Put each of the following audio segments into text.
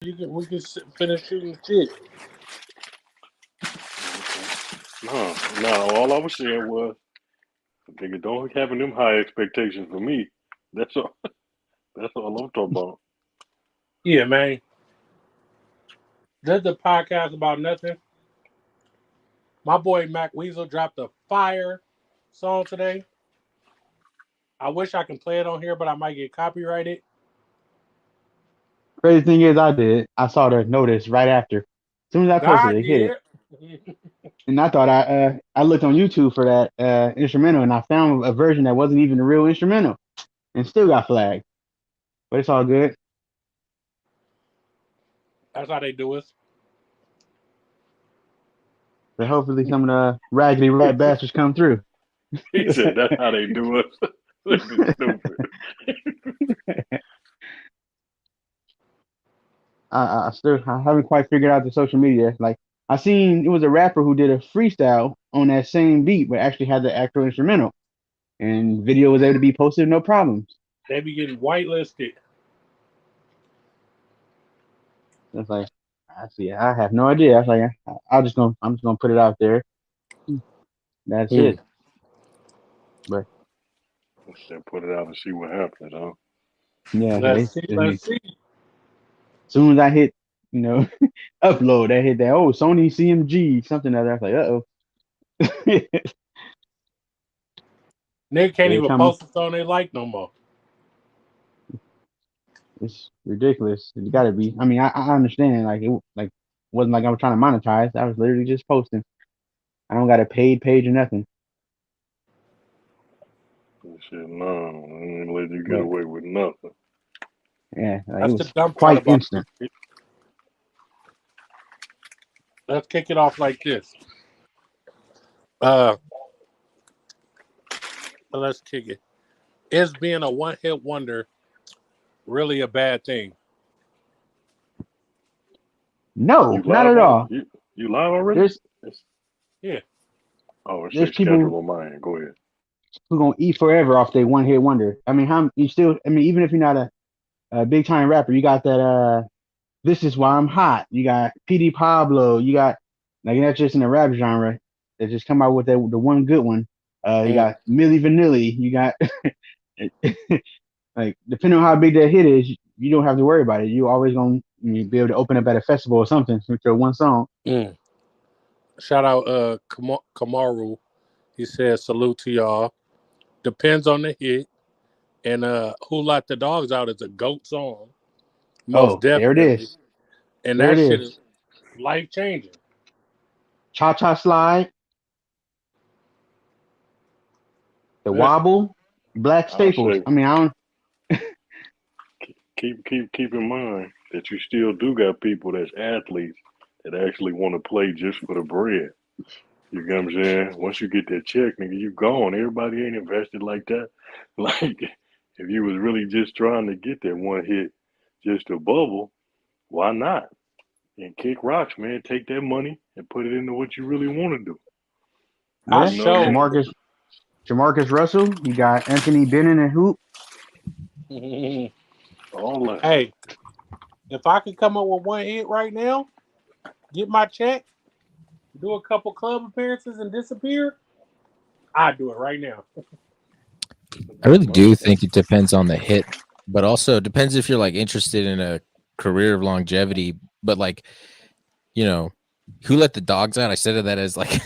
We can finish shooting shit. No. All I was saying was, nigga, don't having them high expectations for me. That's all. That's all I'm talking about. Yeah, man. This is a podcast about nothing. My boy Mac Weasel dropped a fire song today. I wish I can play it on here, but I might get copyrighted. Crazy thing is, I saw the notice right after. As soon as I posted God it, hit it, did. and I thought I looked on YouTube for that instrumental, and I found a version that wasn't even the real instrumental, and still got flagged. But it's all good. That's how they do us. So hopefully some of the raggedy rat bastards come through. He said that's how they do us. This is stupid. I haven't quite figured out the social media. Like I seen it was a rapper who did a freestyle on that same beat, but actually had the actual instrumental, and video was able to be posted no problems. They be getting whitelisted. It's like I see. I have no idea. I was like, I'm just gonna put it out there. That's it. But Let's put it out and see what happens, huh? yeah, Let's see. As soon as I hit, upload, I hit that. Oh, Sony CMG something other. I was like, uh-oh. Nigga can't even post a song they like no more. It's ridiculous. It got to be. I mean, I understand. Like it wasn't like I was trying to monetize. I was literally just posting. I don't got a paid page or nothing. Shit, no, I ain't let you get away with nothing. Yeah, that's it the was dumb quite part about instant. it. Let's kick it off like this. Let's kick it. Is being a one-hit wonder really a bad thing? No, not at all. You live already? Yeah. Oh, it's there's schedule people on mine. Go ahead. who gonna eat forever off their one hit wonder. I mean, even if you're not a big time rapper, you got that This Is Why I'm Hot. You got PD Pablo. You got like that's just in the rap genre. They just come out with the one good one. You got Milli Vanilli. You got like depending on how big that hit is, you don't have to worry about it. You always gonna be able to open up at a festival or something with your one song. Shout out Kamaru. He says salute to y'all. Depends on the hit. And Who Let the Dogs Out is a GOAT song. Most definitely. There it is. And that shit is life changing. Cha Cha Slide. The Wobble. Black Staples. I mean, I don't keep in mind that you still do got people that's athletes that actually want to play just for the bread. You get what I'm saying? Once you get that check, nigga, you gone. Everybody ain't invested like that. Like, if you was really just trying to get that one hit just to bubble, why not? And kick rocks, man. Take that money and put it into what you really want to do. Yeah. Jamarcus Russell. You got Anthony Bennett and Hoop. All that. Hey, if I could come up with one hit right now, get my check, do a couple club appearances and disappear, I'd do it right now. I really do think it depends on the hit, but also it depends if you're like interested in a career of longevity. But like, Who Let the Dogs Out? I said that as like,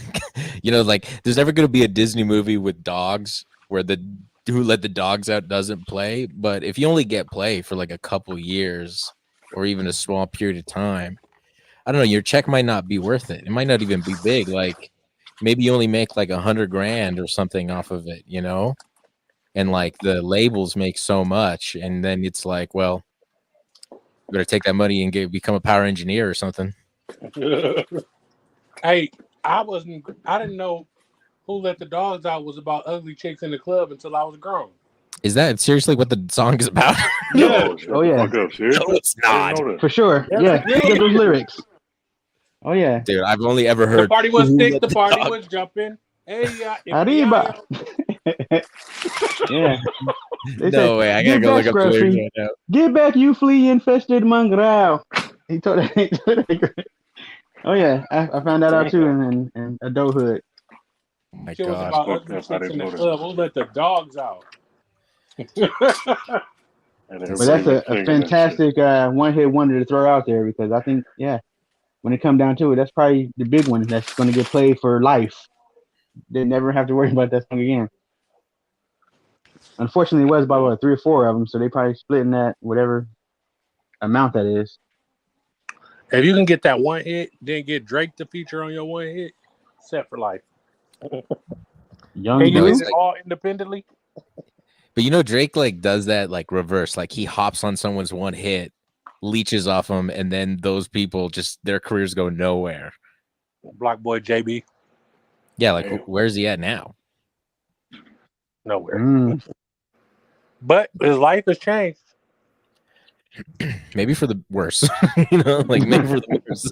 like there's never going to be a Disney movie with dogs where the Who Let the Dogs Out doesn't play. But if you only get play for like a couple years or even a small period of time, I don't know, your check might not be worth it. It might not even be big. Like maybe you only make like $100,000 or something off of it, and like the labels make so much. And then it's like, well, you better take that money and become a power engineer or something. Hey, I didn't know Who Let the Dogs Out was about ugly chicks in the club until I was grown. Is that seriously what the song is about? Yeah. Oh yeah. Fuck up, seriously? No, it's not. For sure. Yeah. Look at those lyrics. Oh yeah. Dude, I've only ever heard the party was thick, the party was jumping. Hey, Arriba. Yeah. No way, I gotta go look up the lyrics right now. Get back, you flea infested mongrel. He told that. Oh yeah, I found that out too in adulthood. My Shit was God. about Fucked ugly up. I chicks in didn't the know that. club. We'll let the dogs out. And But everybody that's been a singing that shit. fantastic one-hit wonder to throw out there because I think, yeah, when it comes down to it, that's probably the big one that's going to get played for life. They never have to worry about that song again. Unfortunately, it was about Yeah. what 3 or 4 of them, so they probably splitting that whatever amount that is. If you can get that one hit, then get Drake to feature on your one hit, set for life. Young Can you No, hit it's Blue, it like, all independently? but you know, Drake like does that like reverse. Like he hops on someone's one hit, leeches off them, and then those people just their careers go nowhere. Block Boy JB, Yeah, like Damn. where's he at now? nowhere. But his life has changed. Maybe for the worse. You know, like maybe for the worse.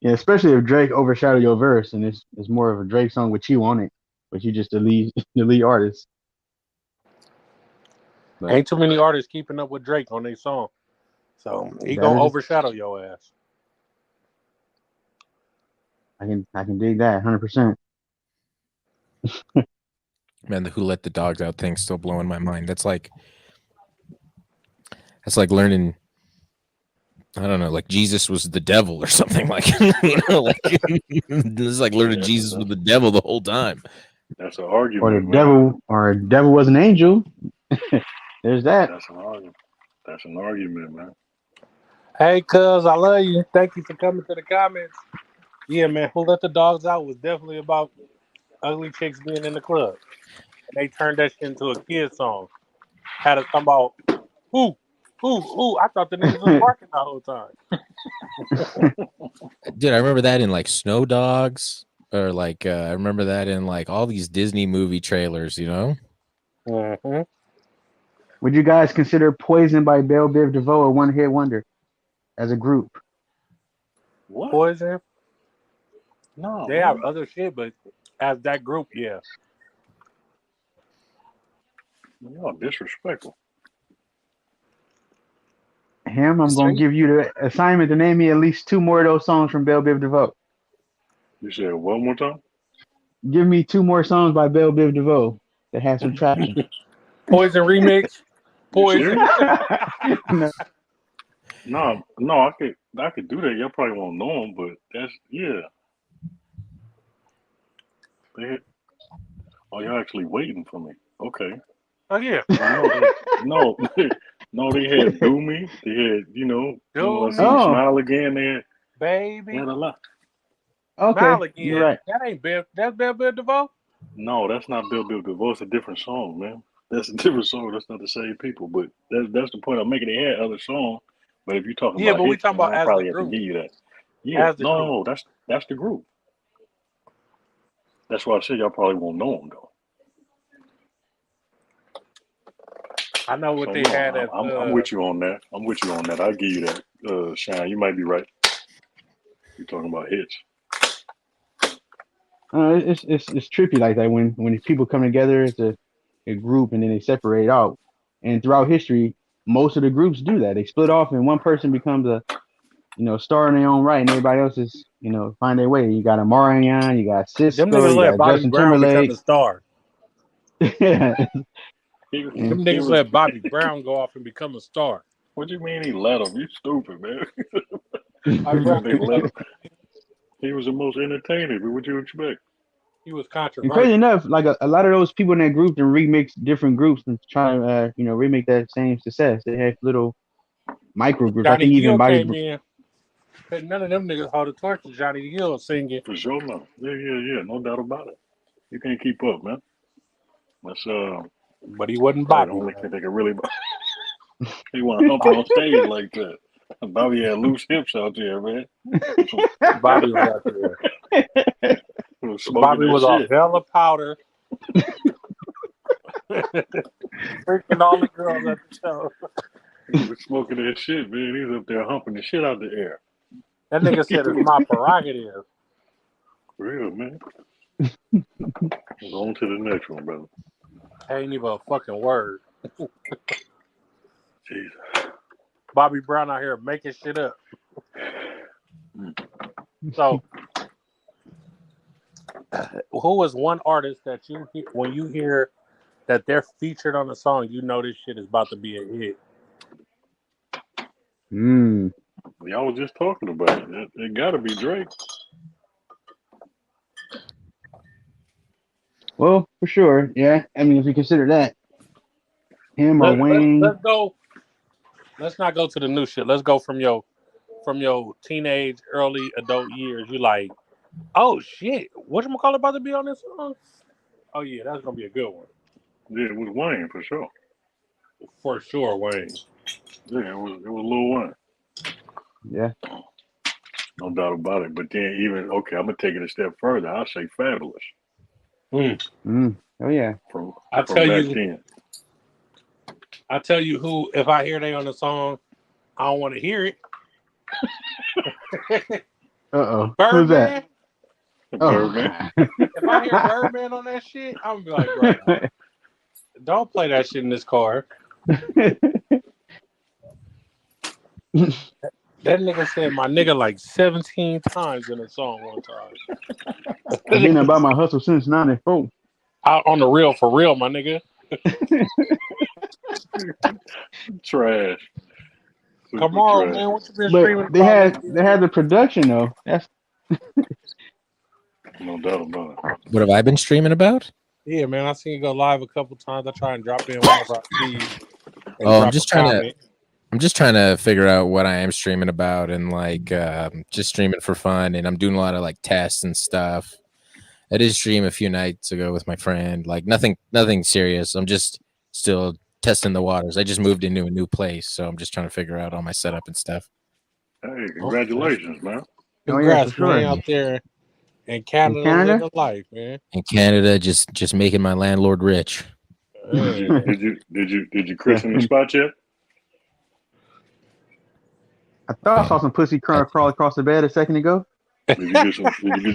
yeah, especially if Drake overshadow your verse and it's more of a Drake song with you on it, but you just the lead the lead artist. But Ain't too many artists keeping up with Drake on their song. So he that gonna is, overshadow your ass. I can dig that 100%. Man, the Who Let the Dogs Out thing's still blowing my mind. That's like learning. I don't know, like Jesus was the devil or something. Like you know, like this is like learning Yeah, Jesus was the devil the whole time. that's an Or argument, man. the devil was an angel. There's that. That's an argument. That's an argument, man. Hey, cuz, I love you. Thank you for coming to the comments. Yeah, man, Who Let the Dogs Out was definitely about ugly chicks being in the club. And they turned that shit into a kid song. Had us talking about who. I thought the niggas was barking the whole time. Dude, I remember that in like Snow Dogs, or like I remember that in like all these Disney movie trailers. You know, Mm-hmm. Would you guys consider Poison by Belle Biv DeVoe a one-hit wonder as a group? What? Poison. No, They have man. other shit, but as that group, yeah. Y'all disrespectful. Him, I'm gonna See? give you the assignment to name me at least 2 more of those songs from Belle Biv DeVoe. You said one more time? Give me 2 more songs by Belle Biv DeVoe that has some traction. Poison remix. You Poison. serious? No. No, I could do that. Y'all probably won't know them, but that's yeah. They, oh, y'all actually waiting for me? Okay. Oh yeah. No, no, they had Do Me. They had Do I see you me, Oh, smile again. They baby. had a lot. okay. Smile You're again. right. That ain't Bill. That's Bill DeVoe. No, that's not Bill DeVoe. It's a different song, man. That's a different song. That's not the same people. But that's the point I'm making. They had other songs, but if you're talking Yeah, about but we hits, talking then about I as the probably have to group. give you that. Yeah, As the group. no, that's the group. That's why I said y'all probably won't know them though. I know what So they no, had as I'm with you on that. I'm with you on that. I'll give you that. Shine, you might be right. You're talking about hits. It's trippy like that when people come together as a group and then they separate out. And throughout history, most of the groups do that. They split off and one person becomes a star in their own right, and everybody else is find their way. You got Amarian, you got them Cisco, niggas you let got Bobby Justin Brown become a Timberlake. star. Yeah. He, And Them he niggas was. let Bobby Brown go off and become a star. What do you mean he let him? You stupid, man. Bobby You Brown said they came let up. him. He was the most entertaining. But what you expect? He was And crazy controversial. enough, like a lot of those people in that group and remix different groups and try to remake that same success. They have little micro groups. I Johnny think even Gill Bobby. came in. But none of them niggas hold the torch to Johnny Gill singing. For sure, no. Yeah. No doubt about it. You can't keep up, man. That's But he wasn't probably the Bobby, only man. thing they can really. He want to hump on stage like that. Bobby had loose hips out there, man. Bobby was out there. He was smoking Bobby that was off shit. hella powder. Freaking all the girls at the show. He was smoking that shit, man. He was up there humping the shit out the air. That nigga said it's my prerogative. For real, man. On to the next one, brother. Ain't even a fucking word. Jesus. Bobby Brown out here making shit up. So, who is one artist that you hear, when you hear that they're featured on a song, you know this shit is about to be a hit? Y'all was just talking about it. It got to be Drake. Well, for sure, yeah. I mean, if you consider that him or Wayne. Let's go. Let's not go to the new shit. Let's go from your teenage, early adult years. You like, oh shit, whatchamacallit about to be on this song? Oh yeah, that's gonna be a good one. Yeah, it was Wayne for sure. For sure, Wayne. Yeah, it was Lil Wayne. Yeah. No doubt about it. But then I'm gonna take it a step further. I'll say Fabulous. Oh yeah. From I tell you who, if I hear they on the song, I don't want to hear it. Uh-oh. Birdman. Who's that? Birdman. If I hear Birdman on that shit, I'm gonna be like, bro, don't play that shit in this car. That nigga said my nigga like 17 times in a song one time. I've been about my hustle since '94. Out on the real, for real, my nigga. Trash. Super Come on, trash. man. What you been streaming But they had the production though. That's No doubt about it. What have I been streaming about? Yeah, man. I seen you go live a couple times. I try and drop in whenever I see you. And Oh, drop I'm just a comment. I'm just trying to figure out what I am streaming about and like just streaming for fun. And I'm doing a lot of like tests and stuff. I did stream a few nights ago with my friend. Like nothing serious. I'm just still testing the waters. I just moved into a new place, so I'm just trying to figure out all my setup and stuff. Hey, congratulations, man. Congrats, for sure. man, out there in Canada, living life, man. In Canada, just making my landlord rich. Did you christen the spot yet? I thought I saw some pussy crawl across the bed a second ago. Did you get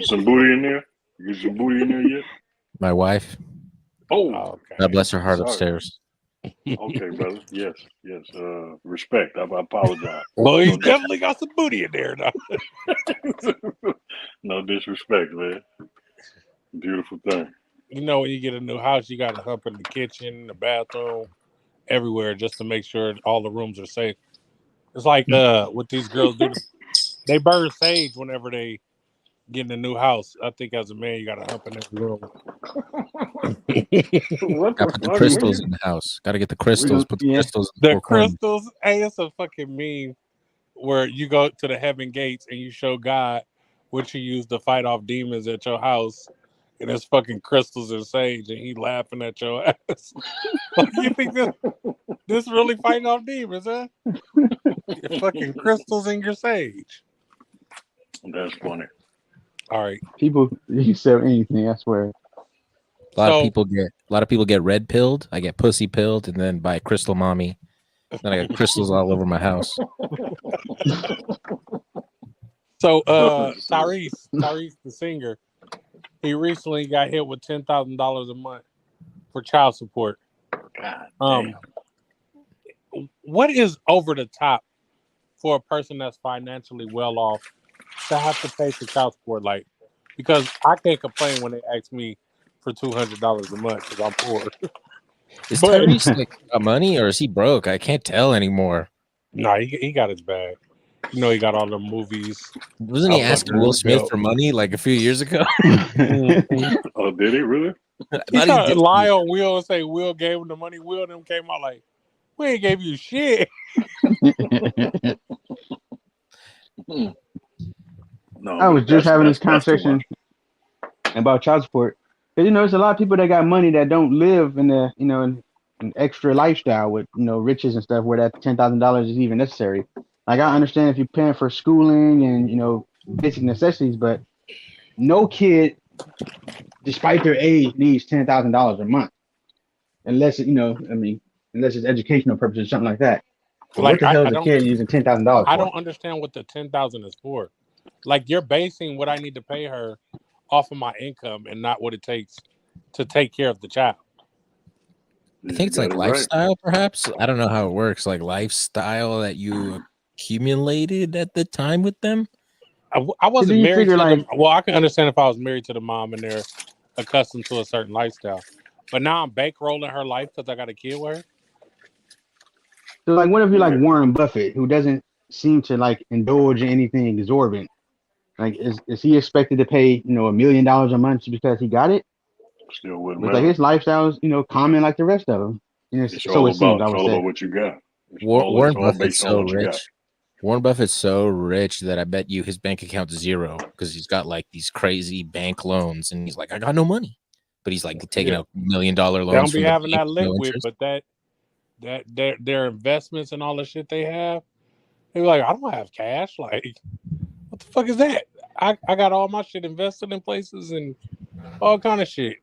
some booty in there? You get some booty in there yet? My wife. Oh, okay. God bless her heart Sorry. upstairs. Okay, brother. Yes. Respect. I apologize. Well, he's definitely got some booty in there, though. No disrespect, man. Beautiful thing. You know, when you get a new house, you got to hump in the kitchen, the bathroom, everywhere, just to make sure all the rooms are safe. It's like what these girls do. They burn sage whenever they get in a new house. I think as a man, you got to hump in every room. Gotta put the crystals in the house. Gotta get the crystals. Put the crystals in the crystals. Hey, it's a fucking meme where you go to the heaven gates and you show God what you use to fight off demons at your house. And it's fucking crystals and sage, and he laughing at your ass. Like, you think this really fighting off demons, huh? Your fucking crystals and your sage. That's funny. All right. People, you sell anything, I swear. A lot of people get red pilled. I get pussy pilled, and then by Crystal Mommy. Then I got crystals all over my house. So Tyrese the singer, he recently got hit with $10,000 a month for child support. God damn. What is over the top for a person that's financially well off to have to pay for child support? Like, because I can't complain when they ask me for $200 a month because I'm poor. Is Tyrese like got money or is he broke? I can't tell anymore. No, he got his bag. You know, he got all the movies. Wasn't he asking Will Smith for money like a few years ago? Oh, did he really? He tried to lie on Will and say Will gave him the money. Will and them came out like, we ain't gave you shit. No, I was just having this conversation about child support. Because, there's a lot of people that got money that don't live in the, an extra lifestyle with, riches and stuff where that $10,000 is even necessary. Like, I understand if you're paying for schooling and, basic necessities, but no kid, despite their age, needs $10,000 a month. Unless, unless it's educational purposes or something like that. But like, what the hell is a kid using $10,000 for? I don't understand what the $10,000 is for. Like, you're basing what I need to pay her off of my income and not what it takes to take care of the child. I think it's like lifestyle, perhaps. I don't know how it works. Like lifestyle that you accumulated at the time with them. I wasn't you married figure, to like- them. Well, I can understand if I was married to the mom and they're accustomed to a certain lifestyle. But now I'm bankrolling her life because I got a kid with her. So, like, what if you're like Yeah. Warren Buffett, who doesn't seem to like indulge in anything exorbitant? Like, is he expected to pay $1 million a month just because he got it? Still wouldn't But like matter. his lifestyle's common like the rest of them. It's So all it seems. about I it's would all say. about what you got. It's Warren all Buffett's based on so what you got. rich. Warren Buffett's so rich that I bet you his bank account's zero because he's got like these crazy bank loans and he's like, I got no money. But he's like taking out $1 million They loans don't from be the having bank that with no liquid, interest. but their investments and all the shit they have, they be like, I don't have cash. Like, what the fuck is that? I got all my shit invested in places and all kind of shit.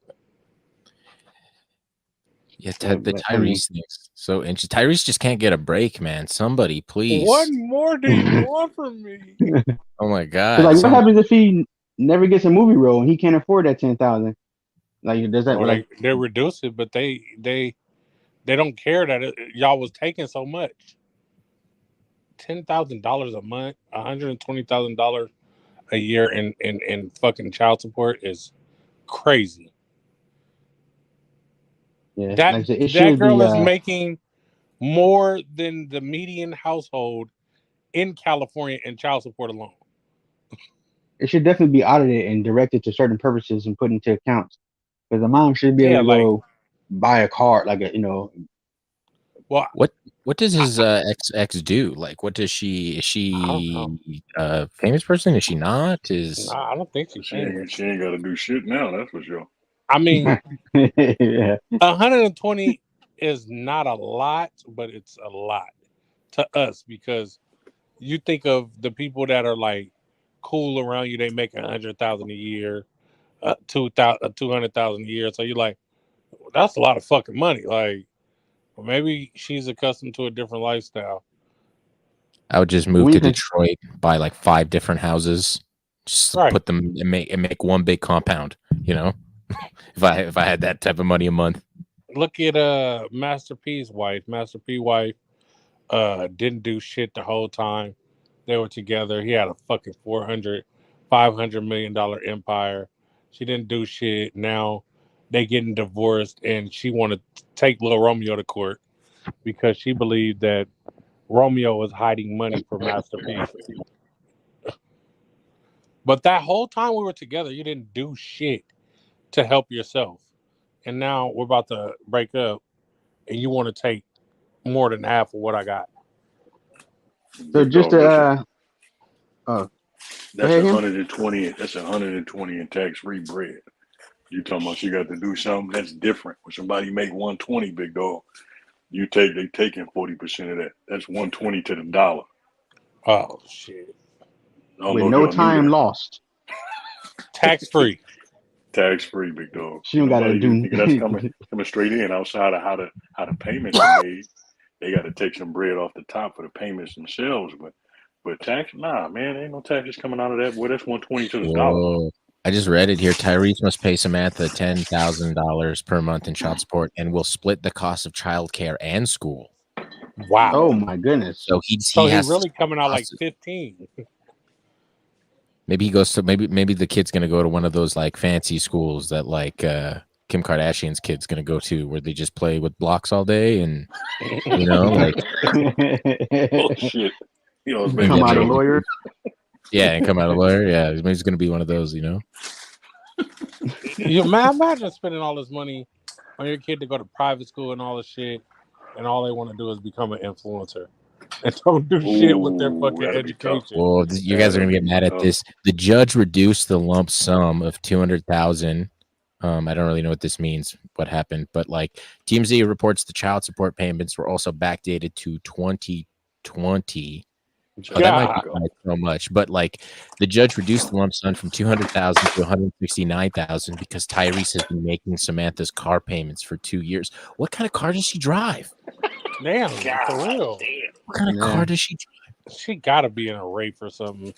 Yeah, the Tyrese thing's so interesting. Tyrese just can't get a break, man. Somebody, please. What more do you want from me? Oh my god! Like, what happens if he never gets a movie role and he can't afford that 10,000? Like, does that they reduce it, but they don't care that y'all was taking so much. $10,000 a month, $120,000 a year in fucking child support is crazy. Yeah, That like, it that should girl be, is making more than the median household in California in child support alone. It should definitely be audited and directed to certain purposes and put into accounts. Because the mom should be able to go buy a car, like Well, what does his ex do? Like, what does she? Is she a famous person? Is she not? I don't think she ain't got to do shit now. That's for sure. I mean, yeah. 120 is not a lot, but it's a lot to us because you think of the people that are like cool around you. They make 100,000 a year, 200,000 a year. So you're like, well, that's a lot of fucking money. Like, well, maybe she's accustomed to a different lifestyle. I would just move to Detroit, buy like 5 different houses, just put them and make one big compound. If I had that type of money a month. Look at Master P's wife. Master P wife didn't do shit the whole time they were together. He had a fucking $500 million empire. She didn't do shit. Now they getting divorced, and she wanted to take little Romeo to court because she believed that Romeo was hiding money for Master P. But that whole time we were together, you didn't do shit to help yourself. And now we're about to break up, and you want to take more than half of what I got. So just that's ahead, 120. That's 120 in tax-free bread. You talking about you got to do something that's different. When somebody make 120, big dog, they taking 40% of that. That's 120 to the dollar. Oh shit! With no time lost. Tax-free. Tax-free, big dog. She don't gotta do. That's coming straight in outside of how the payments are made. They got to take some bread off the top for the payments themselves, but tax, nah, man, ain't no taxes coming out of that. Boy, that's 120 to the dollar. I just read it here. Tyrese must pay Samantha $10,000 per month in child support, and will split the cost of childcare and school. Wow! Oh my goodness! So he's really coming out like 15. Maybe he goes to maybe the kid's gonna go to one of those like fancy schools that like Kim Kardashian's kid's gonna go to, where they just play with blocks all day and like oh shit. Come out a lawyer. Yeah, and come out a lawyer. Yeah, he's gonna be one of those, Man, imagine spending all this money on your kid to go to private school and all this shit, and all they want to do is become an influencer and don't do shit with their fucking education. Well, you guys are gonna get mad at this. The judge reduced the lump sum of $200,000. I don't really know what this means, what happened, but like TMZ reports the child support payments were also backdated to 2020. Oh, that might be so much, but like the judge reduced the lump sum from $200,000 to $169,000 because Tyrese has been making Samantha's car payments for 2 years. What kind of car does she drive? Damn, for real. What kind of car does she drive? She gotta be in a rape or something.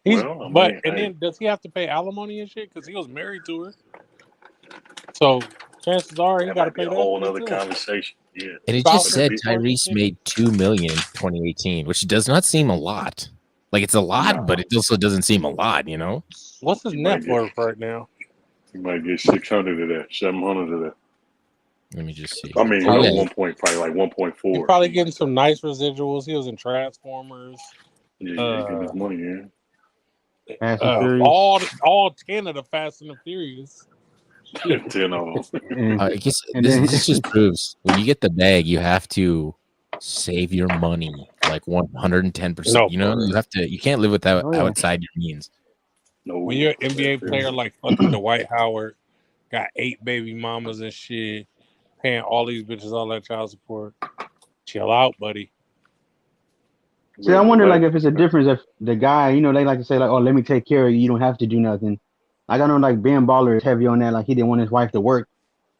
Then does he have to pay alimony and shit? Because he was married to her. So chances are you That got to might be pay a that whole shit other too. conversation. Yeah. And it Spousal just said support and Tyrese shit. made $2 million in 2018, which does not seem a lot. Like it's a lot, No. but it also doesn't seem a lot, you know? What's his You net might get worth right now? you might get 600 of that, 700 of that. Let me just see. I mean, Oh, no, yeah. 1 point, probably like 1.4. He's probably something getting like some nice residuals. He was in Transformers. that. Yeah, he's getting his money in. Fast and Furious. All 10 of the Fast and the Furious. 10 of them. I guess And this, then- this just proves when you get the bag, you have to save your money like 110%. No, You know, for real. you can't live without Oh, yeah. outside your means. No. When you're an NBA that's player it. like fucking Dwight Howard, got 8 baby mamas and shit, paying all these bitches all that child support. Chill out, buddy. See, I wonder, like, if it's a difference if the guy, you know, they like to say, like, oh, let me take care of you. You don't have to do nothing. Like, I know, like, Ben Baller is heavy on that. Like, he didn't want his wife to work.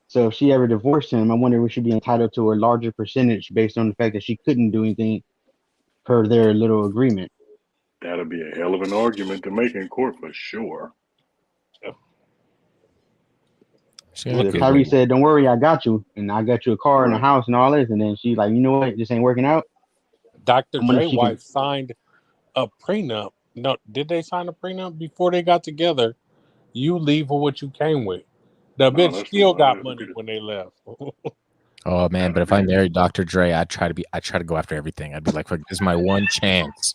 So if she ever divorced him, I wonder if she'd be entitled to a larger percentage based on the fact that she couldn't do anything per their little agreement. That'll be a hell of an argument to make in court for sure. So If good Tyree one. said, don't worry, I got you. And I got you a car and a Right. house and all this. And then she's like, you know what? This ain't working out. Dr. I wonder Dre if she wife could. signed a prenup. No, did they sign a prenup before they got together? You leave with what you came with. The No, bitch that's still the got money when they left. Oh man, but That'll if I be married Dr. Dre, I'd try to go after everything. I'd be like, "Fuck, this is my one chance.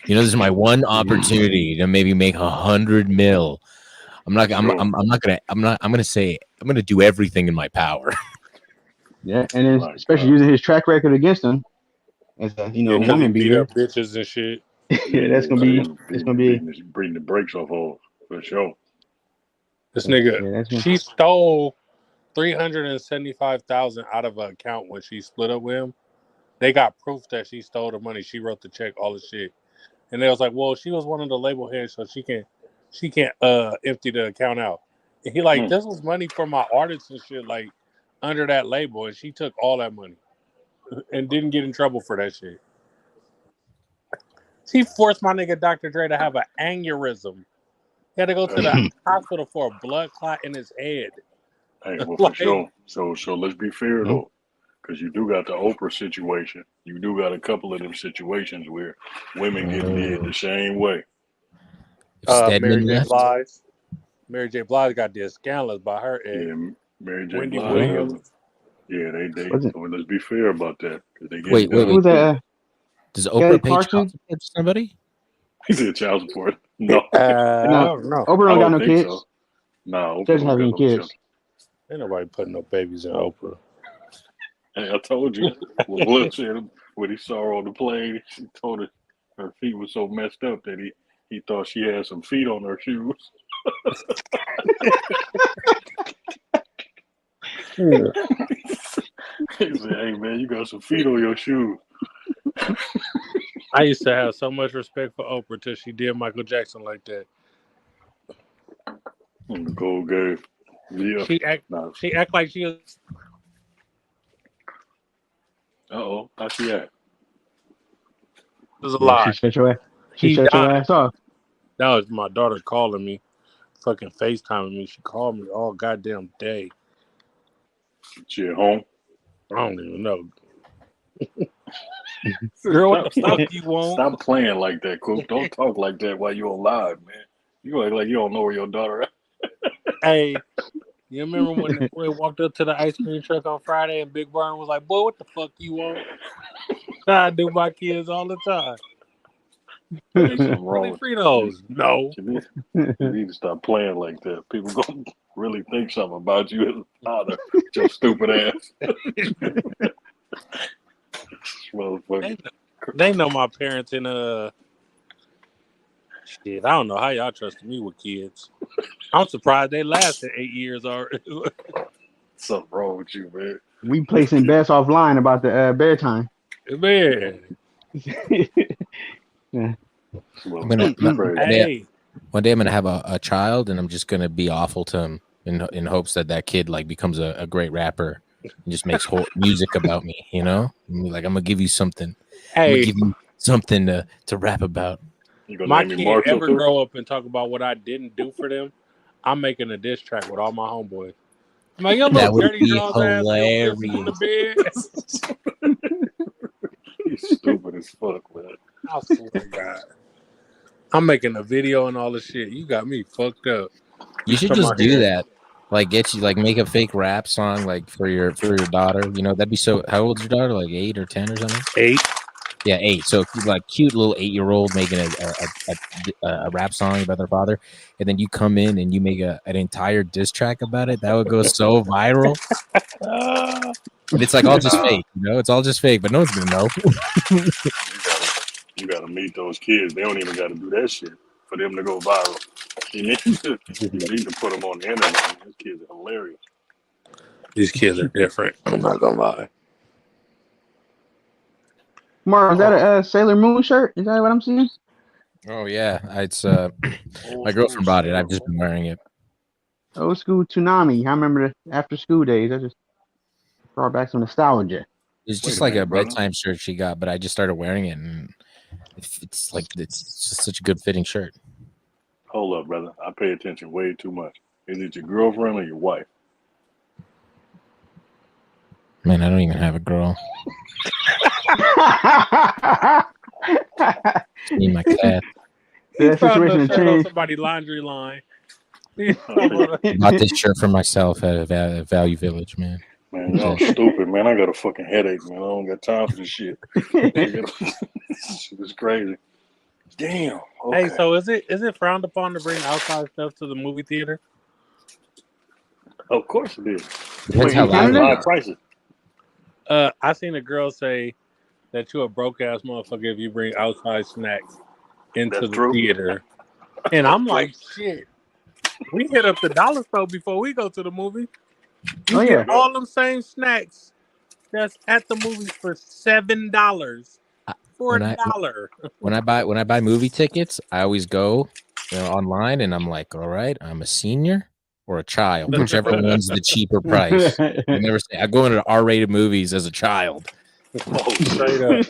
You know, this is my one opportunity to maybe make 100 mil. I'm not sure. gonna do everything in my power." Yeah. And then, My especially God. using his track record against him as a, you know, Yeah, because he woman beat beater. up bitches and shit. Yeah, that's going to be, that's going to be, beating the brakes off of for sure. This nigga, yeah, that's going she stole $375,000 out of an account when she split up with him. They got proof that she stole the money. She wrote the check, all the shit. And they was like, well, she was one of the label heads, so she can't empty the account out. And he like, this was money for my artists and shit, like under that label, and she took all that money and didn't get in trouble for that shit. She forced my nigga Dr. Dre to have an aneurysm. He had to go to the hospital for a blood clot in his head. Hey, well, Like- for sure. So let's be fair though, because you do got the Oprah situation. You do got a couple of them situations where women get did the same way. Mary Stedman J. left. Blige. Mary J. Blige got did scandalous by her ex. Yeah, Mary J. Wendy Blige. Williams. Yeah, they. Was it- So let's be fair about that. 'Cause they get Wait. who was that? Does Kelly Oprah pay Clarkson? child support to somebody? He said child support. No, I No, don't know. Oprah I don't got don't no think kids. so. Nah, Oprah She doesn't don't have got any no kids. children. Ain't nobody putting no babies in Oprah. Hey, I told you. Well, Blood said when he saw her on the plane, she told her feet were so messed up that he thought she had some feet on her shoes. He said, "Hey man, you got some feet on your shoes." I used to have so much respect for Oprah till she did Michael Jackson like that. In the cold game. Yeah. She act like she was. How she at? Was a Yeah, lie. she shut your ass. She He shut your died. ass off. That was my daughter calling me, fucking FaceTiming me. She called me all goddamn day. She at home? I don't even know. Girl, what the fuck you want? Stop playing like that, Coop. Don't talk like that while you're on live, man. You act like you don't know where your daughter at. Hey, you remember when we walked up to the ice cream truck on Friday and Big Burn was like, boy, what the fuck you want? I do my kids all the time. There's something wrong Really with Fritos? No. you. Need to stop playing like that. People gonna really think something about you as a father. Your stupid ass. Motherfucker. They know my parents in shit. I don't know how y'all trusted me with kids. I'm surprised they lasted 8 years already. Something wrong with you, man. We placing bets offline about the bedtime. Man. Yeah. Well, One day Hey. I'm gonna have a child, and I'm just gonna be awful to him in hopes that kid like becomes a great rapper and just makes whole music about me. You know, I'm gonna give you something. I'm Hey. gonna give you something to rap about. You gonna My name me kid Marshall ever too? grow up and talk about what I didn't do for them, I'm making a diss track with all my homeboys. Like your That little would dirty be girl's ass still pissing on the bed. He's stupid as fuck, man. I swear to God. I'm making a video and all this shit. You got me fucked up. You should From just my do head. that. Like get you like make a fake rap song like for your daughter. You know, that'd be so how old's your daughter? Like 8 or 10 or something? 8. Yeah, 8. So like cute little 8-year-old making a rap song about their father, and then you come in and you make an entire diss track about it. That would go so viral. And it's like all just fake, you know. It's all just fake, but no one's gonna know. You gotta meet those kids. They don't even gotta do that shit for them to go viral. You need to put them on the internet. These kids are hilarious. These kids are different. I'm not gonna lie. Mark, is that a Sailor Moon shirt? Is that what I'm seeing? Oh yeah, it's my girlfriend bought it. I've just been wearing it. Old school Toonami. I remember the after school days. I just brought back some nostalgia. It's Wait just a like minute, a brother. bedtime shirt she got, but I just started wearing it, and it's just such a good fitting shirt. Hold up, brother. I pay attention way too much. Is it your girlfriend or your wife? Man, I don't even have a girl. Me and my cat. The situation has shirt on changed. somebody's laundry line. Bought this shirt for myself at Value Village, man. Man, y'all stupid, man. I got a fucking headache, man. I don't got time for this shit. It's crazy. Damn. Okay. Hey, so is it frowned upon to bring outside stuff to the movie theater? Of course it is. Depends how loud high it is. prices. I seen a girl say that you a broke ass motherfucker if you bring outside snacks into That's the true. theater. And I'm like, shit. We hit up the dollar store before we go to the movie. You get all them same snacks that's at the movies for $7. For $1. When I buy movie tickets, I always go online and I'm like, all right, I'm a senior or a child, whichever one's the cheaper price. I never say I go into R-rated movies as a child. Oh, straight up.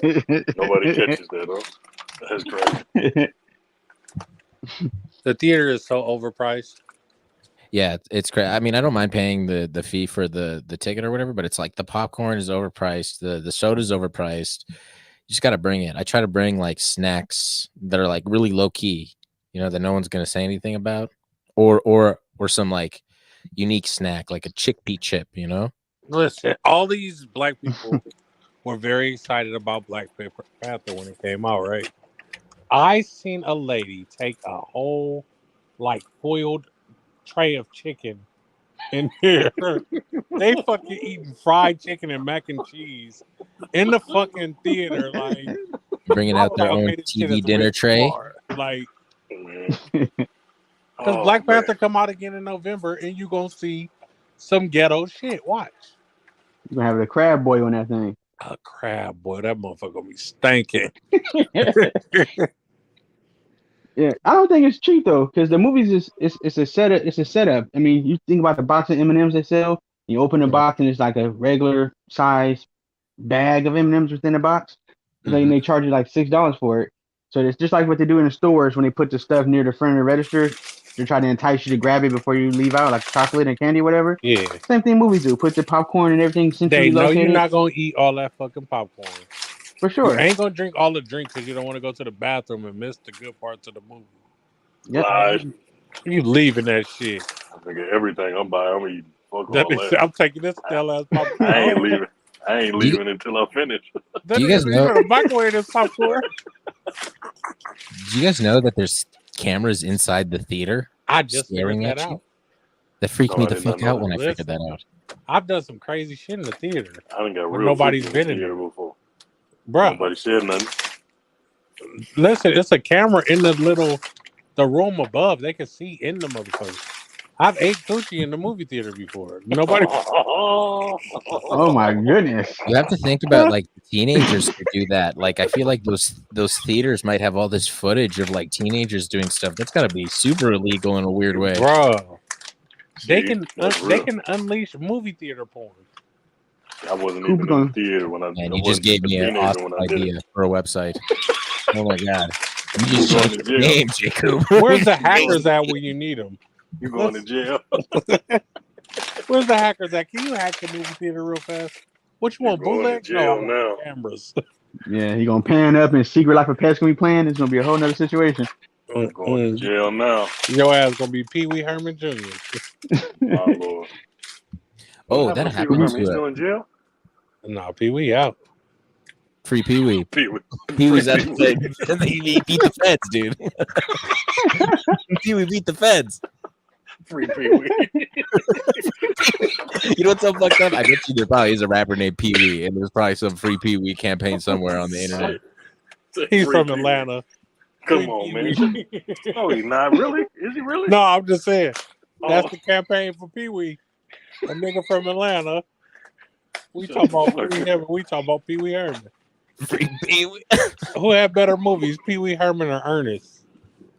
Nobody catches that, though. That's crazy. The theater is so overpriced. Yeah, it's great. I mean, I don't mind paying the fee for the ticket or whatever, but it's like the popcorn is overpriced, the soda's overpriced. You just got to bring it. I try to bring like snacks that are like really low key, you know, that no one's gonna say anything about, or some like unique snack like a chickpea chip, you know. Listen, all these black people were very excited about Black Panther when it came out, right? I seen a lady take a whole like foiled tray of chicken in here. They fucking eating fried chicken and mac and cheese in the fucking theater, like bringing out their own okay, this shit TV is dinner rated tray. R. Like, Man. because Black Panther come out again in November, and you gonna see some ghetto shit. Watch. You're gonna have the crab boy on that thing. A crab boy, that motherfucker gonna be stinking. Yeah, I don't think it's cheap though, because the movies it's a setup. It's a setup. I mean, you think about the box of M&Ms they sell. You open the box and it's like a regular size bag of M&Ms within the box. And they charge you like $6 for it. So it's just like what they do in the stores when they put the stuff near the front of the register. They're trying to entice you to grab it before you leave out, like chocolate and candy, whatever. Yeah. Same thing movies do. Put the popcorn and everything centrally They know located. you're not gonna eat all that fucking popcorn. For sure. You ain't gonna drink all the drinks because you don't want to go to the bathroom and miss the good parts of the movie. Yep. Lies. You leaving that shit. I think everything I'm buying, I'm eating. Fuck all that. I'm taking this stale ass popcorn. I ain't leaving until I finish. Do you guys know? Microwave this popcorn. Do you guys know that there's cameras inside the theater? I just staring figured at that you. out. That freaked me the I did not fuck know out that. when I Listen. figured that out. I've done some crazy shit in the theater. I done got Where real nobody's freaky in been in the there. theater before. Bruh, Nobody said nothing. listen, it's a camera in the room above. They can see in the motherfucker. I've ate coochie in the movie theater before. Nobody. Oh my goodness. You have to think about like teenagers who do that. Like I feel like those theaters might have all this footage of like teenagers doing stuff. That's got to be super illegal in a weird way. Bro, they See, can that's they real. can unleash movie theater porn. I wasn't even in the theater when I. And I you just wasn't gave a me an teenager awesome when I did it. idea for a website. Oh my god! You You just going changed to your jail. name, Jacob. Where's the hackers at when you need them? You going to jail? Where's the hackers at? Can you hack the movie theater real fast? What you You're want, going to bootleg? No, I jail want now. cameras. Yeah, he gonna pan up and Secret Life of Pets gonna be playing. It's gonna be a whole nother situation. You're going to jail now. Your ass gonna be Pee Wee Herman Jr. My lord. Oh, What that happened to Pee Wee happened Herman? He's to still in jail? Nah, Pee Wee out. Free Pee Wee. Pee Wee. Pee Wee's at Pee the Wee. he beat the feds, dude. Pee Wee beat the feds. Free Pee Wee. You know what's so fucked up? I bet you there probably is a rapper named Pee Wee, and there's probably some Free Pee Wee campaign somewhere on the internet. He's Free from Pee Wee. Atlanta. Come Free on, Pee man. Wee. No, he's not. Really? Is he really? No, I'm just saying. That's Oh. the campaign for Pee Wee. A nigga from Atlanta. We Shut talking about the Pee Wee fuck Herman. We talking about Pee Wee Herman. Free Pee Wee. Who had better movies, Pee Wee Herman or Ernest?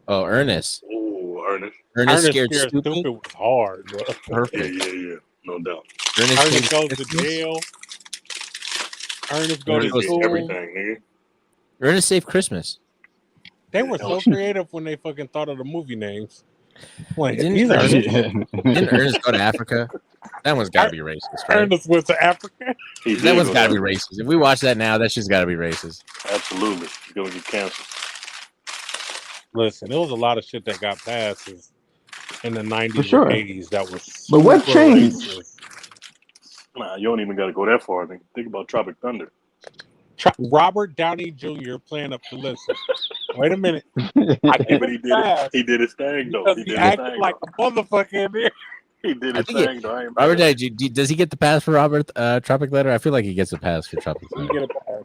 Oh, Ernest. Oh, Ernest. Ernest Scared Stupid. Stupid was hard, bro. Perfect. Yeah. No doubt. Ernest Saved goes to Christmas? jail. Ernest goes Ernest to did school. everything, nigga. Ernest Saved Christmas. They were so creative when they fucking thought of the movie names. Like, Didn't he's Ernest- Ernest. Didn't Ernest go to Africa? That one's got to be racist, right? Ernest went to Africa. He That did one's go got to be down. racist. If we watch that now, that shit's got to be racist. Absolutely. He's going to get canceled. Listen, there was a lot of shit that got passed in the 90s For sure. and 80s that was But what super changed? racist. Nah, you don't even got to go that far. Think about Tropic Thunder. Robert Downey Jr. playing up to listen. Wait a minute. I Yeah, give but it a pass he did his thing, though. because He he did his acted thing, like though. a motherfucker in there. He did I his think thing, though. I ain't Robert mad at Downey, does he get the pass for Robert Tropic Thunder? I feel like he gets a pass for Tropic He Thunder. get a pass. him.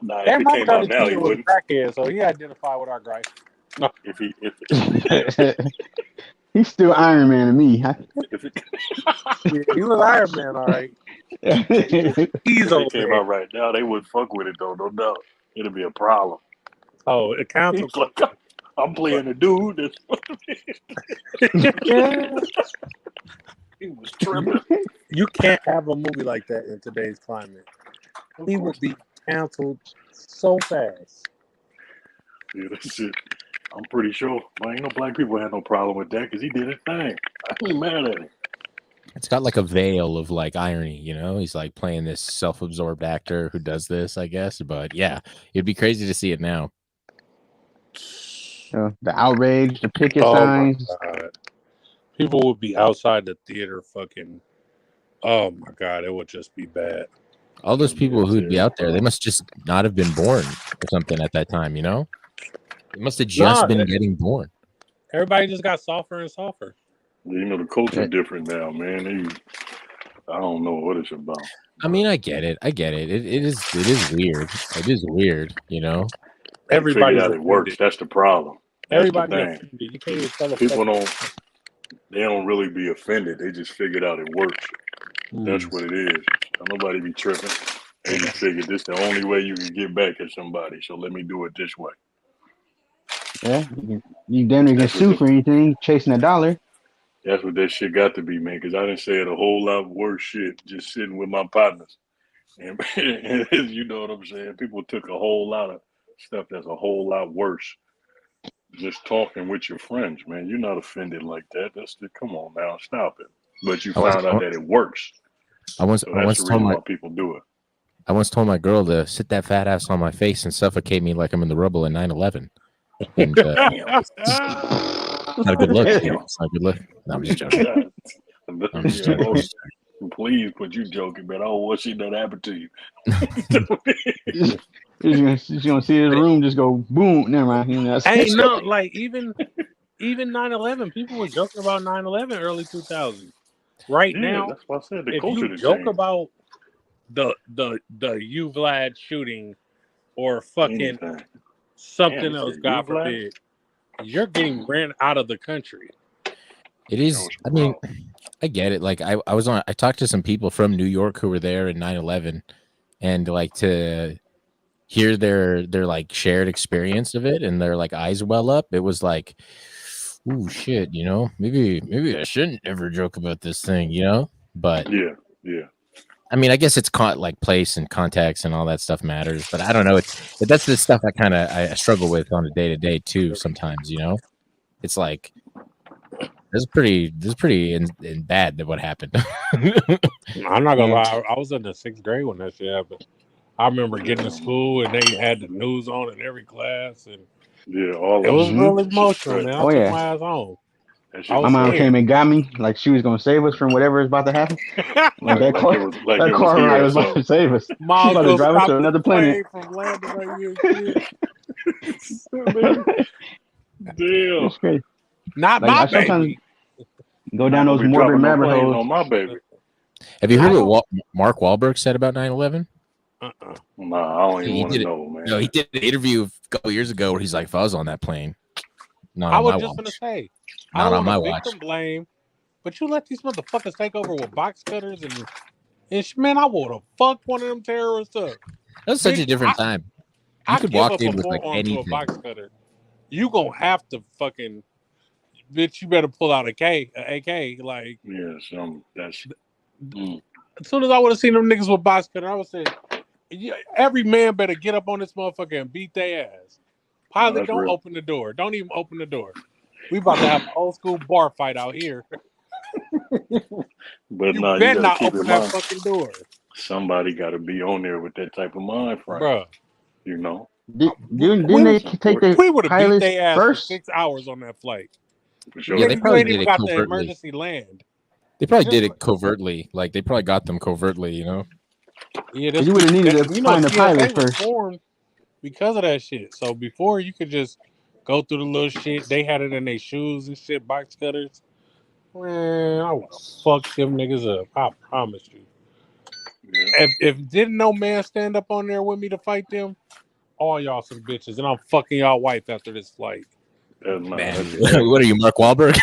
Nah, Damn, if it Robert came Downey out now, he Jr. was a wouldn't. crackhead, so he identified with our gripe. If He's still Iron Man to me. if it Yeah, he was Iron Man, all right. He's came okay. out right now, they would fuck with it, though. No doubt. It'll be a problem. Oh, it counts. He's like, I'm playing a dude that's he was tripping. You can't have a movie like that in today's climate. He would be canceled so fast. Yeah, that's it. I'm pretty sure. Well, ain't no black people had no problem with that because he did his thing. I ain't mad at him. It's got like a veil of like irony, you know? He's like playing this self-absorbed actor who does this, I guess. But yeah, it'd be crazy to see it now. The outrage, the picket Oh signs. my god. People would be outside the theater fucking. Oh my god, it would just be bad. All those people who'd be out there, they must just not have been born or something at that time, you know? They must have just been getting born. Everybody just got softer and softer. You know, the culture's different now, man. I don't know what it's about. I mean, I get it. It is weird. It is weird, you know? Everybody figured out it works. That's the problem. Everybody That's the thing. offended. You can't even tell People don't really be offended. They just figured out it works. That's what it is. Don't nobody be tripping. They just figured this the only way you can get back at somebody. So let me do it this way. Yeah, you damn near get sued for anything, chasing $1. That's what that shit got to be, man. Because I done said a whole lot worse shit just sitting with my partners. And you know what I'm saying? People took a whole lot of stuff that's a whole lot worse. Just talking with your friends, man. You're not offended like that. Come on now, stop it. But you found out that it works. I once the reason why people do it. I once told my girl to sit that fat ass on my face and suffocate me like I'm in the rubble in 9/11. And not a good look. It's not a good look. No, I'm just joking. I'm just joking. Please, but you joking, man. I don't want to see that happen to you. You're gonna see his room just go boom. Never mind. Hey, no, like even 9/11, people were joking about 9/11 early 2000s. Right now, that's why I said the if culture you joke about the you Vlad shooting or fucking something else, God forbid, you're getting ran out of the country. It is. I mean, I get it. Like I talked to some people from New York who were there in 9/11, and like to hear their like shared experience of it and their like eyes well up. It was like, ooh, shit, you know, maybe I shouldn't ever joke about this thing, you know. But yeah. I mean, I guess it's like place and context and all that stuff matters. But I don't know. That's the stuff I struggle with on a day-to-day too. Sometimes, you know, it's like This is pretty in bad that what happened. I'm not gonna lie. I was in the 6th grade when that shit happened. I remember getting to school and they had the news on in every class, and all it of was them. real emotional, man. I Oh, took yeah. my ass home. That I shit My was mom scared. came and got me like she was gonna save us from whatever is about to happen. Like that car, it was like that it was car here ride or was about to something. save us. She Miles about to gonna drive us stop to the another plane planet. from landing on you and shit. Damn. It's crazy. Not Like my I sometimes baby. go Not down gonna those be morbid dropping no rabbit plane holes. on my baby. Have you heard I what Mark Wahlberg said about 9/11? Uh-uh. Nah, I don't even He want to did it. know, man. No, he did an interview a couple years ago where he's like, "If I was on that plane, not I on was my just gonna watch, say, I not don't on want my to watch." victim blame, but you let these motherfuckers take over with box cutters and man, I would have fucked one of them terrorists up. That was such Bitch, a different time. You I could give walk up in a with like forearm to a anything. box cutter. You gonna have to fucking, bitch. You better pull out an AK. Like, Yeah, that's. as soon as I would have seen them niggas with box cutter, I would say, yeah, every man better get up on this motherfucker and beat their ass. Pilot, that's don't real. open the door. Don't even open the door. We about to have an old school bar fight out here. But You nah, you better gotta not keep open in that mind, fucking door, somebody got to be on there with that type of mind frame. bruh. You know, Didn't they that's take important. the We would have beat pilots their ass first? for 6 hours on that flight. For sure. Yeah, they Nigga, you probably ain't did even it got the covertly. emergency land. They probably did it covertly. Like they probably got them covertly. You know. Yeah, You would have needed to find the TSA pilot was first. formed because of that shit. So before you could just go through the little shit, they had it in their shoes and shit, box cutters. Man, I would have fucked them niggas up. I promise you. Yeah. If didn't no man stand up on there with me to fight them, all y'all some bitches, and I'm fucking y'all wife after this flight. Man, what are you, Mark Wahlberg?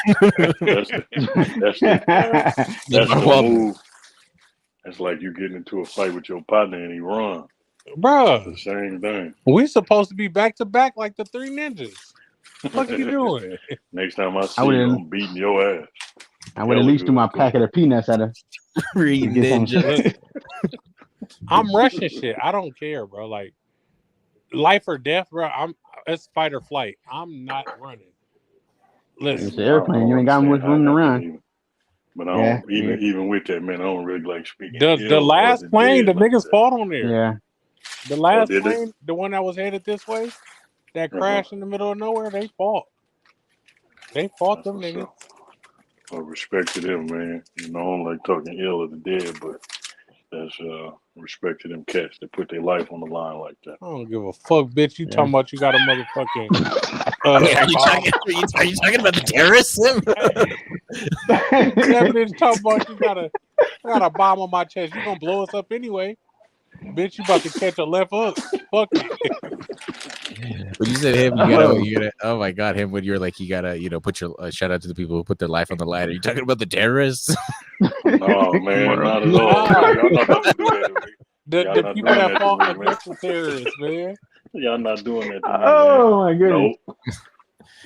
That's Mark the Wahlberg. move. It's like you getting into a fight with your partner and he run. Bruh, The same thing. we supposed to be back to back like the Three Ninjas. What you doing? Next time I see you, I'm beating your ass. I would at least do my packet of peanuts at her. Three Ninjas. I'm rushing shit. I don't care, bro. Like life or death, bro. It's fight or flight. I'm not running. Listen, It's an airplane. You ain't got much room to run. But I don't even with that, man. I don't really like speaking. The last plane, the niggas fought on there. Yeah. The last plane, the one that was headed this way, that crashed in the middle of nowhere, they fought. They fought them niggas. Well, respect to them, man. You know, I don't like talking ill of the dead, but that's respect to them cats that put their life on the line like that. I don't give a fuck, bitch. You talking about you got a motherfucking. Wait, are you talking about the terrorists? That bitch talking about I got a bomb on my chest. You gonna blow us up anyway. Bitch, you about to catch a left hook. Fuck it. When you said him, you gotta. Oh my god, him! When you're like, you gotta, put your shout out to the people who put their life on the line. Are you talking about the terrorists? Oh man, not at all. Y'all not about to do that to me. The people that fought against the terrorists, man. Y'all not doing that to me, oh my goodness.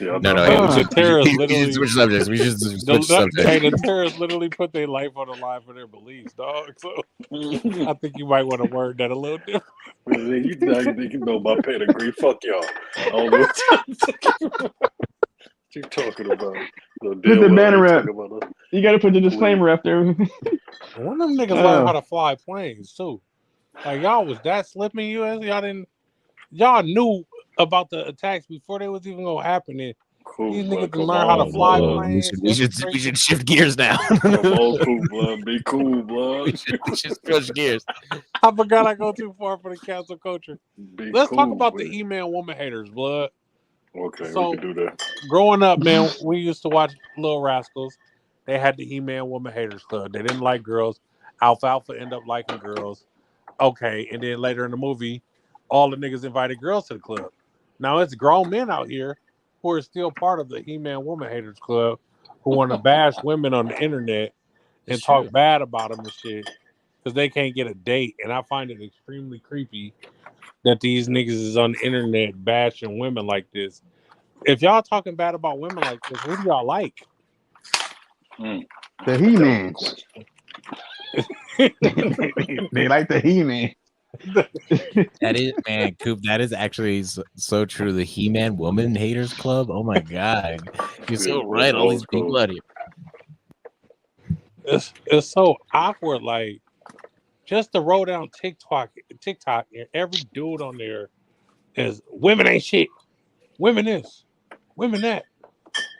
Nope. No. The terrorists literally. We should switch subjects. We should switch subjects. Hey, the terrorists literally put their life on the line for their beliefs, dog. So I think you might want to word that a little different. You think you know my pedigree? Fuck y'all. I don't know what you talking about. Put the banner up. You got to put the disclaimer up there. One of them niggas learned how to fly planes too. Like y'all was that slipping US? Y'all knew about the attacks before they was even gonna happen. And these niggas can learn how to fly planes. We should shift gears now. Old school, blood. Be cool, blood. we should switch gears. I forgot I go too far for the cancel culture. Let's talk about the He-Man woman haters, blood. Okay, so, we can do that. Growing up, man, we used to watch Little Rascals. They had the He-Man Woman Haters Club. They didn't like girls. Alfalfa ended up liking girls. Okay, and then later in the movie, all the niggas invited girls to the club. Now it's grown men out here who are still part of the He-Man Woman Haters Club who want to bash women on the internet and talk bad about them and shit because they can't get a date. And I find it extremely creepy that these niggas is on the internet bashing women like this. If y'all talking bad about women like this, who do y'all like? The He-Mans. They like the He-Man. That is, man, Coop. That is actually so true. The He-Man Woman Haters Club. Oh my god, you're so right. All these people out here. it's so awkward. Like just to roll down TikTok, and every dude on there is women ain't shit. Women this, women that.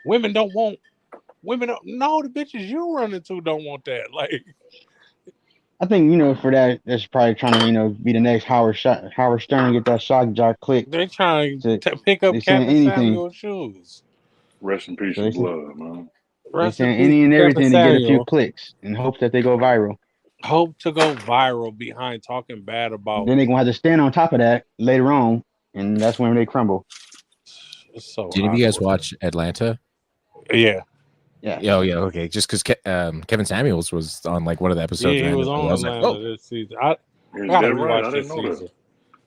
Women don't want. Women don't. No, the bitches you run into don't want that. Like I think for that, that's probably trying to be the next Howard Stern, get that shock jock click. they trying So to pick up they saying Kevin anything. Samuel's shoes. Rest in peace So and blood, man. they Rest in saying peace any to and Kevin everything to get a few Samuel. clicks and hope that they go viral. Hope to go viral behind talking bad about. Then they gonna have to stand on top of that later on, and that's when they crumble. It's so Did any of you guys awkward. watch Atlanta? Yeah. Yeah. Oh yeah, okay. Just because Kevin Samuels was on like one of the episodes. Yeah, he was randomly. on I was like, Atlanta oh, this season. I Is gotta that right? rewatch I this didn't know season. that.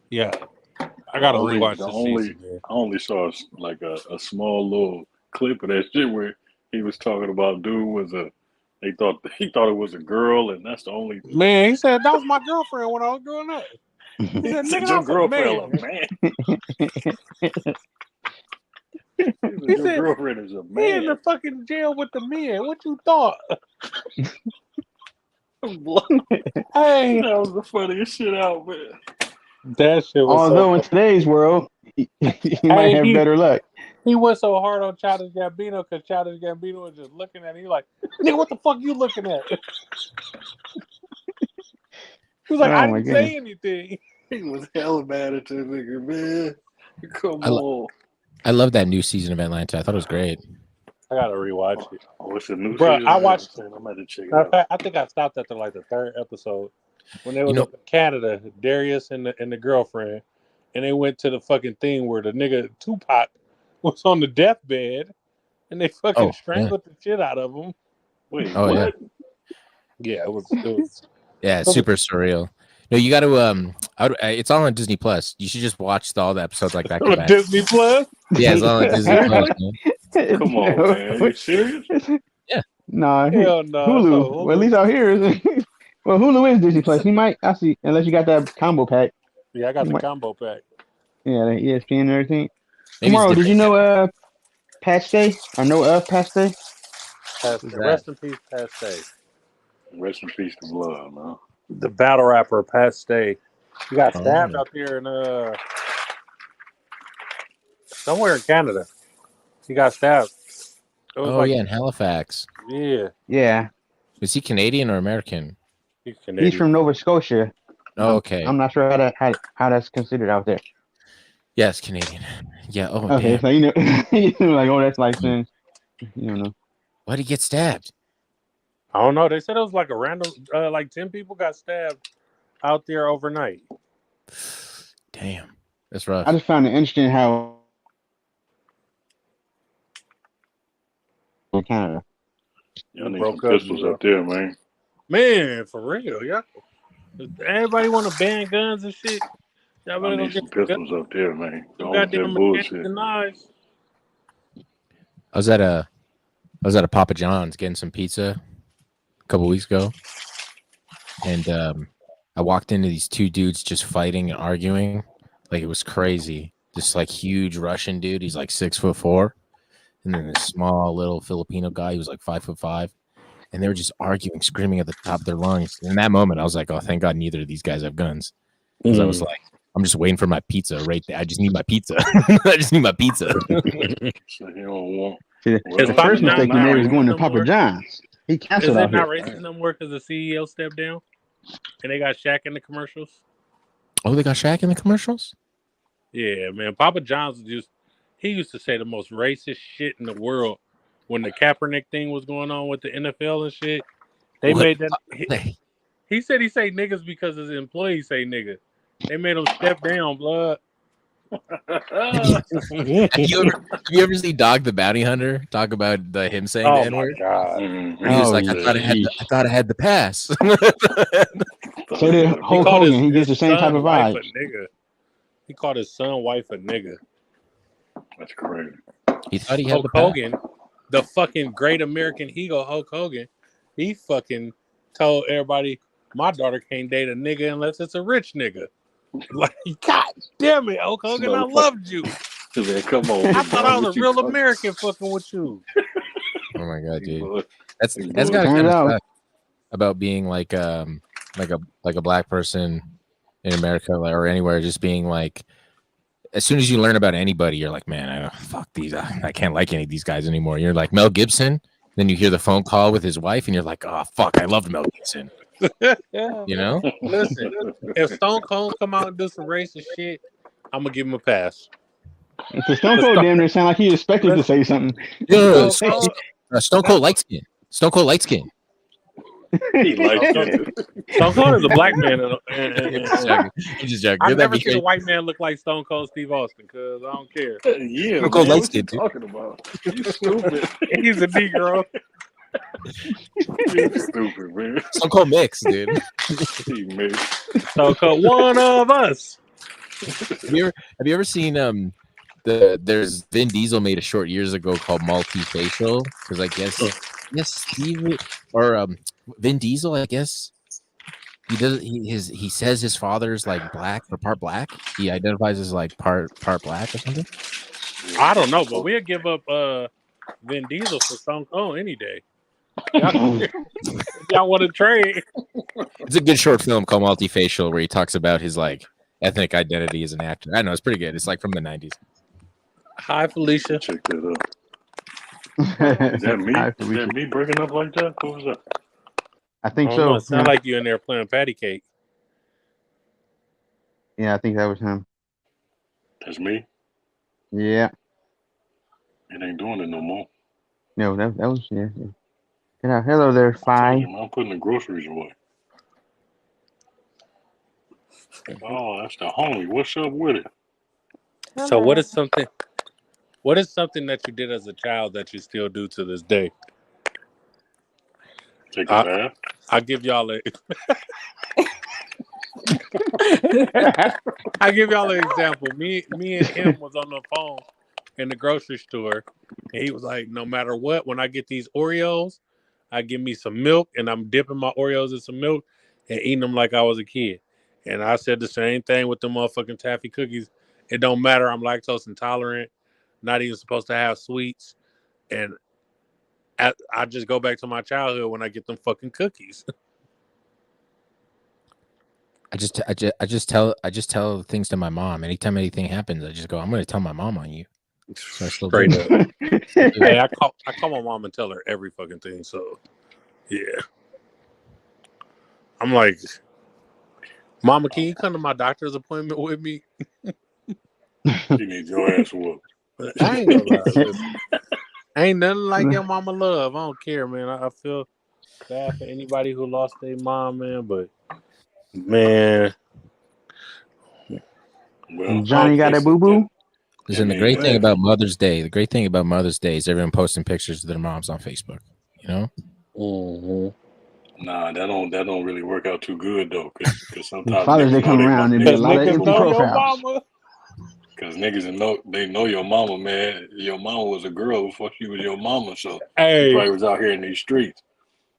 Yeah, I The gotta only, rewatch the this only, season, man. I only saw like a small little clip of that shit where he was talking about dude was he thought it was a girl, and that's the only. Man, he said that was my girlfriend when I was growing up. He He said, said "Nigga, your that's a girlfriend man." a man. He said He your said girlfriend is a he in the man. fucking jail with the men. What you thought? Hey, That was the funniest shit out, man. that shit was so Although in funny. today's world, he might Hey, have better luck. he went so hard on Childish Gambino because Childish Gambino was just looking at him. He like, nigga, what the fuck you looking at? He was like, I Oh my didn't goodness. say anything. He was hella mad at that nigga, man. Come I lo- on. I love that new season of Atlanta. I thought it was great. I gotta rewatch it. Oh, it's a new Bro, season. I watched. I'm about to check it Matter of out. fact, I think I stopped after like the third episode when they You was know, up in Canada, Darius and the girlfriend, and they went to the fucking thing where the nigga Tupac was on the deathbed, and they fucking oh yeah, strangled the shit out of him. Wait, oh yeah, what? Yeah, it was. yeah. It's super surreal. No, you got to it's all on Disney Plus. You should just watch all the episodes like back to back. Disney Plus. Yeah, it's all on Disney Plus, man. Come on, man. You serious? Yeah. Nah, Hell no, it's Hulu. on Well, at least Hulu. out here is. Well, Hulu is Disney Plus. He might. I see. Unless you got that combo pack. Yeah, I got You the might, combo pack. yeah, the ESPN and everything. Maybe it's Kamaro, did you different. know Patch Day? Or know of Patch Day? Pastor, Who's that? rest in peace, Pastor. Rest in peace to blood, man. The battle rapper, Pastor. He got stabbed Oh. out there in somewhere in Canada. He got stabbed. It was Oh like, yeah, in Halifax. yeah, Yeah, Is he Canadian or American? he's he's Canadian. from Nova Scotia. Oh, okay. I'm not sure how that's considered out there. Yes, Canadian. Yeah. Oh Okay, damn. so like, oh, that's like saying, you don't know. Why'd he get stabbed? I don't know. They said it was like a random, like 10 people got stabbed out there overnight. Damn, that's rough. I just found it interesting how in Canada. Y'all need Broke some up, pistols bro. up there, man. Man, for real, yeah. Everybody want to ban guns and shit. Y'all I better go need get some some pistols up there, man. Don't with goddamn that mechanics bullshit. and knives. I was at a Papa John's getting some pizza a couple weeks ago, and I walked into these two dudes just fighting and arguing, like it was crazy. This like huge Russian dude, he's like 6'4", and then this small little Filipino guy, he was like 5'5", and they were just arguing, screaming at the top of their lungs. And in that moment, I was like, "Oh, thank God, neither of these guys have guns," because I was like, "I'm just waiting for my pizza right there. I just need my pizza. I just need my pizza." So you don't want. See, Well, the It's Papa first John's mistake you not made was racist going to no Papa more. John's. He Is canceled it out not here. racist no more because the CEO stepped down and they got Shaq in the commercials? Oh, they got Shaq in the commercials? Yeah, man. Papa John's he used to say the most racist shit in the world when the Kaepernick thing was going on with the NFL and shit. They What? made that. He said he say niggas because his employees say nigga. They made him step down, blood. Have you ever seen Dog the Bounty Hunter talk about him saying the Oh N my word? god. Mhm. He was Oh, like, I thought I had the pass. So did He Hulk called Hogan. He his gets the same type son of wife vibe. a nigga. He called his son wife a nigga. That's crazy. He thought he had Hulk the pass. Hogan, the fucking great American hero Hulk Hogan, he fucking told everybody, my daughter can't date a nigga unless it's a rich nigga. Like, God damn it, Hulk Hogan, I loved you. Man, come on. I thought I was a real American fucking with you. Oh my god, dude. Boy, That's boy. gotta Turns kind of out- suck. about being like a black person in America or anywhere, just being like, as soon as you learn about anybody, you're like, man, fuck these. I can't like any of these guys anymore. You're like Mel Gibson. Then you hear the phone call with his wife, and you're like, oh fuck, I loved Mel Gibson. You know? Listen, if Stone Cold come out and do some racist shit, I'm gonna give him a pass. Because Stone Cold damn near sound like he expected to say something. Yeah, Stone Stone Cold light skin. Stone Cold light skin. He likes it. Stone Cold is a black man. He's just joking. I've never seen a white man look like Stone Cold Steve Austin because I don't care. Yeah, Stone Cold man, light what you skin, talking about? You stupid. He's a Negro. You stupid, man. Stone Cold mix, dude. He mixed. Stone Cold, one of us. Have you ever seen there's Vin Diesel made a short years ago called Multifacial, because I guess Steve or Vin Diesel, I guess he says his father's like black or part black. He identifies as like part black or something. I don't know, but we'll give up Vin Diesel for Stone Cold any day. Y'all want to trade? It's a good short film called Multifacial where he talks about his like ethnic identity as an actor. I know, it's pretty good. It's like from the 90s. Hi, Felicia. Check that out. Is that me? Is that me breaking up like that? Who was that? I think I don't so. know. It sounds like you in there playing patty cake. Yeah, I think that was him. That's me? Yeah. It ain't doing it no more. No, that was yeah. Get out. Hello there, Fi. I'm putting the groceries away. Oh, that's the homie. What's up with it? So what is something that you did as a child that you still do to this day? Take a bath? I'll give y'all an example. Me and him was on the phone in the grocery store, and he was like, no matter what, when I get these Oreos, I give me some milk, and I'm dipping my Oreos in some milk and eating them like I was a kid. And I said the same thing with the motherfucking taffy cookies. It don't matter. I'm lactose intolerant, not even supposed to have sweets. And I just go back to my childhood when I get them fucking cookies. I just tell things to my mom. Anytime anything happens, I just go, I'm going to tell my mom on you. So I still Straight do. up. Hey, I call my mom and tell her every fucking thing. So, yeah. I'm like, Mama, can you come to my doctor's appointment with me? You need your ass whooped. I ain't gonna lie. Listen, ain't nothing like your mama love. I don't care, man. I feel bad for anybody who lost their mom, man. But, man. Well, Johnny got a boo-boo? Listen, the great thing about Mother's Day is everyone posting pictures of their moms on Facebook. You know? Mm-hmm. Nah, that don't really work out too good though, because sometimes Father's Day come around, there'll be a lot of empty profiles. Because niggas know your mama, man. Your mama was a girl before she was your mama, so hey, she probably was out here in these streets.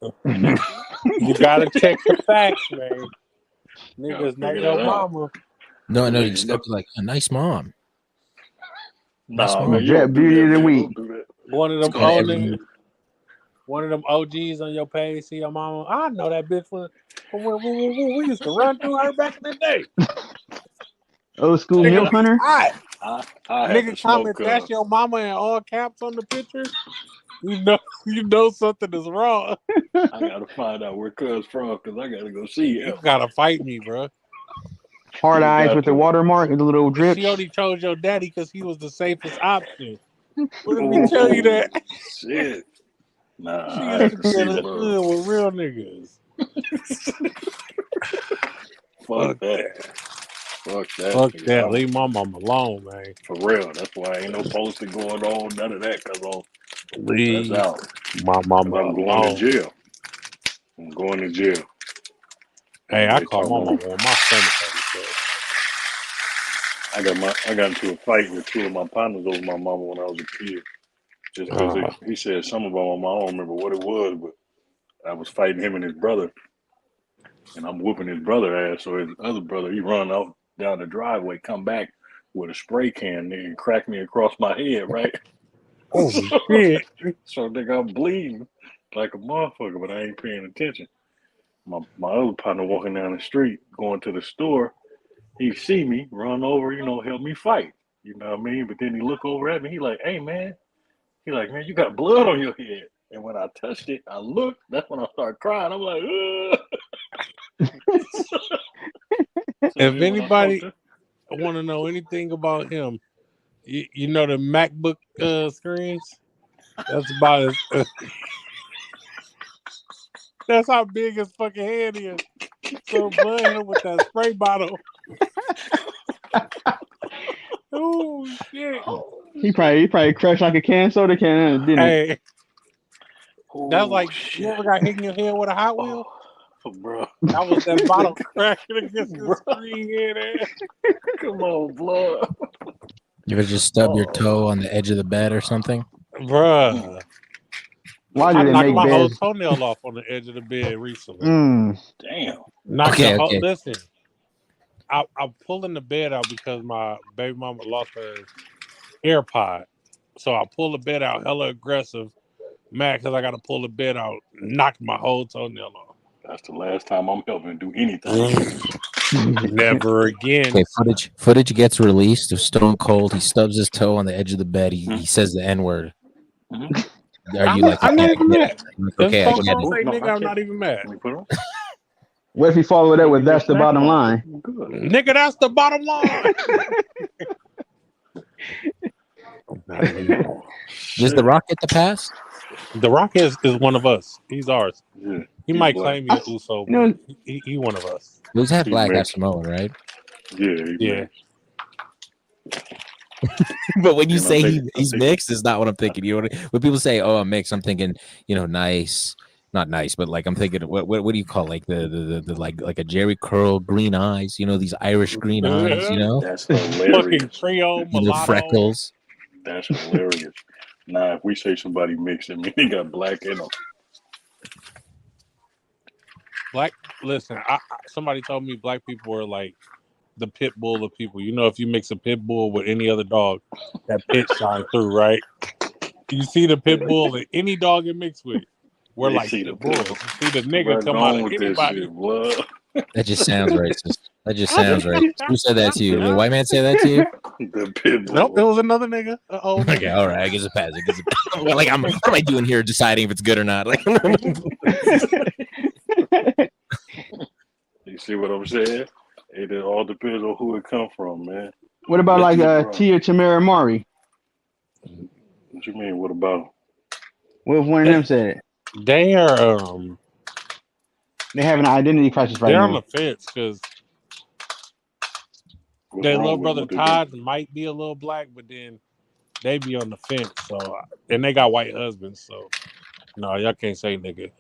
You gotta check the facts, man. Niggas know your mama. No, you just gotta be like a nice mom. Nah, mom. man, you don't Beauty of the week. One of them old niggas. One of them OGs on your page, see your mama. I know that bitch from when we used to run through her back in the day. Old school milk hunter. I Nigga comment that's your mama in all caps on the picture. You know something is wrong. I gotta find out where Cuz from because I gotta go see him. You gotta fight me, bro. Hard eyes with the watermark and the little drips. She only chose your daddy because he was the safest option. What did we tell you that? Shit. Nah, she used to be in the hood with real niggas. Fuck that. Fuck that. Leave my mama alone, man. For real. That's why ain't no posting going on. None of that. Cause leave that's out. My mama I'm going alone. to jail. I'm going to jail. Hey, I call my mama on my stomach. I got into a fight with two of my partners over my mama when I was a kid. Just because he said something about my mom. I don't remember what it was, but I was fighting him and his brother. And I'm whooping his brother ass. So his other brother, he run out down the driveway, come back with a spray can and crack me across my head, right? Oh, shit. So nigga, I'm bleeding like a motherfucker, but I ain't paying attention. my other partner walking down the street, going to the store. He see me, run over, help me fight. You know what I mean? But then he look over at me. He like, hey man. He like, man, you got blood on your head. And when I touched it, I looked. That's when I started crying. I'm like, ugh. If anybody want to know anything about him, you know the MacBook screens. That's about as. That's how big his fucking head is. So blood hit him with that spray bottle. Oh shit! He probably crushed like a can soda can, didn't it? Hey, that's like you ever got hit in your head with a Hot Wheel? Oh, bro. That was that bottle crashing against the screen head. Come on, blood. You ever just stub your toe on the edge of the bed or something? Bruh. Why I do they knocked make my whole beds? toenail off on the edge of the bed recently. Damn. Okay. Listen, I'm pulling the bed out because my baby mama lost her AirPod. So I pull the bed out hella aggressive, mad because I got to pull the bed out, knocked my whole toenail off. That's the last time I'm helping do anything. Never again. Okay, footage gets released of Stone Cold. He stubs his toe on the edge of the bed. He says the N-word. Are you like, I'm not even mad. Okay, I If get Stone it. say nigga, I'm not even mad. What if he followed that with that's the bottom line? Nigga, that's the bottom line. Does The Rock get the pass? The Rock is one of us. He's ours. Yeah, he might claim me an Uso, but he one of us. He's half black, half Samoan, right? Yeah. But when you say he's mixed, it's not what I'm thinking. You know, when people say, "Oh, I'm mixed," I'm thinking, nice, not nice, but like I'm thinking, what do you call like the like a Jerry curl, green eyes? These Irish green eyes. That's hilarious. Fucking Creole, mulatto, freckles. That's hilarious. Nah, if we say somebody mixed, I mean they got black in them. Black. Listen, somebody told me black people were like the pit bull of people. If you mix a pit bull with any other dog, that pit shine through, right? You see the pit bull that any dog it mixed with, we're like the bulls. You see the nigga come out of anybody. That just sounds racist. Who said that to you? Did a white man say that to you? The pit bull. Nope, it was another nigga. Okay, all right. I guess it passes. Like, what am I doing here deciding if it's good or not? Like, you see what I'm saying? It all depends on who it come from, man. What about Tia Tamara Mari? What you mean? What about? What if one of them said it? They are they have an identity crisis right now. They're on the fence because their little brother Todd might be a little black, but then they be on the fence. So, and they got white husbands. So, no, y'all can't say nigga.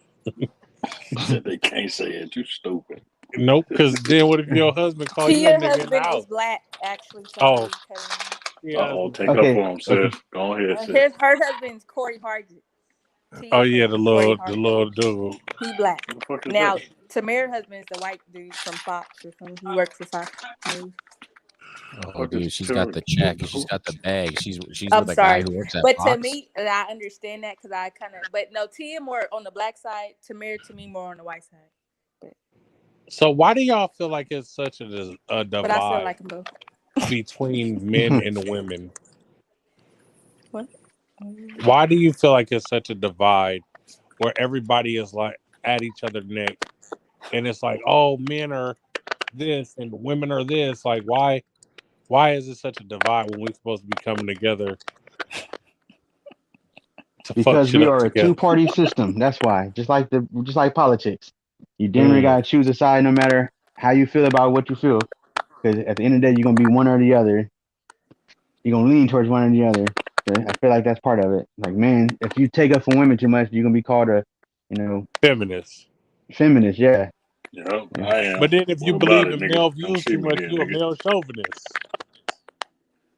Said they can't say it. You stupid. Nope, because then what if your husband call you a nigga in the house? Is black, actually. Oh, yeah. Take up for him, sis. Go ahead, sis. Her husband's Corey Hardy. Oh yeah, the little dude. He black. Now, Tamara's husband is the white dude from Fox or something. He works for Fox. Oh, dude, she's got the check. She's got the bag. She's I'm with sorry. A guy who works at But Fox. to me, I understand that because I kind of. But no, Tia more on the black side. Tamara to me more on the white side. But. So why do y'all feel like it's such a divide? But I feel like them both. Between men and women. What? Why do you feel like it's such a divide where everybody is like at each other's neck, and it's like, oh, men are this and women are this? Like, why is it such a divide when we're supposed to be coming together? Because we are a two-party system. That's why. Just like politics, you damn gotta choose a side no matter how you feel about what you feel. Because at the end of the day, you're gonna be one or the other. You're gonna lean towards one or the other. So I feel like that's part of it. Like, man, if you take up for women too much, you're gonna be called a, feminist. Feminist, yeah. Yep, I am. But then if you believe in male views too much, you're a male chauvinist.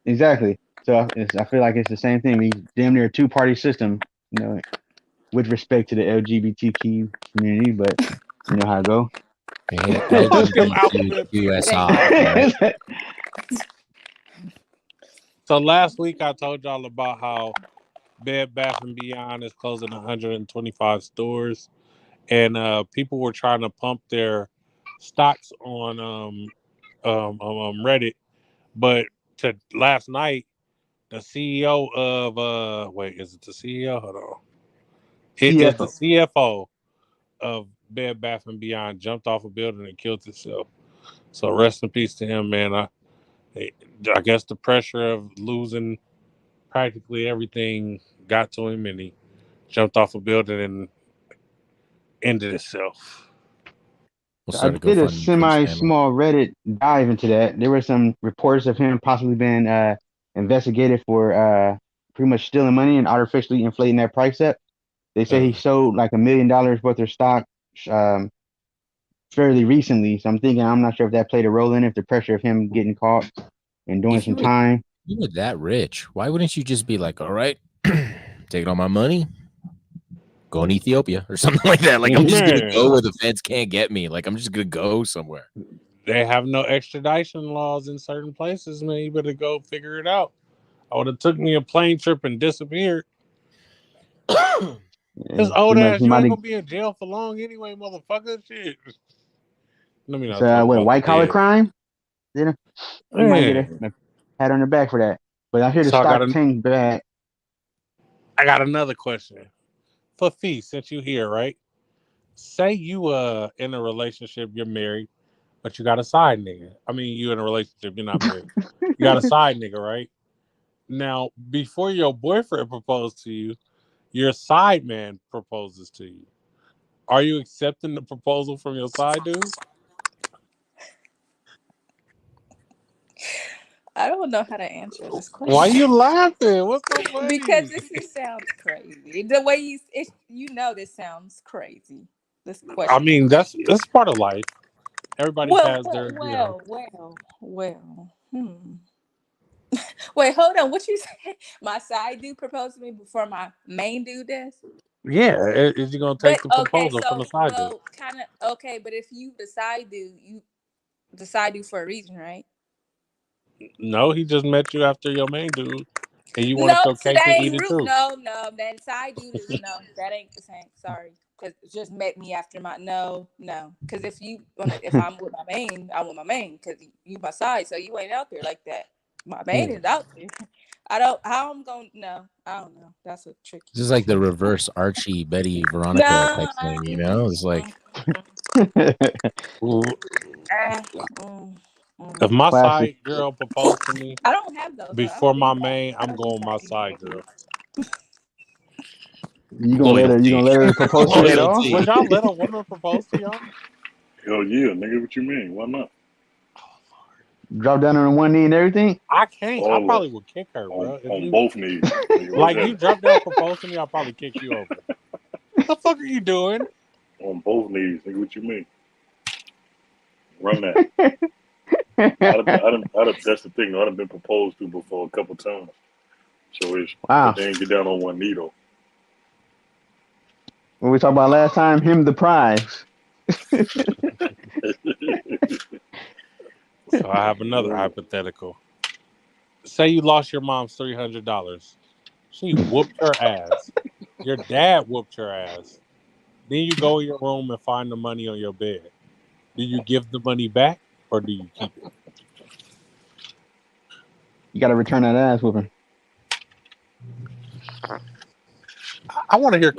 Exactly. So I feel like it's the same thing. We damn near a two-party system, with respect to the LGBTQ community, but you know how it go. LGBTQSI. So last week I told y'all about how Bed Bath & Beyond is closing 125 stores, and people were trying to pump their stocks on Reddit. But last night, the CEO of wait, is it the CEO? Hold on, it is the CFO. CFO of Bed Bath and Beyond jumped off a building and killed himself. So rest in peace to him, man. I guess the pressure of losing practically everything got to him, and he jumped off a building and ended himself. We'll I start a did a GoFundMe for his family. semi-small Reddit dive into that. There were some reports of him possibly being investigated for pretty much stealing money and artificially inflating that price up. They say he sold like $1 million worth of stock um, fairly recently. So I'm thinking, I'm not sure if that played a role in it, if the pressure of him getting caught and doing If some time. you were that rich, why wouldn't you just be like, all right, take all my money, go in Ethiopia or something like that? Like, I'm just gonna go where the feds can't get me. Like, I'm just gonna go somewhere. They have no extradition laws in certain places, man. You better go figure it out. I would have took me a plane trip and disappeared. This old ass, you ain't gonna be in jail for long anyway, motherfucker. Shit. Let me not talk What, about white collar crime? You know, you might get a pat on the back for that. But I hear the stock tanked bad. I got another question for Fee, since you here, right? Say you in a relationship, you're married, but you got a side nigga. I mean, you in a relationship, you're not married. You got a side nigga, right? Now, before your boyfriend proposed to you, your side man proposes to you. Are you accepting the proposal from your side dude? I don't know how to answer this question. Why you laughing? What's so funny? Because this sounds crazy. The way this sounds crazy. This question. I mean, that's part of life. Everybody has their. Wait, hold on. What you say? My side dude proposed to me before my main dude does? Yeah, is you gonna take the proposal from the side dude? Kind of okay. But if you decide for a reason, right? No, he just met you after your main dude, and you wanted your cake and eat it too. No, that side dude is no. That ain't the same. Sorry, because it just met me after my no. Because if I'm with my main, I'm with my main. Because you my side, so you ain't out there like that. My main is out there. I don't. How I'm going? No, I don't know. That's a tricky. This is like the reverse Archie, Betty, Veronica type thing, you know? It's like if my side girl proposed to me, I don't have those before my main. I'm going with my side girl. You gonna let her propose to you at all? Would y'all let a woman propose to y'all? Hell yeah, nigga. What you mean? Why not? Drop down on one knee and everything? I can't. I probably would kick her, bro. On both knees. Like you drop down, propose to me, I'll probably kick you over. What the fuck are you doing? On both knees, nigga. What you mean? Run that. That's the thing. I've been proposed to before a couple times. So it's wow. They ain't get down on one knee though. When we talked about last time, him the prize. So I have another hypothetical. Say you lost your mom's $300. She whooped her ass. Your dad whooped her ass. Then you go in your room and find the money on your bed. Do you give the money back or do you keep it? You got to return that ass whooping. I want to hear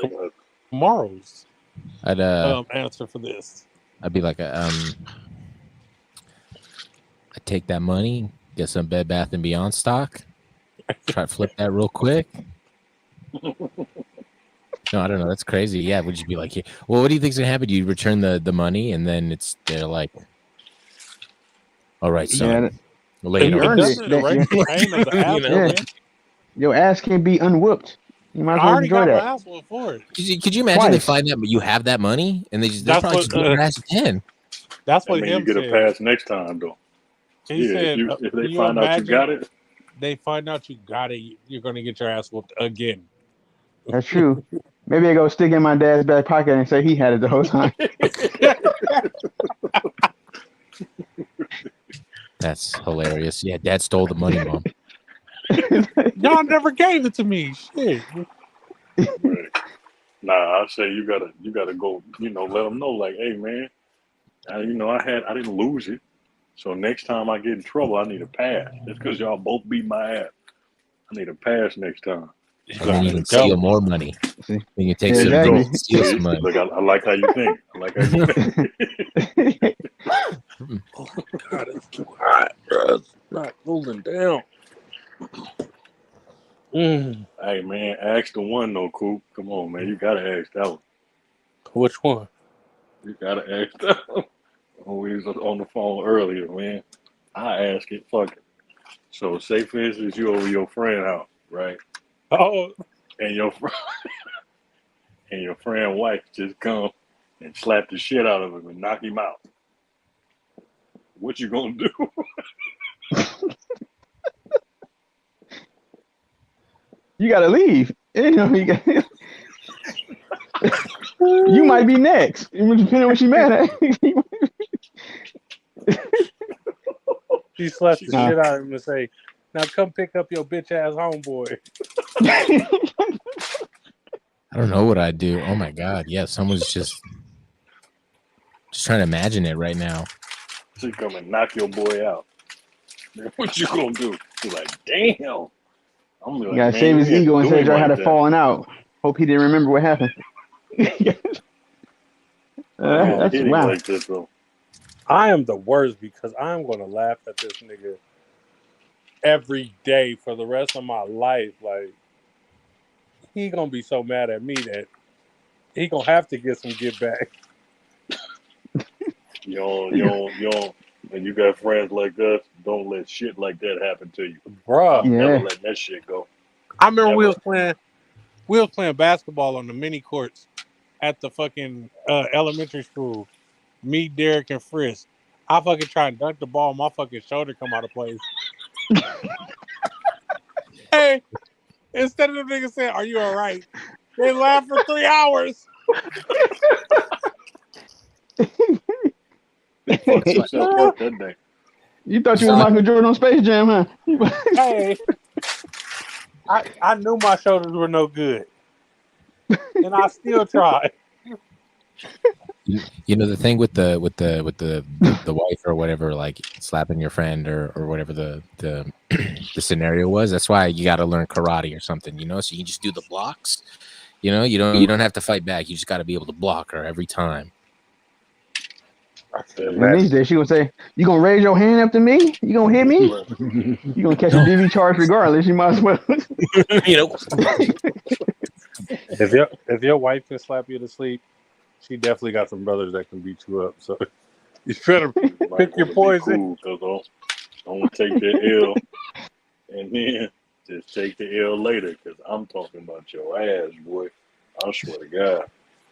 tomorrow's answer for this. I'd be like, I take that money, get some Bed Bath and Beyond stock, try to flip that real quick. No, I don't know. That's crazy. Yeah, would you be like, well, what do you think's gonna happen? Do you return the money and then they're like, all right, son. You earned it. Your ass can't be unwhooped. You might as well enjoy that. My ass whooped for it. Could you imagine they find out you have that money and they probably just whoop your ass again? That's what you get a pass next time though. He said, if they find out you got it, they find out you got it. You're gonna get your ass whooped again. That's true. Maybe I go stick in my dad's back pocket and say he had it the whole time. That's hilarious. Yeah, Dad stole the money, Mom. Y'all never gave it to me. Shit. Right. Nah, I say you gotta go. Let them know, like, hey man, I didn't lose it. So next time I get in trouble, I need a pass. Just because y'all both beat my ass, I need a pass next time. You And then you gotta can steal double. more money. See? You can take Yeah, some There you exactly. go. and steal See, some money. look, I like how you think. I like how you think. Oh God, it's too hot, bro. It's not cooling down. Hey man, ask the one though, Coop. Come on, man, you gotta ask that one. Which one? You gotta ask that one. Oh, we was on the phone earlier, man. I ask it. Fuck it. So, say for instance, you over your friend house, right? Oh, And your and your friend wife just come and slap the shit out of him and knock him out. What you gonna do? You gotta leave. You know, you might be next. Depending on what she mad at. she slapped the Nah. shit out of him and say, "Now come pick up your bitch ass homeboy." I don't know what I'd do. Oh my God. Yeah, someone's just trying to imagine it right now. She come and knock your boy out. What you gonna do? You're like, damn. I'm gonna be You like, gotta man, save you his had to ego and do say him y'all had like a that. falling out. Hope he didn't remember what happened. You had to That's hit him wow. like this, though. I am the worst because I'm gonna laugh at this nigga every day for the rest of my life. Like he gonna be so mad at me that he gonna have to get some get back. You don't. When you got friends like us, don't let shit like that happen to you. Bruh. I'm never Yeah. letting that shit go. I remember we Never. was playing basketball on the mini courts at the fucking elementary school. Me, Derek, and Frisk. I fucking try and dunk the ball, my fucking shoulder come out of place. Hey, instead of the nigga saying, "Are you all right?" They laughed for 3 hours. They fucked Like, yourself up that day. You thought you was So, Michael Jordan on Space Jam, huh? hey, I knew my shoulders were no good, and I still tried. you know the thing with the wife or whatever, like slapping your friend or whatever the the scenario was. That's why you got to learn karate or something, so you can just do the blocks. You don't have to fight back. You just got to be able to block her every time. I can And these imagine. days she gonna say, "You gonna raise your hand after me? You gonna hit me? You gonna catch a DV charge regardless? You might as well." If your wife can slap you to sleep, she definitely got some brothers that can beat you up. So you better You might pick your want to be poison. cool, cause don't take that L and then just take the L later. Cause I'm talking about your ass, boy. I swear to God,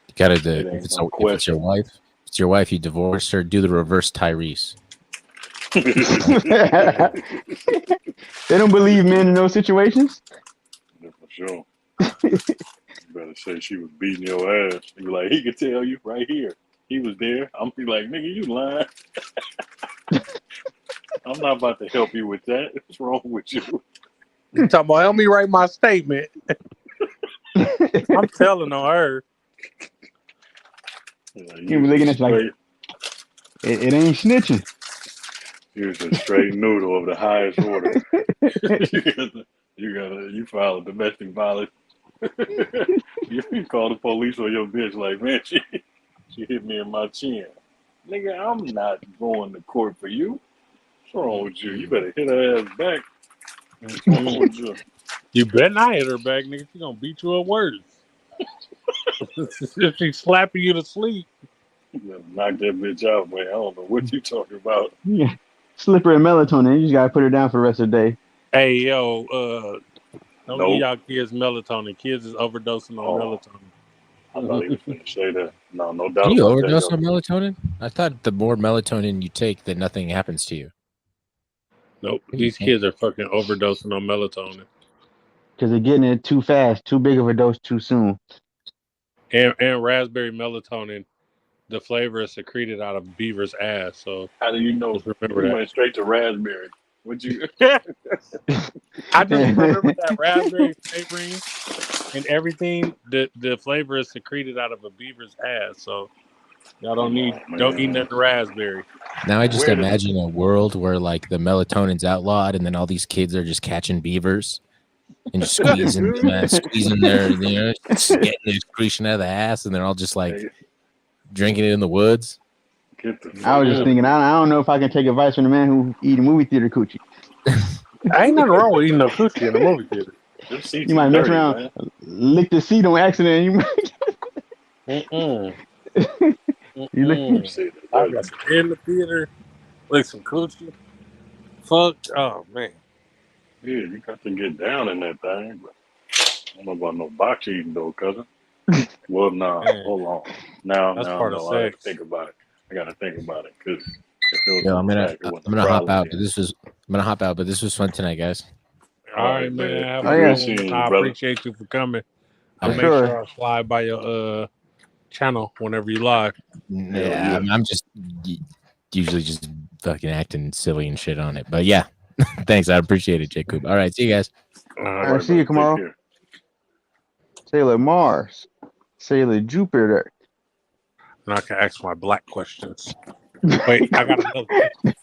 You got it to ain't if no it's your question. wife, you divorce her. Do the reverse Tyrese. They don't believe men in those situations. Yeah, for sure. You better say she was beating your ass. You like, he could tell you right here. He was there. I'm be like, nigga, you lying. I'm not about to help you with that. What's wrong with you? You talking about help me write my statement? I'm telling on her. Like, You be looking at you like it ain't snitching. you was a straight noodle of the highest order. You file a domestic violence. You call the police on your bitch like, man, she hit me in my chin. Nigga, I'm not going to court for you. What's wrong with you? You better hit her ass back. What's wrong with you? You better not hit her back, nigga. She gonna beat you up worse. If she's slapping you to sleep. You better knock that bitch out, man. I don't know what you talking about. Yeah. Slippery melatonin. You just gotta put her down for the rest of the day. Hey, yo, don't give Nope. y'all kids melatonin. Kids is overdosing on Oh, melatonin. I thought he was going to say that. No Can doubt you about that, overdose though. on melatonin? I thought the more melatonin you take, then nothing happens to you. Nope. Maybe you These can't. kids are fucking overdosing on melatonin. Because they're getting it too fast, too big of a dose too soon. And raspberry melatonin, the flavor is secreted out of beaver's ass. So How do you know? just You remember went straight to raspberry. Would you? that. I just remember that raspberry flavoring and everything, the flavor is secreted out of a beaver's ass. So y'all don't eat nothing raspberry. Now I just Where did- imagine a world where like the melatonin's outlawed, and then all these kids are just catching beavers and just squeezing their, just getting the excretion out of the ass, and they're all just like drinking it in the woods. Get the fuck I was just out. thinking, I don't know if I can take advice from the man who eat a movie theater coochie. Ain't nothing wrong with eating a coochie in a movie theater. Them seats You might is mess dirty, around, man. lick the seat on accident. You Mm-mm. You look- Them Mm-mm. seats is I dirty. was in the theater, like some coochie. Fuck. Oh man. Yeah, you got to get down in that thing. But I don't know about no box eating though, cousin. Well, nah, Man, hold on. Now, that's part of no, I got to sex. think about it. because if it was Yo, a I'm gonna fact, it wasn't I'm a gonna hop problem. out, but this was fun tonight, guys. All right, man. Have Oh, a yeah. good one. Seeing you, I brother. appreciate you for coming. I'll For make sure. sure I slide by your channel whenever you live. Yeah, I'm just usually just fucking acting silly and shit on it, but yeah, thanks. I appreciate it, Jacob. All right, see you guys. All All right. right, see you brother. tomorrow. Take care. Sailor Mars, Sailor Jupiter. Now I can ask my black questions. Wait, I got another.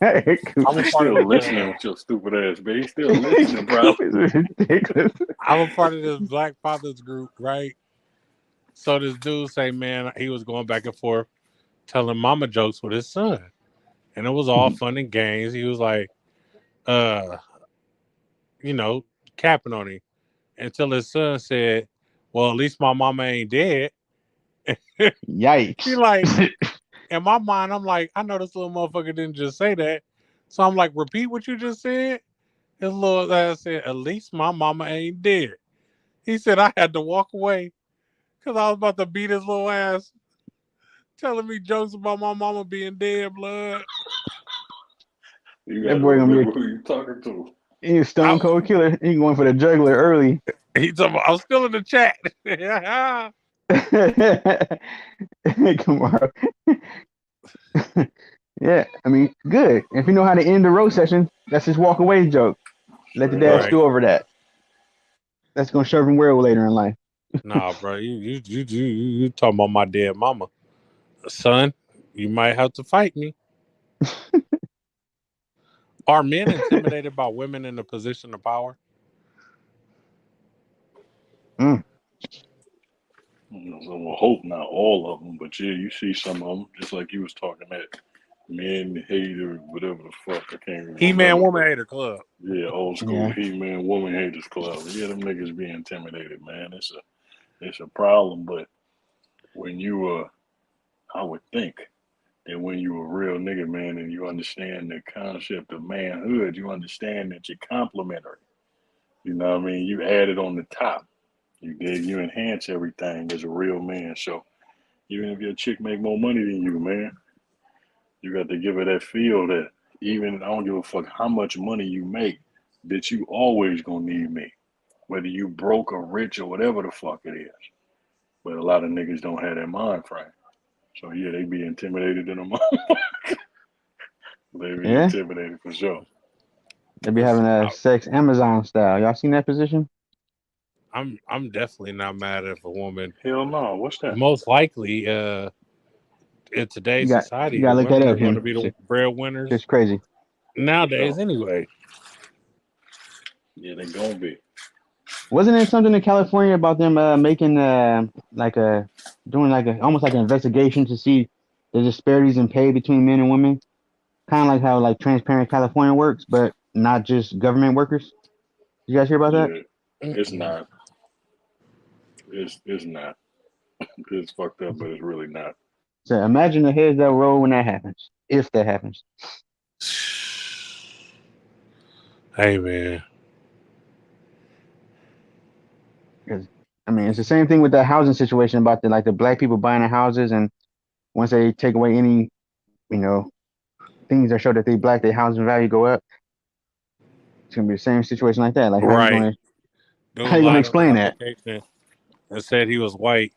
I'm a He's part still of listening with your stupid ass, man. He's still listening, bro. I'm a part of this Black Fathers group, right? So this dude say, man, he was going back and forth telling mama jokes with his son. And it was all fun and games. He was like, capping on him. Until his son said, well, at least my mama ain't dead. He Yikes. like, in my mind, I'm like, I know this little motherfucker didn't just say that. So I'm like, repeat what you just said. His little ass said, at least my mama ain't dead. He said, I had to walk away because I was about to beat his little ass, telling me jokes about my mama being dead, blood. You That got to boy gonna be remember who you talking to. He's a stone cold killer. He going for the juggler early. He talking about, I'm still in the chat. Come on. Yeah, I mean, good. If you know how to end the roast session, that's his walk away joke. Let the dad Right. stew over that. That's gonna serve him well later in life. Nah, bro, you talking about my dead mama, son? You might have to fight me. Are men intimidated by women in a position of power? So I hope not all of them, but yeah, you see some of them, just like you was talking that men hater, whatever the fuck, I can't even He-Man remember. Woman Hater Club. Yeah, old school Yeah. He-Man Woman Haters Club. Yeah, them niggas be intimidated, man. It's a problem, but when you I would think that when you a real nigga, man, and you understand the concept of manhood, you understand that you're complimentary. You know what I mean? You add it on the top. You enhance everything as a real man. So even if your chick make more money than you, man, you got to give her that feel that even I don't give a fuck how much money you make, that you always gonna need me. Whether you broke or rich or whatever the fuck it is. But a lot of niggas don't have that mind frame. So yeah, they be intimidated in a moment. They be Yeah. intimidated for sure. They be having a sex Amazon style. Y'all seen that position? I'm definitely not mad if a woman. Hell no. What's that? Most likely, in today's society, you gotta look women that are up, going to Jim. be the breadwinners It's crazy. nowadays, anyway. Yeah, they gonna be. Wasn't there something in California about them making doing almost like an investigation to see the disparities in pay between men and women? Kind of like how like Transparent California works, but not just government workers. You guys hear about that? Yeah, it's not. It's not. It's fucked up, but it's really not. So imagine the heads that roll when that happens, if that happens. Hey, man. Because I mean, it's the same thing with the housing situation about the black people buying the houses, and once they take away any, things that show that they black, their housing value go up. It's gonna be the same situation like that. Like Right. Dude how you gonna lied on the explain that? application and said he was white,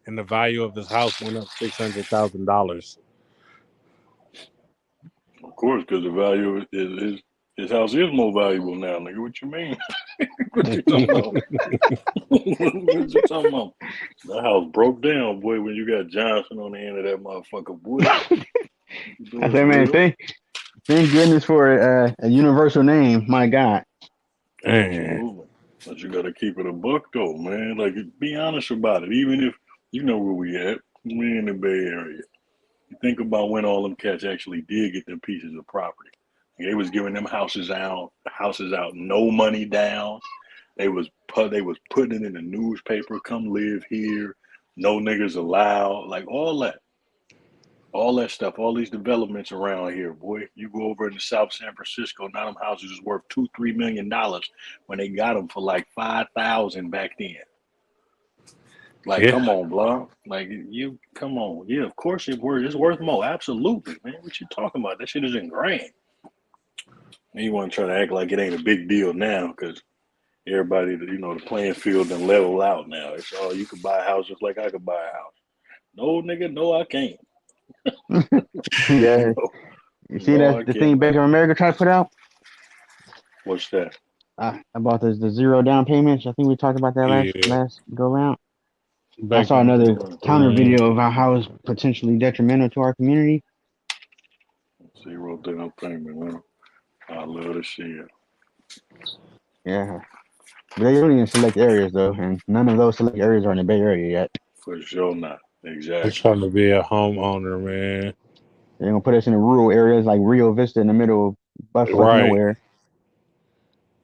and the value of his house went up $600,000. Of course, because the value is His house is more valuable now, nigga. What you mean? What you talking about? What you talking about? That house broke down, boy, when you got Johnson on the end of that motherfucker, boy. I say, man, thank goodness for a universal name. My God. Absolutely. But you gotta keep it a buck though, man. Like, be honest about it. Even if you know where we at, we in the Bay Area. You think about when all them cats actually did get them pieces of property. They was giving them houses out, no money down. They was putting it in the newspaper, come live here, no niggas allowed, like all that stuff, all these developments around here, boy. You go over into South San Francisco, now them houses is worth $2-3 million when they got them for like 5,000 back then. Like, come on, blah. Like, you come on. Yeah, of course it's worth more. Absolutely, man. What you talking about? That shit is ingrained. And you want to try to act like it ain't a big deal now because everybody, the playing field done level out now. It's all you can buy a house just like I could buy a house. No, nigga, no, I can't. Yeah. You see that the thing Bank of America tried to put out? What's that? About the zero down payments. I think we talked about that last go round. I saw another counter video about how it's potentially detrimental to our community. Zero down payment, man. I love to see it. Yeah. But they don't even select areas though, and none of those select areas are in the Bay Area yet. For sure not. Exactly. I'm trying to be a homeowner, man. They're gonna put us in the rural areas like Rio Vista in the middle of buttfuck nowhere.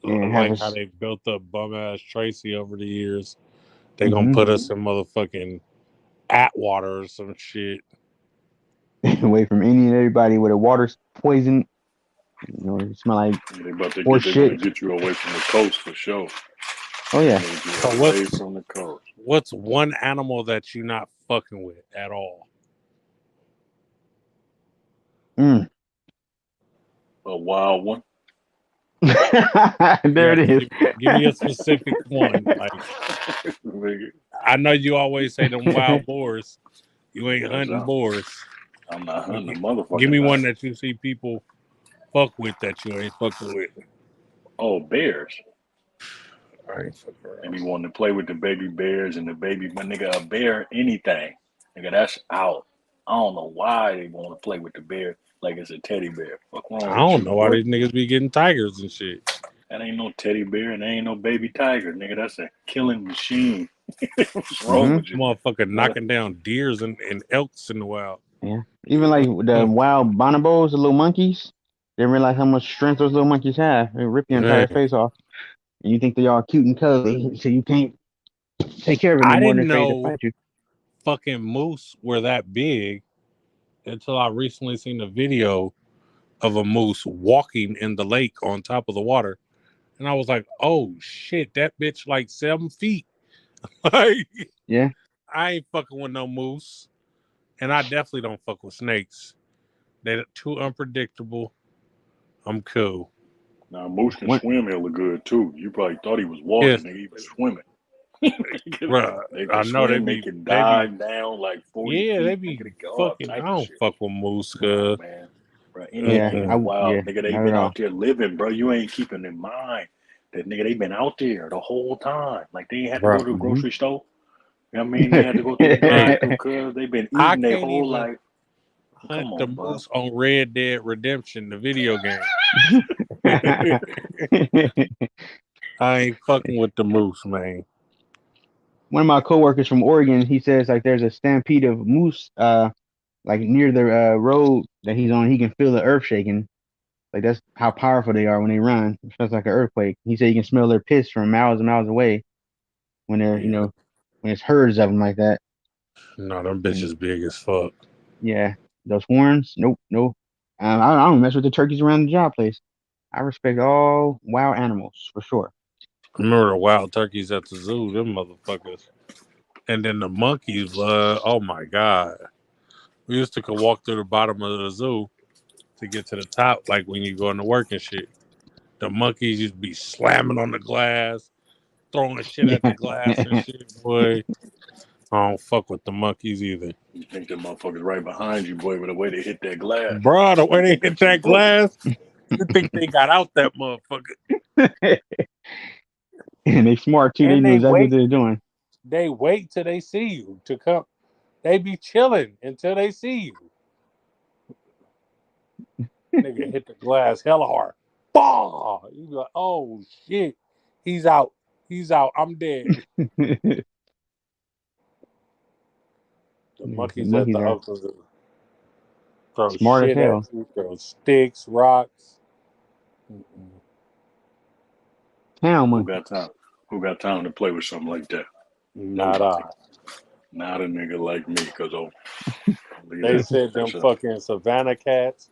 And like how they built up bum ass Tracy over the years. They gonna put us in motherfucking Atwater or some shit. Away from any and everybody with a water's poison. It smell like they're gonna get you away from the coast for sure. Oh yeah. So away from the coast. What's one animal that you're not fucking with at all? A wild one. There it is. Give me a specific one. Like, I know you always say them wild boars. You ain't hunting boars. I'm not hunting motherfuckers. Give me one that you see people fuck with that you ain't fucking with. Oh, bears. I ain't fucking around. And he wanted to play with the baby bears and the baby, but nigga, a bear, anything. Nigga, that's out. I don't know why they want to play with the bear like it's a teddy bear. Fuck wrong I don't know why these niggas be getting tigers and shit. That ain't no teddy bear and that ain't no baby tiger, nigga. That's a killing machine. What's wrong with you? Motherfucker knocking down deers and elks in the wild. Yeah. Even like the wild bonobos, the little monkeys, they didn't realize how much strength those little monkeys have. They rip your entire face off. And you think they all cute and cuddly, so you can't take care of it no more than afraid to fight you. Fucking moose were that big until I recently seen a video of a moose walking in the lake on top of the water. And I was like, oh shit, that bitch like 7 feet. Like, yeah. I ain't fucking with no moose. And I definitely don't fuck with snakes. They're too unpredictable. I'm cool. Now, moose can swim hella good too. You probably thought he was walking, nigga. He was swimming. Bruh, I know swim, they can dive down like 40 feet. Yeah, they be fucking. I don't fuck with moose, cuz. Man, bro, wild nigga, they been out there living, bro. You ain't keeping in mind that nigga, they been out there the whole time. Like they ain't had to go to the grocery store. You know what I mean? They had to go to the drive-thru because they been eating their whole life. Hunt the moose on Red Dead Redemption, the video game. I ain't fucking with the moose, man. One of my coworkers from Oregon, he says like there's a stampede of moose, like near the road that he's on. He can feel the earth shaking. Like that's how powerful they are when they run. It feels like an earthquake. He said you can smell their piss from miles and miles away when they're, when it's herds of them like that. No, them bitches big as fuck. Yeah, those horns. Nope. I don't mess with the turkeys around the job place. I respect all wild animals for sure. I remember the wild turkeys at the zoo, them motherfuckers. And then the monkeys, oh my God. We used to walk through the bottom of the zoo to get to the top, like when you go into work and shit. The monkeys used to be slamming on the glass, throwing shit at the glass and shit, boy. I don't fuck with the monkeys either. You think the motherfuckers right behind you, boy, with the way they hit that glass. Bro, the way they hit that glass, You think they got out that motherfucker? And they smart too. They And know they exactly what wait. they're doing. They wait till they see you to come. They be chilling until they see you. Nigga hit the glass hella hard. Bah! You be like, oh shit. He's out. He's out. I'm dead. The The monkeys at monkeys the are uncles throw smart as shit at hell. you, throw sticks, rocks. Mm-mm. Town Who monkey. got time? Who got time to play with something like that? Not Nobody. I. Not a nigga like me, cause They that's said them that's a fucking savannah cats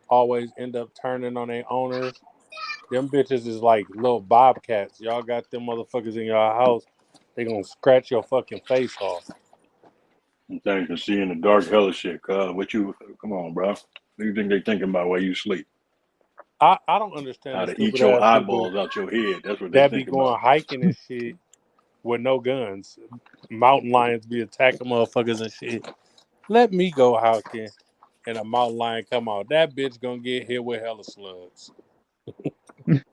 always end up turning on their owners. Them bitches is like little bobcats. Y'all got them motherfuckers in your house. They gonna scratch your fucking face off. thing to see in the dark hella shit. What you? Come on, bro. What do you think they thinking about while you sleep? I don't understand How the to eat stupid your ass people eyeballs out your head? That's what they that be think about. going hiking and shit with no guns. Mountain lions be attacking motherfuckers and shit. Let me go hiking and a mountain lion come out. That bitch gonna get hit with hella slugs.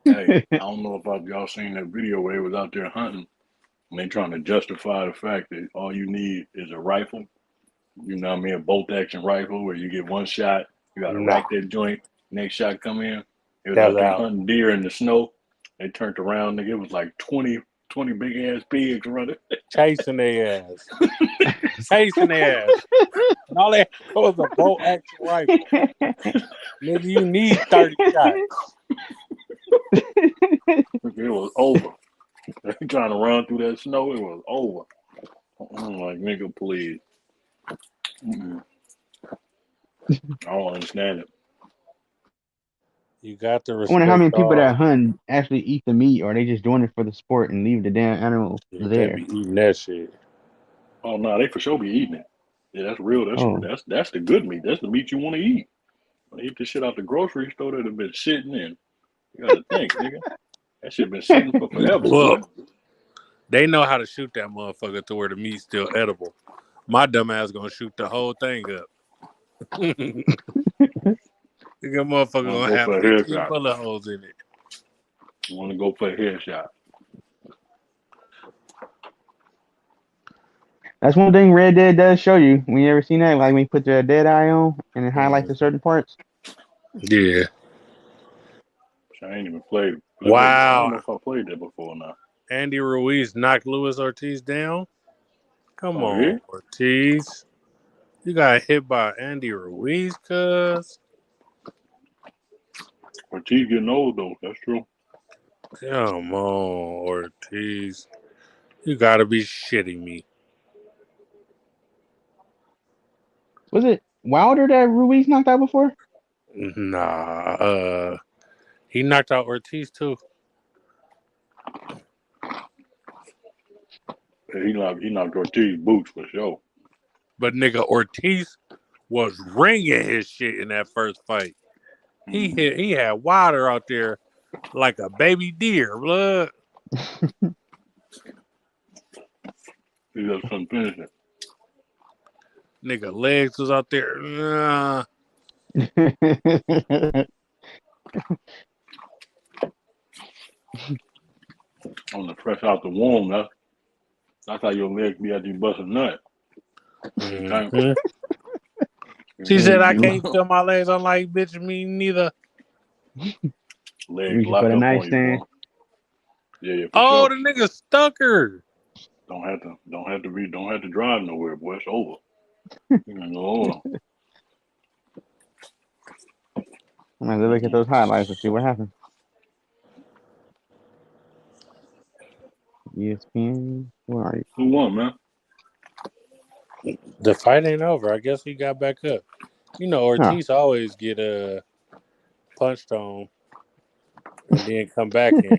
Hey, I don't know if y'all seen that video where they was out there hunting and they trying to justify the fact that all you need is a rifle. You know what I mean? A bolt action rifle where you get one shot, you got to Nah, rack that joint, next shot come in. It was that's out there out. hunting deer in the snow. They turned around, nigga. It was like 20 big ass pigs running. Chasing their ass. Chasing their ass. And all they had was a bolt action rifle. Nigga, you need 30 shots. It was over. They trying to run through that snow. It was over. I'm like, nigga, please. Mm-mm. I don't understand it. You got to I wonder how respect many people that all. hunt actually eat the meat, or they just doing it for the sport and leave the damn animal Yeah, they be there. eating that shit. Oh no, they for sure be eating it. Yeah, that's real. Oh, That's the good meat. That's the meat you want to eat. When you eat the shit out the grocery store that have been sitting in. You gotta think, nigga. That shit been sitting for forever, boy. Look, they know how to shoot that motherfucker to where the meat's still edible. My dumb ass gonna shoot the whole thing up. Nigga, motherfucker Want to gonna go have for a 15 haircut? bullet holes in it. Want to go for a headshot? that's one thing Red Dead does show you. When you ever seen that, like when you put the dead eye on and it highlights the certain parts. Yeah. I ain't even played. I don't Wow. know if I played that before or not. Andy Ruiz knocked Luis Ortiz down. Come Oh yeah? on, Ortiz. You got hit by Andy Ruiz, cuz. Ortiz getting old though. That's true. Come on, Ortiz. You gotta be shitting me. Was it Wilder that Ruiz knocked out before? Nah, he knocked out Ortiz too. He knocked Ortiz boots for sure. But nigga, Ortiz was ringing his shit in that first fight. He had Wilder out there like a baby deer, blood. He just couldn't finish it. Nigga, legs was out there. On the fresh out the womb. That's how your legs be after you bust a nut. Okay? Mhm. She said, I can't feel my legs. I'm like, bitch, me neither. Legs Reaching for lock the up on you, nightstand. boy. Yeah, for Oh, sure. the nigga stuck her. Don't have to drive nowhere, boy. It's over. No. I'm gonna look at those highlights and see what happened. ESPN, where are you? Who won, man? The fight ain't over. I guess he got back up. You know, Huh. Ortiz always get punched on and then come back and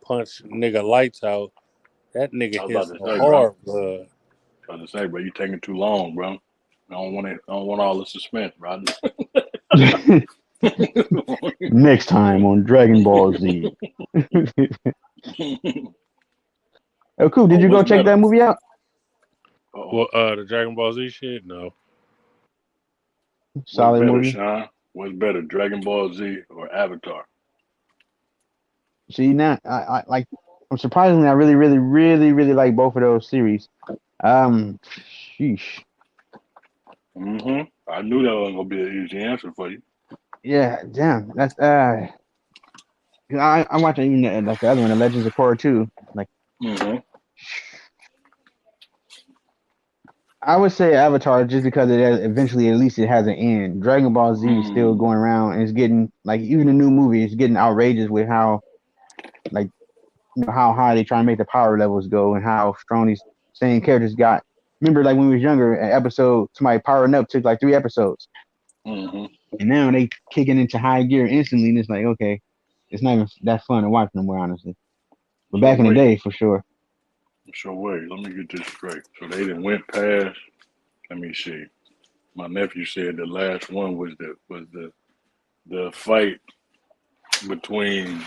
punch nigga lights out. That nigga I was hits about to so say, bro. hard, blood. You taking too long, bro. I don't want all the suspense, bro. Next time on Dragon Ball Z. Oh, cool. Did you go what's check better? that movie out? Well, the Dragon Ball Z shit, no. What's Solid better, movie. Sean? What's better, Dragon Ball Z or Avatar? See now, I like. I'm surprisingly, I really like both of those series. Um, sheesh. I knew that wasn't gonna be an easy answer for you. Yeah, damn. That's I'm watching even like the other one, The Legends of Korra too. Like Mm-hmm. I would say Avatar just because eventually at least it has an end. Dragon Ball Z is still going around and it's getting like even the new movie is getting outrageous with how like how high they try to make the power levels go and how strong these same characters got. Remember, like when we was younger, an episode somebody powering up took like 3 episodes, Mm-hmm. and now they kicking into high gear instantly, and it's like okay, it's not even that fun to watch no more, honestly. But So back in the wait, day, for sure. let me get this straight. So they didn't went past. Let me see. My nephew said the last one was the fight between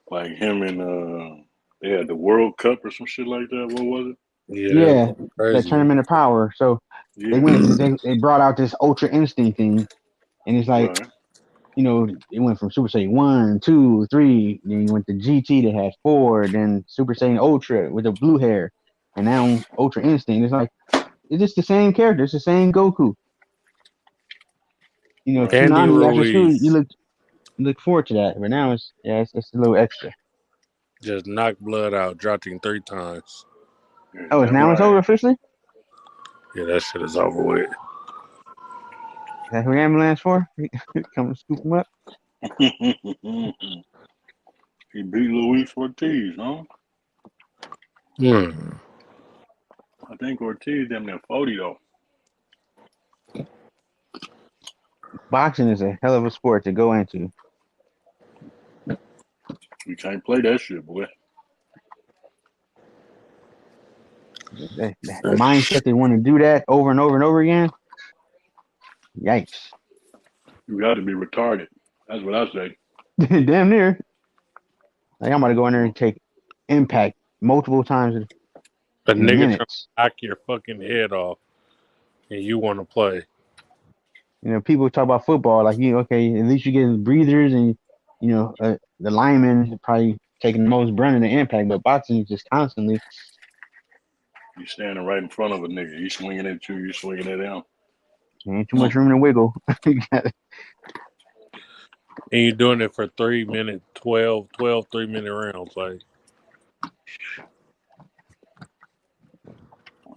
like him and they had the World Cup or some shit like that. What was it? Yeah, Yeah, that was that crazy. tournament of power. So they Yeah. went, they brought out this Ultra Instinct thing, and it's like Right. it went from Super Saiyan 1, 2, 3, then you went to GT that had 4, then Super Saiyan Ultra with the blue hair, and now Ultra Instinct. It's like it's just the same character, it's the same Goku. Right. Andy Toonami after school, Ruiz you look forward to that, but now it's a little extra. just knocked blood out, dropped him 3 times. Yeah, Oh, that now it's over right. officially. Yeah, that shit is over with. Is that who the ambulance for? Come and scoop him up. He beat Luis Ortiz, huh? Hmm. I think Ortiz damn near 40 though. Boxing is a hell of a sport to go into. You can't play that shit, boy. The mindset they want to do that over and over and over again. Yikes! You got to be retarded. That's what I say. Damn near. Like I'm about to go in there and take impact multiple times A in nigga trying to minutes. knock your fucking head off, and you want to play. People talk about football like okay, at least you get breathers and the lineman probably taking the most brunt of the impact, but boxing is just constantly You standing right in front of a nigga. He swinging at you. You swinging at him. ain't too much room to wiggle. And you're doing it for 3 minutes, 12 3-minute rounds. Like,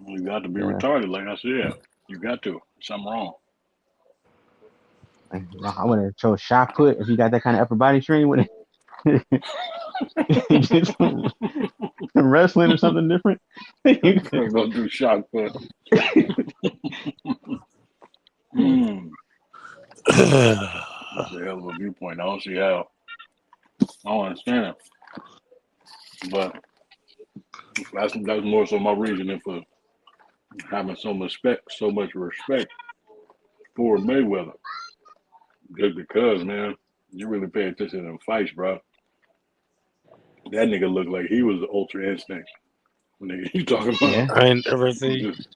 You got to be Yeah, retarded, like I said. You got to. Something wrong. I would have chose shot put if you got that kind of upper body strength. Would just wrestling or something different. Go do shot put. That's a hell of a viewpoint. I don't see how. I don't understand it. But that's more so my reasoning for having so much respect for Mayweather. Just because, man, you really pay attention to them fights, bro. That nigga looked like he was the Ultra Instinct. Nigga, you talking about? Yeah, I ain't never seen. Just,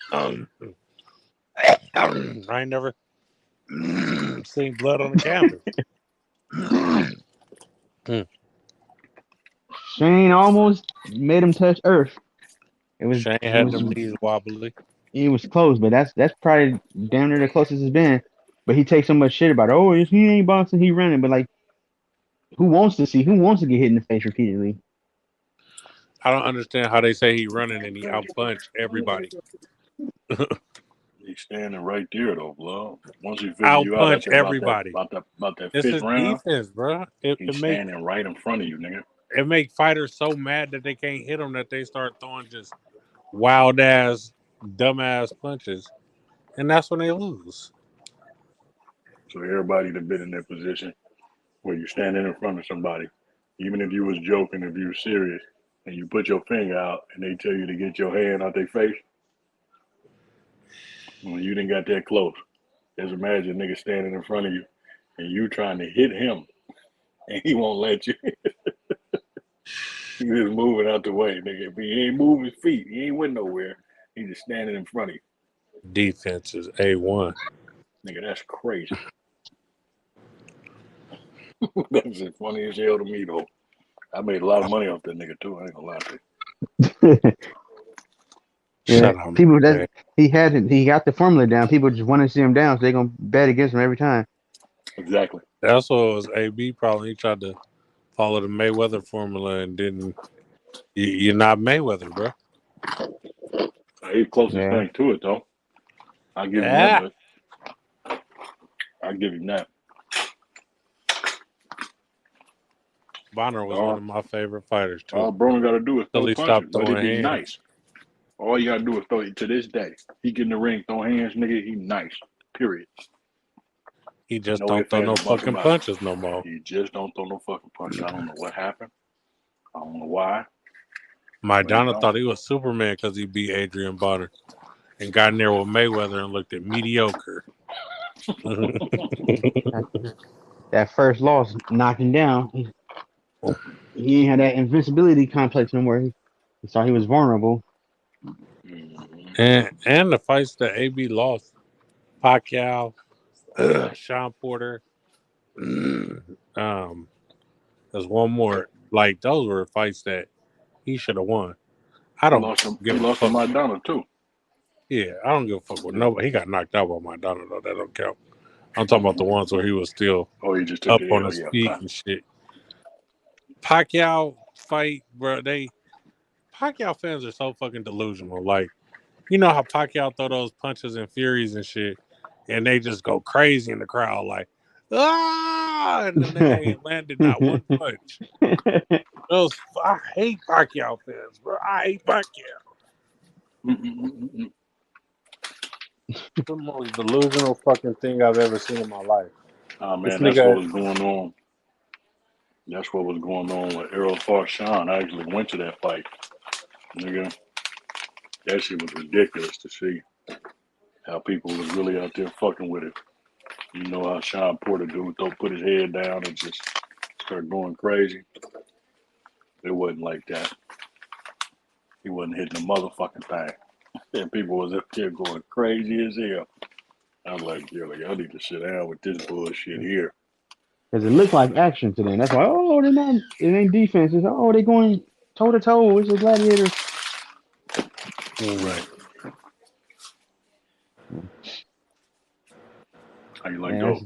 I ain't never seen blood on the canvas. Shane almost made him touch earth. Shane It had was them knees wobbly. It was close, but that's probably damn near the closest it's been. But he takes so much shit about, oh, if he ain't boxing, he running. But like, who wants to get hit in the face repeatedly? I don't understand how they say he running and he outpunched everybody. he's standing right there though, blood. Once he figure you out Outpunch after everybody. about that It's fifth his round, defense, bro. It he's make standing right in front of you, nigga. fighters so mad that they can't hit him that they start throwing just wild ass, dumb ass punches, and that's when they lose. So everybody that been in that position where you're standing in front of somebody, even if you was joking, if you were serious, and you put your finger out and they tell you to get your hand out their face, when you didn't got that close. Just imagine a nigga standing in front of you and you trying to hit him and he won't let you. He just moving out the way, nigga. If he ain't moving his feet, he ain't went nowhere. He just standing in front of you. Defense is A1. Nigga, that's crazy. That shit funny as hell to me though. I made a lot of money off that nigga too. I ain't gonna lie to you. Yeah, Shut up, people man. that he got the formula down. People just want to see him down, so they're gonna bet against him every time. Exactly. That's what it was. AB probably he tried to follow the Mayweather formula and didn't. You're not Mayweather, bro. He's closest Yeah, thing to it though. I'll give him that Yeah, much. I'll give him that. Bonner was one of my favorite fighters All too. Broner got to do is Till throw he punches. stopped Let it throwing be hands. nice. All you got to do is throw it. To this day, he get in the ring, throw hands, nigga. He nice. Period. He just No don't ifs, throw ands, no or buts fucking about it. punches no more. He just don't throw no fucking punches. I don't know what happened. I don't know why, but he Maidana don't. thought he was Superman because he beat Adrian Bonner and got in there with Mayweather and looked at mediocre. that first loss knocked him down. He ain't had that invincibility complex no more. He saw he was vulnerable. and the fights that AB lost, Pacquiao, Sean Porter, there's one more. Like those were fights that he should have won. I He don't lost him. He give a lost to fuck. Maidana too. Yeah, I don't give a fuck with nobody. He got knocked out by Maidana though. That don't count. I'm talking about the ones where he was still Oh, he just took up the on L. his Yeah. feet and shit. Pacquiao fight, bro. Pacquiao fans are so fucking delusional. Like, you know how Pacquiao throw those punches and furies and shit, and they just go crazy in the crowd, like, ah, and the nigga ain't landed not one punch. I hate Pacquiao fans, bro. I hate Pacquiao. The most delusional fucking thing I've ever seen in my life. Oh This man, that's what nigga, was going on. That's what was going on with Errol Farshawn. I actually went to that fight. Nigga, that shit was ridiculous to see how people was really out there fucking with it. You know how Sean Porter do, don't put his head down and just start going crazy. It wasn't like that. He wasn't hitting the motherfucking thing. And people was up there going crazy as hell. I was like, yo, y'all need to sit down with this bullshit here. Because it looked like action to them. That's why, oh, they're not, it ain't defense. It's, oh, they're going toe to toe. It's a gladiator. Right. How you like Yeah, those?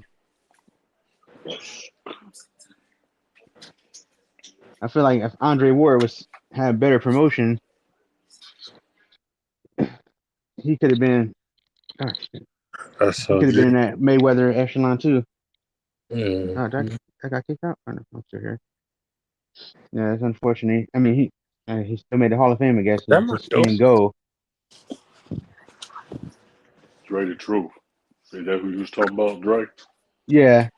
I feel like if Andre Ward was had better promotion, he could have been. Gosh, that's he so could have been in good. that Mayweather echelon too. Oh, Mm. I got kicked out. Oh, no, I'm still here. Yeah, it's unfortunate. I mean, he still made the Hall of Fame, I guess. That my His dope. main goal. Dre the Truth. Is that who you was talking about, Dre? Yeah,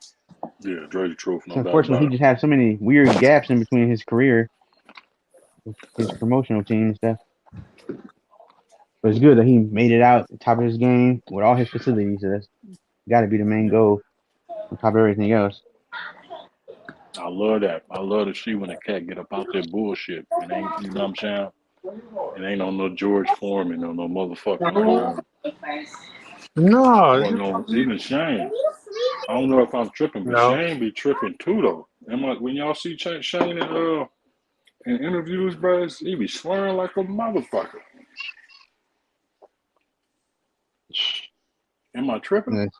Yeah, Dre the Truth, it's no doubt unfortunate he about it. just had so many weird gaps in between his career, his promotional team and stuff. But it's good that he made it out top of his game with all his facilities. So that's got to be the main Yeah. goal on top of everything else. I love that. I love to see when a cat get up out that bullshit. It ain't, you know what I'm saying? It ain't on no George Foreman or no motherfucking or No, no even Shane. I don't know if I'm tripping, but no. Shane be tripping too though. Am I, when y'all see Shane in interviews, bro, he be swearing like a motherfucker. Am I tripping? And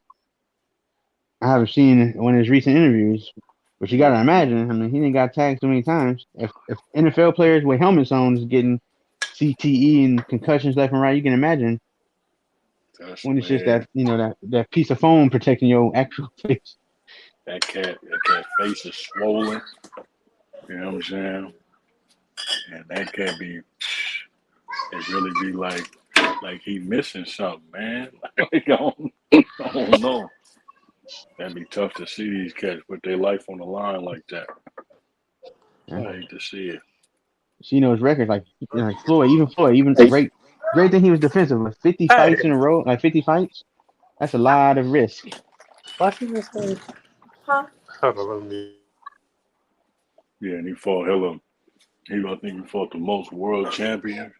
I haven't seen one of his recent interviews, but you got to imagine. I mean, he didn't got tagged so many times. If NFL players with helmets on is getting CTE and concussions left and right, you can imagine That's when it's just man. that that piece of foam protecting your actual face. That cat face is swollen. You know what I'm saying? And that cat be, it really be like he missing something, man. Like I don't know. That'd be tough to see these cats put their life on the line like that. Yeah. I hate to see it. So, his record, like Floyd, even great thing he was defensive. Like 50 Hey, fights in a row, like 50 fights. That's a lot of risk. what's he just say? Huh? Hold on, let me. Yeah, and he fought hella. I think he fought the most world champions.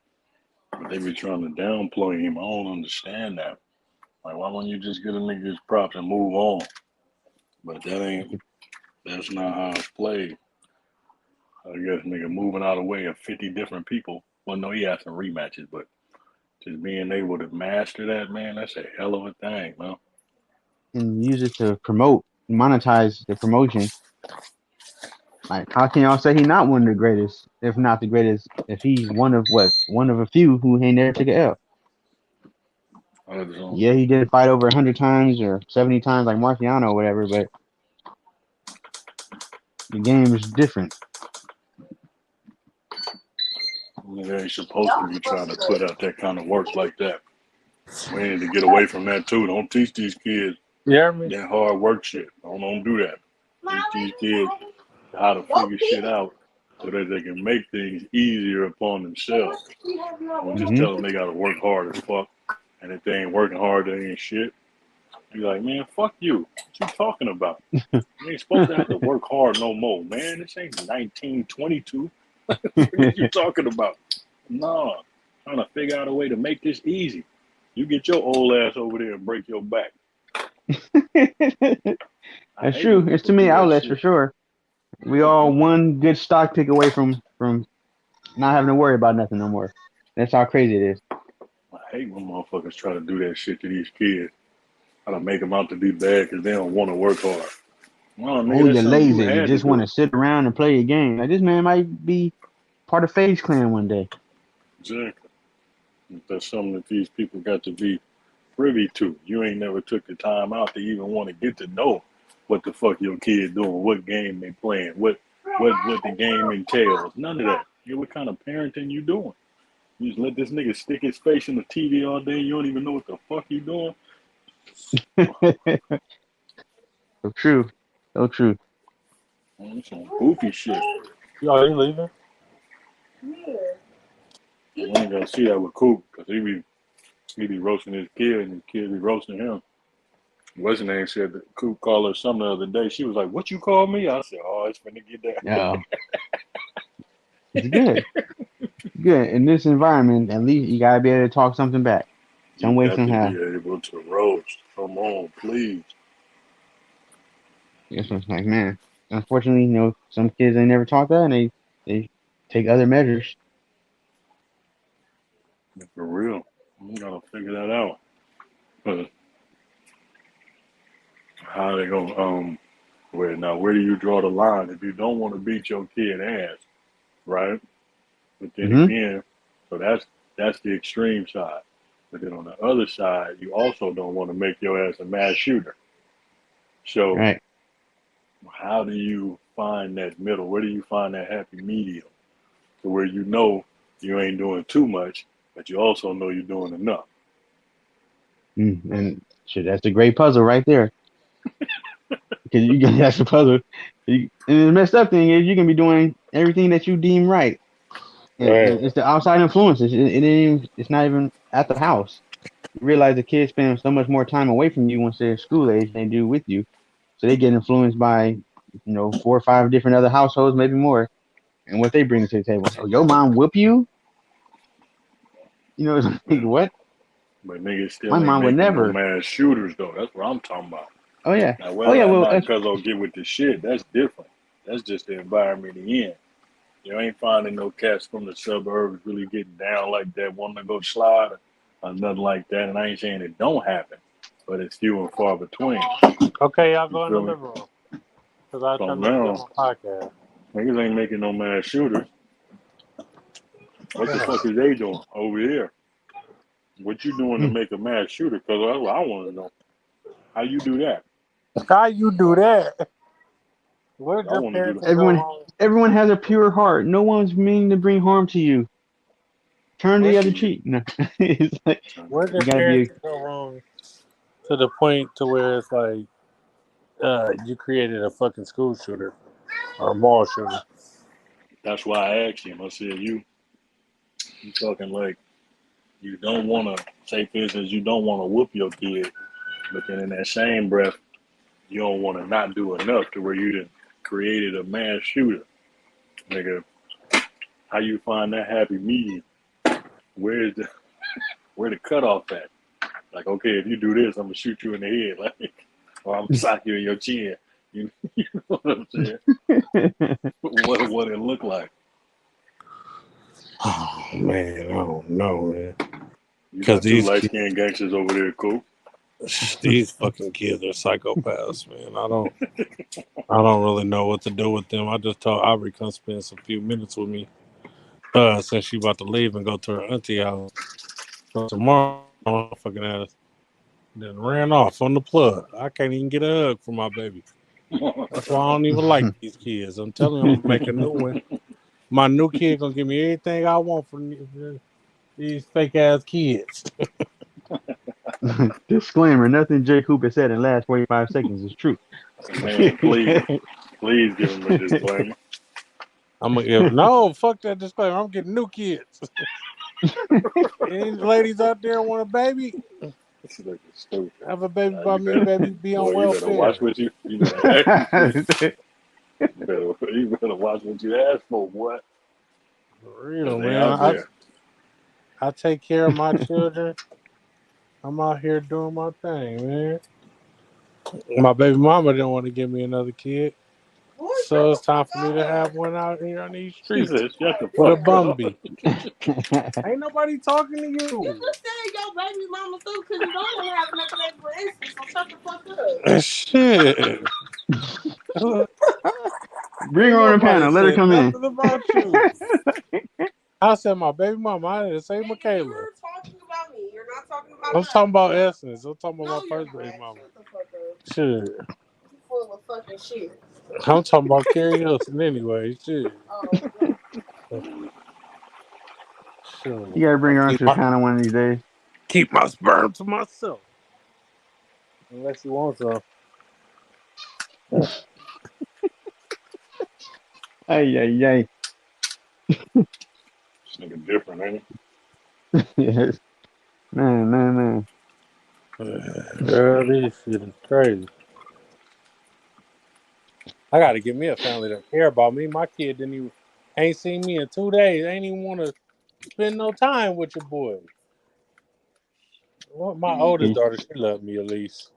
But they be trying to downplay him. I don't understand that. Like, why wouldn't you just get a nigga his props and move on? But that ain't. That's not how it's played. I guess nigga moving out of the way of 50 different people. Well, no, he had some rematches, but just being able to master that, man, that's a hell of a thing, man. And use it to monetize the promotion. Like, how can y'all say he's not one of the greatest, if not the greatest, if he's one of a few who ain't never took an L? Yeah, he did fight over 100 times or 70 times like Marciano or whatever, but the game is different. They ain't supposed to be trying to put out that kind of work like that. We need to get away from that too. Don't teach these kids that hard work shit. Don't do that. Teach these kids how to figure shit out so that they can make things easier upon themselves. Don't just tell them they got to work hard as fuck, and if they ain't working hard, they ain't shit. You're like, man, fuck you. What you talking about? You ain't supposed to have to work hard no more, man. This ain't 1922. What are you talking about? Nah, trying to figure out a way to make this easy. You get your old ass over there and break your back. That's true. There's too many outlets for sure. We all one good stock pick away from not having to worry about nothing no more. That's how crazy it is. I hate when motherfuckers try to do that shit to these kids. Try to make them out to be bad because they don't want to work hard. Well, nigga, Oh, that's you're something you lazy. You had just to want do. to sit around and play a game. Like, this man might be part of FaZe Clan one day. Exactly. That's something that these people got to be privy to. You ain't never took the time out to even want to get to know what the fuck your kid doing, what game they playing, what the game entails. None of that. You know, what kind of parenting you doing? You just let this nigga stick his face in the TV all day. You don't even know what the fuck you doing. So true. So true. Some goofy shit. Y'all ain't leaving? I ain't gonna see that with Coop because he be roasting his kid and his kid be roasting him. What's her name said that Coop called her something the other day. She was like, "What you call me?" I said, "Oh, it's finna get that." Yeah. It's good. Good. In this environment, at least you gotta be able to talk something back. Some You way, got to somehow. be able to roast. Come on, please. It's just like, man. Unfortunately, some kids they never taught that and they take other measures. For real. We gotta figure that out. How they gonna where do you draw the line if you don't want to beat your kid ass, right? But then Mm-hmm. again, so that's the extreme side. But then on the other side, you also don't want to make your ass a mass shooter. So Right. how do you find that middle? Where do you find that happy medium? To where you know you ain't doing too much, but you also know you're doing enough. And shit, that's a great puzzle right there. Because that's a puzzle. And the messed up thing is you can be doing everything that you deem right. Right. It's the outside influences. It's not even at the house. You realize the kids spend so much more time away from you once they're school age than they do with you. So they get influenced by, 4 or 5 different other households, maybe more, and what they bring to the table. Oh, your mom whoop you? It's like, Yeah. what? But niggas My still ain't mom would making no never. mass shooters though. That's what I'm talking about. Oh yeah. Now Oh yeah. whether or Well, not cuz get with the shit, that's different. That's just the environment he in. You ain't finding no cats from the suburbs really getting down like that, wanting to go slide or nothing like that. And I ain't saying it don't happen, but it's few and far between. Okay, y'all You go in the feel me? living room. Because I'm So trying to do now, my podcast. niggas ain't making no mass shooters. What the Yeah. fuck is they doing over here? What you doing to make a mass shooter? Because that's what I want to know. How you do that? How you do that? Where did I your want to do parents that. go everyone, wrong? everyone has a pure heart. No one's meaning to bring harm to you. Turn Where, the other cheek. No, it's like where did you your gotta be. parents go wrong to the point to where it's like you created a fucking school shooter or a mall shooter? That's why I asked him. I said, you talking like you don't want to, say for instance, you don't want to whoop your kid, but then in that same breath, you don't want to not do enough to where you done created a mass shooter. Nigga, how you find that happy medium? Where's the where the cutoff at? Like, okay, if you do this, I'm gonna shoot you in the head, like, or I'm gonna sock you in your chin. You know what I'm saying? What it look like? Oh man, I don't know, man. You Because got two light skinned gangsters over there, cool. these fucking kids are psychopaths, man. I don't really know what to do with them. I just told Aubrey come spend some few minutes with me. Since she about to leave and go to her auntie house. So tomorrow, fucking ass then ran off on the plug. I can't even get a hug from my baby. That's why I don't even like these kids. I'm telling you, I'm gonna make a new one. My new kid gonna give me everything I want from these fake ass kids. Disclaimer: nothing Jay Cooper said in the last 45 seconds is true. Man, please give him a disclaimer. I'm gonna give fuck that disclaimer. I'm getting new kids. Any ladies out there want a baby? This is stupid. Have a baby by me, baby. Be on Boy, you better welfare. watch what you better ask. You better watch what you ask for, boy. For real, They out man. there. I take care of my children. I'm out here doing my thing, man. My baby mama didn't want to give me another kid. So it's time for me to have one out here on these She streets said, "Shut the with a fuck up." bumby. Ain't nobody talking to you. You just said your baby mama too, because you don't want to have another baby for instance. So shut the fuck up. Shit. Bring her on the panel. Let her come in. Nothing about you. I said my baby mama. I didn't say Michaela. You're talking about me. You're not talking about I'm us. talking about Essence. I'm talking about No, my you're first baby not. mama. Shut the fuck up. Shit. You full of fucking shit. I'm talking about Carrie Hilson anyway. Shit. Oh, no. Sure. You gotta bring her onto the panel one of these days. Keep my sperm to myself. Unless you want some. Ay, ay, ay. This nigga different, ain't he? Yes. Man. Girl, this shit is crazy. I gotta get me a family that care about me. My kid ain't seen me in 2 days. Ain't even want to spend no time with your boy. Well, my oldest daughter, she loved me at least.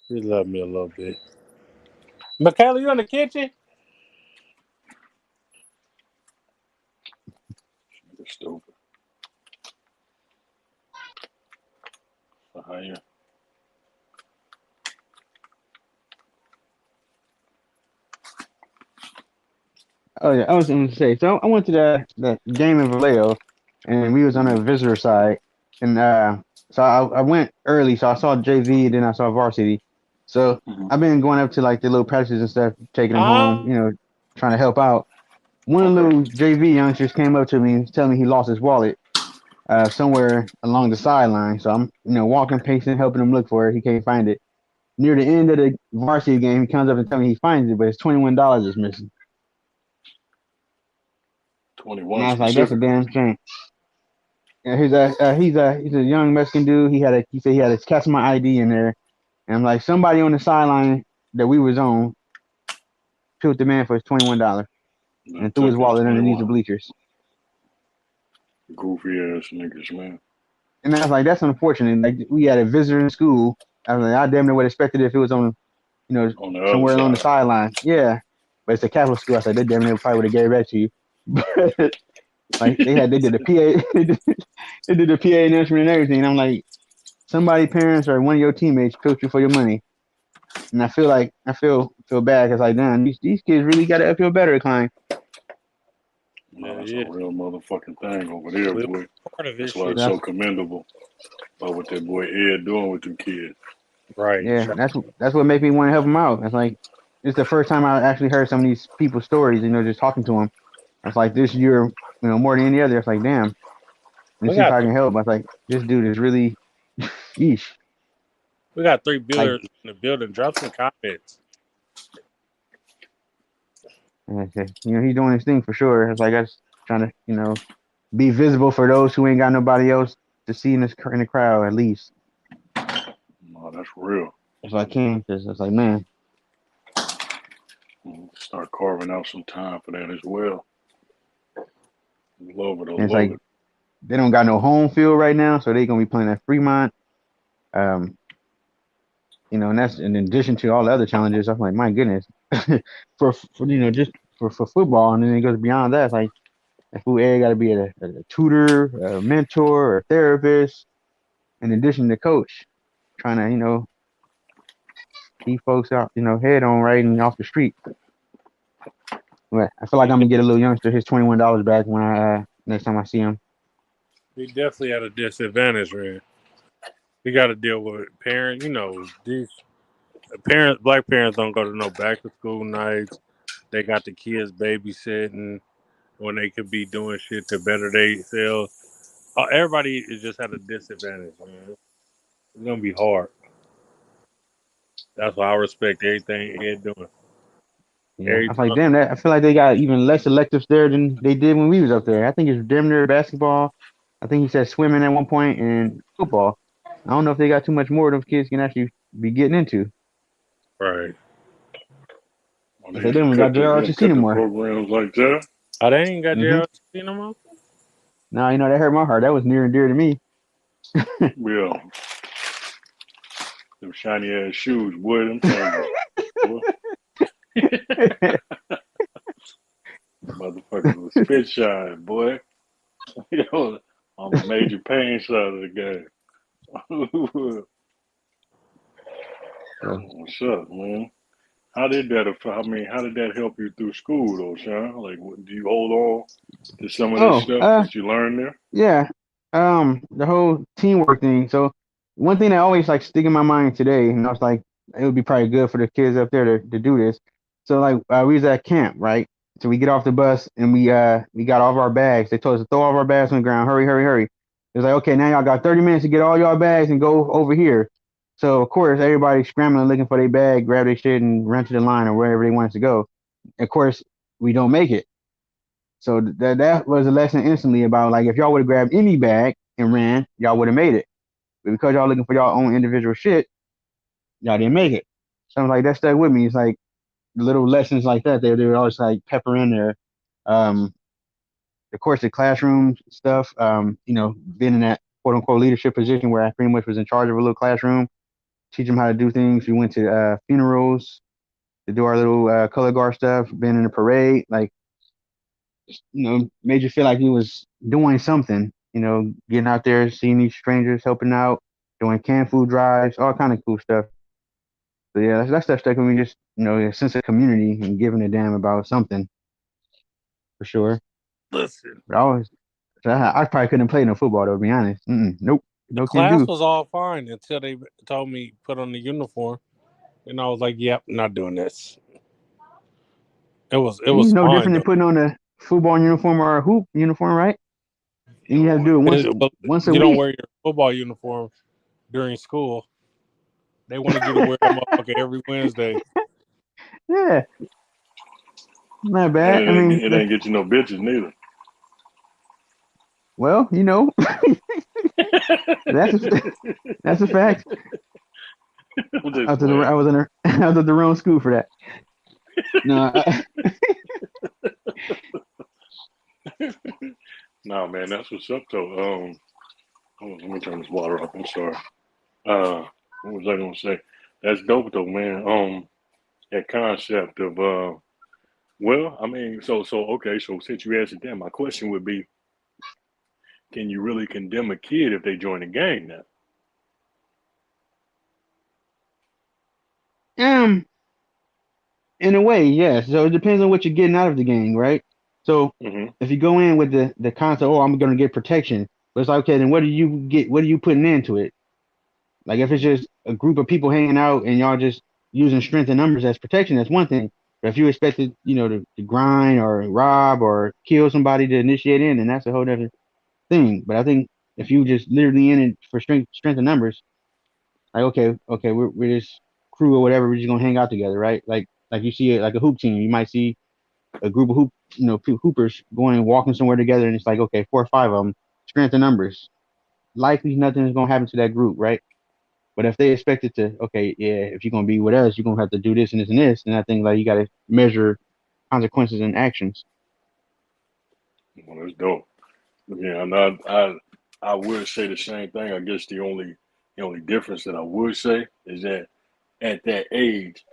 She loved me a little bit. Michaela, you in the kitchen? Nigga stupid. Yeah. Oh yeah, I was going to say. So I went to the game in Vallejo, and we was on a visitor side, and so I went early, so I saw JV, then I saw varsity. So I've been going up to like the little practices and stuff, taking them home, trying to help out. One of the little JV youngsters came up to me and telling me he lost his wallet somewhere along the sideline. So I'm walking, pacing, helping him look for it. He can't find it. Near the end of the varsity game, he comes up and tells me he finds it, but it's $21 is missing. 21 And I was like, that's a damn shame. And he's a young Mexican dude. He said he had his Casma ID in there, and I'm like, somebody on the sideline that we was on killed the man for his $21 and threw his wallet underneath the bleachers. Goofy ass niggas, man. And I was like, that's unfortunate. Like we had a visitor in school. I was like, I damn near would have expected it if it was on somewhere along the sideline. Yeah, but it's a Catholic school. I said they damn near probably would have gave that to you. But like they did the PA, they did the PA announcement and everything. And I'm like, somebody parents or one of your teammates killed you for your money. And I feel bad because like, damn, these kids really got an uphill battle climb. No, that's a real motherfucking thing over there, boy. That's why it's so commendable about what that boy Ed doing with them kids. Right. Yeah, that's what made me want to help him out. It's like it's the first time I actually heard some of these people's stories. Just talking to them. It's like this year, more than any other. It's like, damn. And see if I can help. I was like, this dude is really, yeesh. We got 3 builders in the building. Drop some comments. Okay. He's doing his thing for sure. It's like I was trying to, be visible for those who ain't got nobody else to see in the crowd at least. No, that's real. If I can, because it's like, man. Start carving out some time for that as well. Love it. It's like they don't got no home field right now, so they gonna be playing at Fremont. Um, and that's in addition to all the other challenges. I'm like, my goodness, for just for football, and then it goes beyond that. It's like if we got to be a tutor, a mentor, or a therapist, in addition to coach, trying to keep folks out, head on right and off the street. But I feel like I'm gonna get a little youngster his $21 back when I next time I see him. He definitely at a disadvantage, man. He got to deal with parents. These parents, black parents, don't go to no back to school nights. They got the kids babysitting when they could be doing shit to better themselves. Everybody is just at a disadvantage, man. It's gonna be hard. That's why I respect everything he's doing. Yeah, I Every was like, time, damn, that I feel like they got even less electives there than they did when we was up there. I think it's damn near basketball. I think he said swimming at one point and football. I don't know if they got too much more those kids can actually be getting into. right? Well, I said they don't got they done JROTC cut no the more. programs like that. Oh, they ain't got Mm-hmm. JRC no more. Now that hurt my heart. That was near and dear to me. Yeah, them shiny ass shoes, boy. Them things, boy. Motherfuckers was spit shine, boy. On the major pain side of the game. So, What's up, man? How did that affect? I mean, how did that help you through school, though, Sean? Like, do you hold on to some of this oh, stuff that you learned there? yeah. The whole teamwork thing. So one thing that always like stick in my mind today, and I was like, it would be probably good for the kids up there to do this. So like we was at camp, right? So we get off the bus and we got all of our bags. They told us to throw all of our bags on the ground. Hurry, hurry, hurry. It was like, okay, now y'all got 30 minutes to get all y'all bags and go over here. So of course everybody's scrambling looking for their bag, grab their shit and run to the line or wherever they wanted to go. Of course, we don't make it. So that was a lesson instantly about like if y'all would have grabbed any bag and ran, y'all would have made it. But because y'all looking for y'all own individual shit, y'all didn't make it. So I'm like that stuck with me. It's like little lessons like that. They were always like pepper in there. Um, of course, the classroom stuff. Being in that quote unquote leadership position where I pretty much was in charge of a little classroom, teach them how to do things. We went to funerals to do our little color guard stuff. Been in a parade, like made you feel like you was doing something, getting out there, seeing these strangers, helping out, doing canned food drives, all kind of cool stuff. So yeah, that stuff stuck with me. Just a sense of community and giving a damn about something for sure. Listen, But I probably couldn't play no football though. To be honest, nope, the no can class do. was all fine until they told me put on the uniform, and I was like, "Yep, not doing this." It And was no fine different than though. putting on a football uniform or a hoop uniform, right? And you have to do it Well, once a you don't week. wear your football uniform during school. They wanted you to wear that motherfucker every Wednesday. Yeah, not And bad. I mean, it ain't get you no bitches neither. well, that's a, that's a fact. I'm just After the I playing. was in a, I was at the wrong school for that. No, No, man, that's what's up though. Hold on, let me turn this water off. I'm sorry. Uh, what was I gonna say? That's dope though, man. That concept of well, I mean, so okay, so since you asked it, then my question would be, can you really condemn a kid if they join a gang now? um, in a way, yes. So it depends on what you're getting out of the game, right? So Hmm. if you go in with the concept, oh, I'm gonna get protection, but it's like, okay, then what do you get? What are you putting into it? Like if it's just a group of people hanging out and y'all just using strength and numbers as protection, that's one thing. But if you expected, to grind or rob or kill somebody to initiate in, then that's a whole other thing. But I think if you just literally in it for strength and numbers, like okay, we're this crew or whatever, we're just gonna hang out together, right? Like you see it like a hoop team, you might see a group of hoopers going and walking somewhere together, and it's like okay, 4 or 5 of them, strength and numbers. Likely nothing is gonna happen to that group, right? But if they expect it to, okay, yeah, if you're gonna be with us, you're gonna have to do this and this and this, and I think like you gotta measure consequences and actions. Well, that's dope. Yeah, and I would say the same thing. I guess the only The only difference that I would say is that at that age,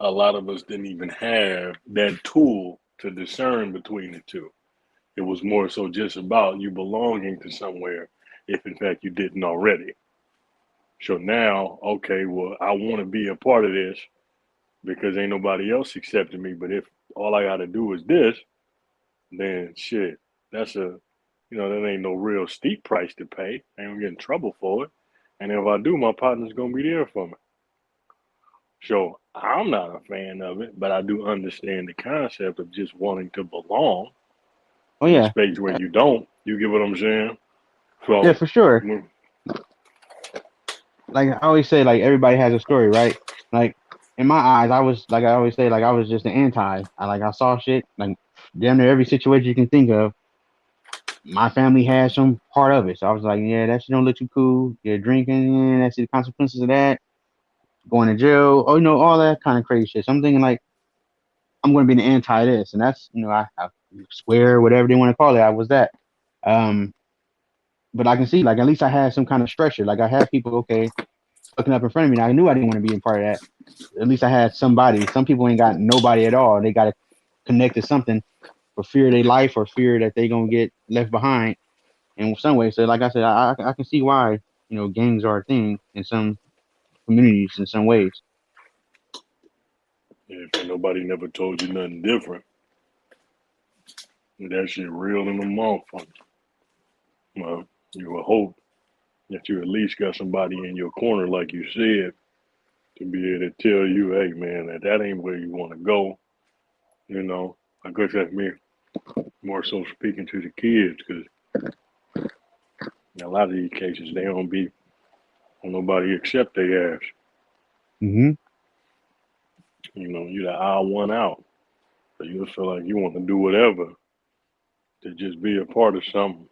a lot of us didn't even have that tool to discern between the two. It was more so just about you belonging to somewhere if in fact you didn't already. So now, okay, well, I want to be a part of this because ain't nobody else accepting me. But if all I got to do is this, then shit, that's that ain't no real steep price to pay. I ain't gonna get in trouble for it. And if I do, my partner's gonna be there for me. So I'm not a fan of it, but I do understand the concept of just wanting to belong Oh in a yeah, space where you don't. You get what I'm saying? yeah, So, for sure. Like I always say, like everybody has a story, right? Like in my eyes, I was like I always say, like I was just an anti. I saw shit like damn near every situation you can think of. My family had some part of it, so I was like, yeah, that shit don't look too cool. You're drinking, yeah, that's the consequences of that. Going to jail, oh, all that kind of crazy shit. So I'm thinking like I'm going to be the anti this, and that's I swear whatever they want to call it, I was that. Um, but I can see like at least I had some kind of structure. Like I had people okay fucking up in front of me. And I knew I didn't want to be a part of that. At least I had somebody. Some people ain't got nobody at all. They got to connect to something for fear of their life or fear that they gonna get left behind in some way. So like I said, I can see why gangs are a thing in some communities in some ways. if nobody never told you nothing different, that shit real in the motherfucker. Well, you would hope that you at least got somebody in your corner, like you said, to be able to tell you, hey man, that ain't where you want to go. I guess that's me more so speaking to the kids because in a lot of these cases they don't nobody accept their ass. Mm-hmm. You the odd one out. So you feel like you want to do whatever to just be a part of something.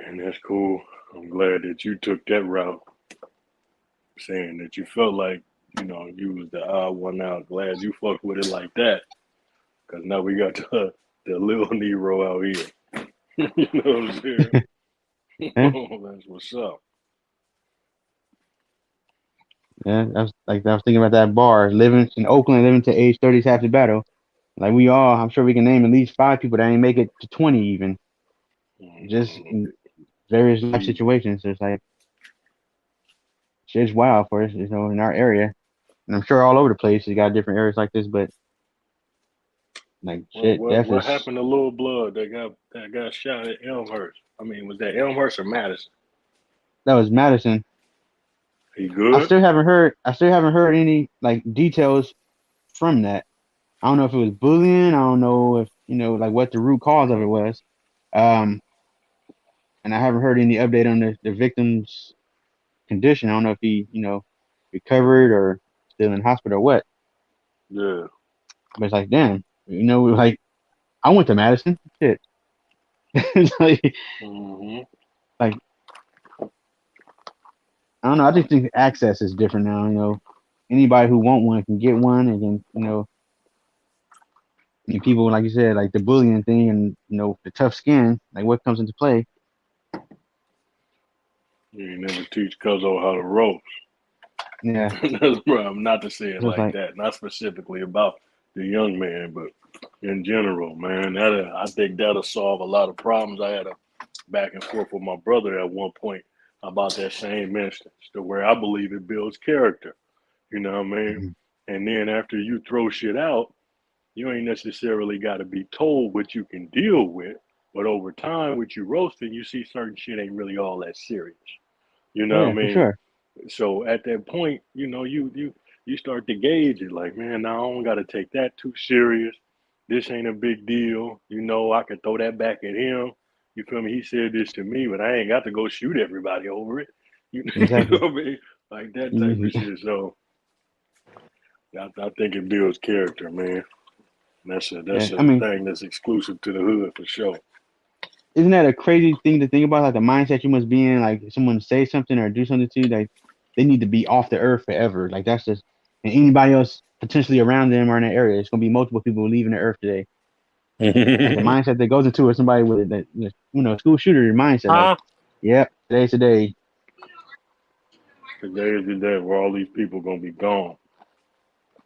And that's cool. I'm glad that you took that route, saying that you felt like, you was the odd one out. Glad you fucked with it like that. Because now we got the little Nero out here. You know what I'm saying? Yeah, That's what's up. yeah. I was thinking about that bar living in Oakland, living to age 30 is half the battle. Like we all, I'm sure we can name at least 5 people that ain't make it to 20 even, just in various life Easy. situations. So it's like shit's wild for us, in our area. And I'm sure all over the place you got different areas like this, but like Well, shit, death what is happened to Lil Blood that got shot at Elmhurst? I mean, was that Elmhurst or Madison? that was Madison. He good? I still haven't heard any like details from that. I don't know if it was bullying. I don't know if like what the root cause of it was. Um, and I haven't heard any update on the victim's condition. I don't know if he recovered or still in hospital or what. Yeah. But it's like damn, like I went to Madison. Shit, it's Hmm. like I don't know. I just think access is different now. Anybody who want one can get one, and then and people like you said, like the bullying thing, and the tough skin, like what comes into play. You never teach Cuzzo how to roast. Yeah, That's problem. Not to say it so it's like like that. Not specifically about the young man, but in general, man. I think that'll solve a lot of problems. I had a back and forth with my brother at one point about that same instance, to where I believe it builds character. You know what I mean? mhm. And then after you throw shit out, you ain't necessarily got to be told what you can deal with. But over time, with you roasting, you see certain shit ain't really all that serious. You Oh know what yeah, I for mean? sure. So at that point, you start to gauge it like, man, now I don't got to take that too serious. This ain't a big deal. I can throw that back at him. You feel me? He said this to me, but I ain't got to go shoot everybody over it. You know Exactly. what I mean? Like that type of Mhm. shit. So I think it builds character, man. Yeah, That's I a mean, thing that's exclusive to the hood for sure. isn't that a crazy thing to think about? Like the mindset you must be in. Like if someone say something or do something to you, like they need to be off the earth forever. Like that's just and anybody else potentially around them or in that area. It's gonna be multiple people leaving the earth today. Like the mindset that goes into it, somebody with that school shooter mindset. Like Huh? Yep, today's the day. Today is the day where all these people gonna be gone.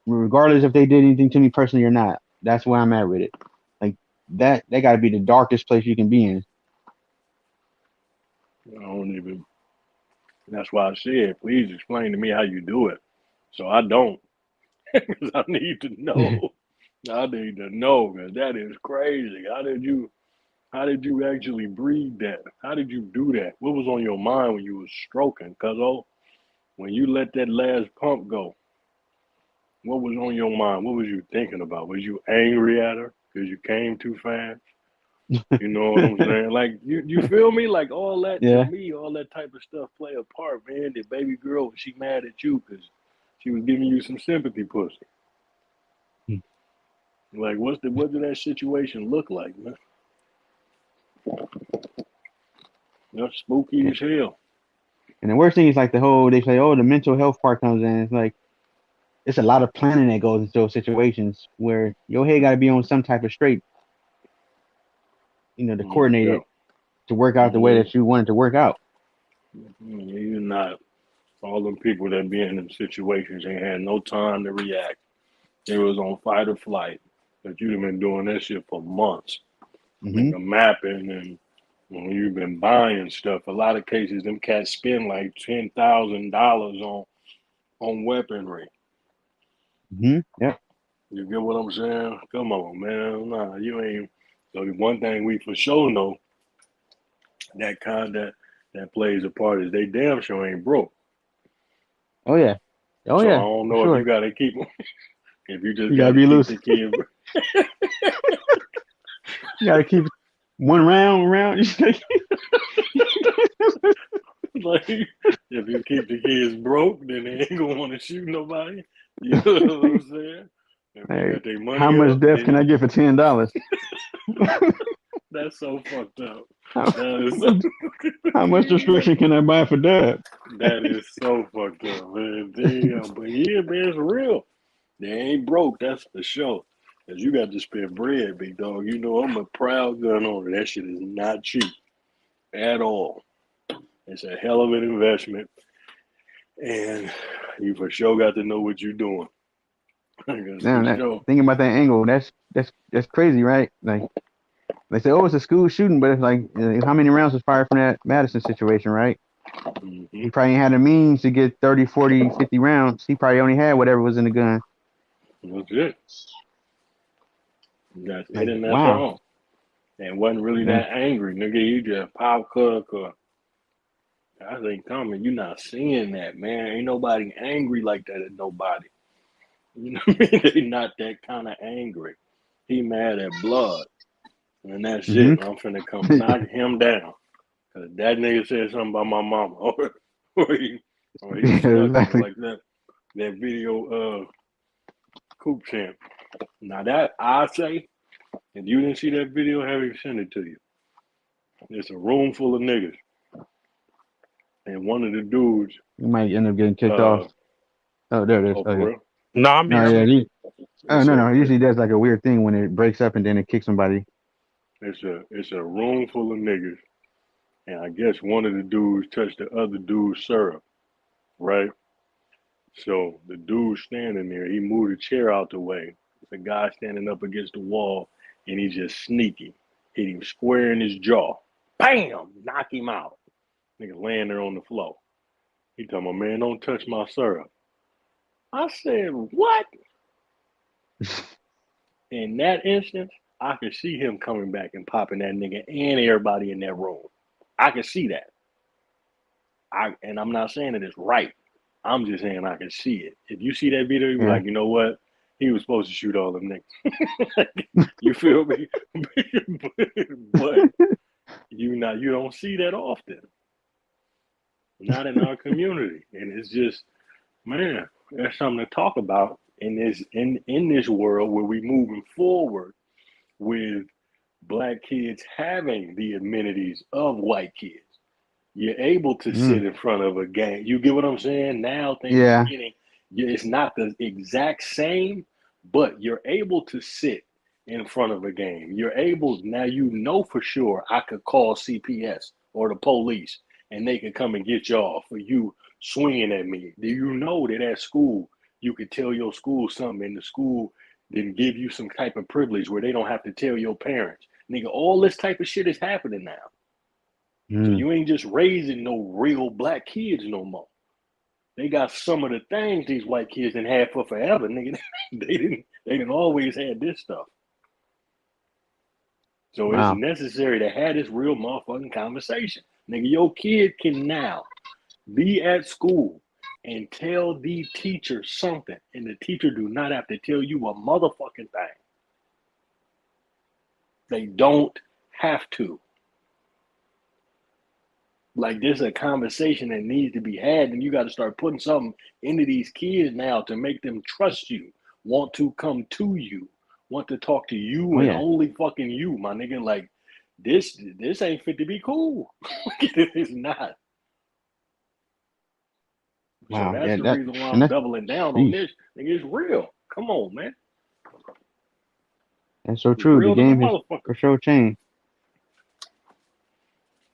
Regardless if they did anything to me personally or not. That's where I'm at with it. Like that got to be the darkest place you can be in. I don't even. That's why I said, please explain to me how you do it, so I don't. 'Cause I need to know. I need to know, because that is crazy. How did you actually breathe that? How did you do that? What was on your mind when you was stroking? Cause when you let that last pump go, what was on your mind? What was you thinking about? Was you angry at her because you came too fast? You know what I'm saying? Like you feel me? Like all that to Yeah. me, all that type of stuff play a part, man. The baby girl, was she mad at you because she was giving you some sympathy pussy? Like what did that situation look like, man? That's spooky as hell. And the worst thing is like they say, oh, the mental health part comes in. It's like it's a lot of planning that goes into those situations where your head got to be on some type of straight, to coordinate Yeah. it to work out the way Mm-hmm. that you want it to work out. You're not. All them people that be in them situations ain't had no time to react. They was on fight or flight. But you've been doing that shit for months. Hmm. Nigga mapping and when you've been buying stuff. A lot of cases them cats spend like $10,000 on weaponry. Hmm. Yep. You get what I'm saying? Come on, man. Nah, you ain't. So the one thing we for sure know that plays a part is they damn sure ain't broke. Oh yeah. Oh So I yeah. don't For know if you sure. gotta keep if you just You gotta gotta be keep loose. the kid. You gotta keep one round. Like if you keep the kids broke, then they ain't gonna want to shoot nobody. You know what I'm saying? If they Hey, got their how money much up, death can I then get for $10? that's so fucked up. how, That is so, how much destruction can I buy for that? that is so fucked up, man. Damn, but yeah, man, it's real. They ain't broke, that's for sure. Cause you got to spend bread, big dog. You know I'm a proud gun owner. That shit is not cheap at all. It's a hell of an investment, and you for sure got to know what you're doing. Because for Now that sure, thinking about that angle, that's crazy, right? Like they say, oh, it's a school shooting, but it's like how many rounds was fired from that Madison situation, right? hmm He probably ain't had the means to get 30, 40, 50 rounds. He probably only had whatever was in the gun. that's it. That's it, Like, and that's wow. all. And wasn't really Yeah. that angry, nigga. You just pop cook or I ain't coming. You not seeing that, man. Ain't nobody angry like that at nobody. You know what I mean? They not that kind of angry. He mad at blood, and that's Hmm. it. I'm finna come knock him down. Cause that nigga said something about my mama, or he stuck on it Exactly. like that. That video, Coop Champ. Now that I say, if you didn't see that video, have him send it to you. It's a room full of niggas, and one of the dudes, You might end up getting kicked uh, off. Oh, there it is. oh for Okay. real, No, I'm No, here. I'm yeah. here. Oh it's no, a no. It usually does like a weird thing when it breaks up and then it kicks somebody. it's a room full of niggas, and I guess one of the dudes touched the other dude's syrup, right? So the dude standing there, he moved a chair out the way. The guy standing up against the wall, and he just sneaky hit him square in his jaw. Bam! Knock him out. Nigga laying there on the floor. He told my man, don't touch my syrup. I said, what? In that instance, I could see him coming back and popping that nigga and everybody in that room. I could see that. And I'm not saying that it's right. I'm just saying I can see it. If you see that video, you be Yeah. like, you know what? He was supposed to shoot all them niggas. You feel me? But you don't see that often. Not in our community. And it's just, man, there's something to talk about in this world where we moving forward with black kids having the amenities of white kids. You're able to Mm. sit in front of a game. You get what I'm saying? Now things are Yeah. getting, it's not the exact same, but you're able to sit in front of a game. You're able, now you know for sure I could call CPS or the police and they can come and get y'all for you swinging at me. Do you know that at school you could tell your school something, and the school didn't give you some type of privilege where they don't have to tell your parents? Nigga, all this type of shit is happening now. So you ain't just raising no real black kids no more. They got some of the things these white kids didn't have for forever, nigga. They didn't always have this stuff. So Wow. it's necessary to have this real motherfucking conversation. Nigga, your kid can now be at school and tell the teacher something, and the teacher do not have to tell you a motherfucking thing. They don't have to. Like, this is a conversation that needs to be had, and you got to start putting something into these kids now to make them trust you, want to come to you, want to talk to you and only fucking you, my nigga. Like, this ain't fit to be cool. It's not. Wow. So that's the reason why I'm doubling down on this. Nigga, it's real. Come on, man. That's so true. The game has for sure changed.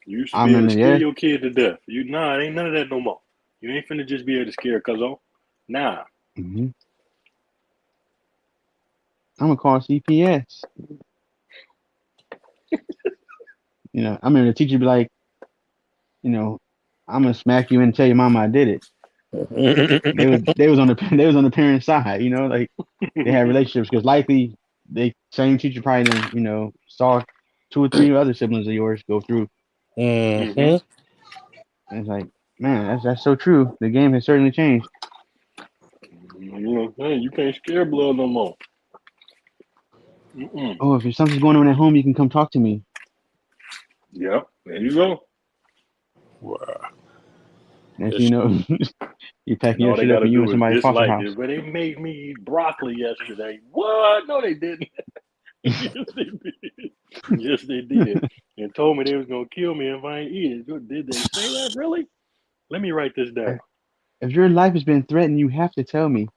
You used to be able to scare your kid to death. It ain't none of that no more. You ain't finna just be able to scare cuzzo. Nah. Mm-hmm. I'm gonna call CPS. I mean, the teacher be like, I'm gonna smack you and tell your mama I did it. they was on the parent side, like they had relationships because likely they same teacher probably done, saw 2 or 3 other siblings of yours go through. Mm-hmm. And it's like, man, that's so true. The game has certainly changed. You can't scare blood no more. Oh, if something's going on at home, you can come talk to me. Yeah, there you go. Wow. And you packing your shit up and you in somebody's foster house. But they made me eat broccoli yesterday. What? No, they didn't. Yes, they did. Yes, they did. And told me they was gonna kill me if I ain't eat it. Did they say that? Really? Let me write this down. If your life has been threatened, you have to tell me.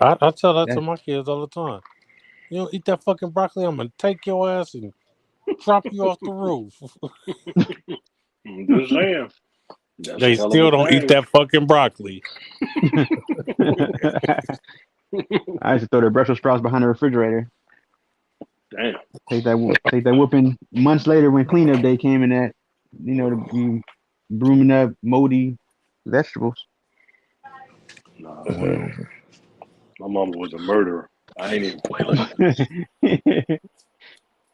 I tell that to my kids all the time. You don't eat that fucking broccoli, I'm gonna take your ass and drop you off the roof. Just saying. They still don't eat that fucking broccoli. I used to throw the Brussels sprouts behind the refrigerator. Damn. Take that whooping months later when cleanup day came in that, the brooming up moldy vegetables. Nah, well, my mama was a murderer. I ain't even play like that.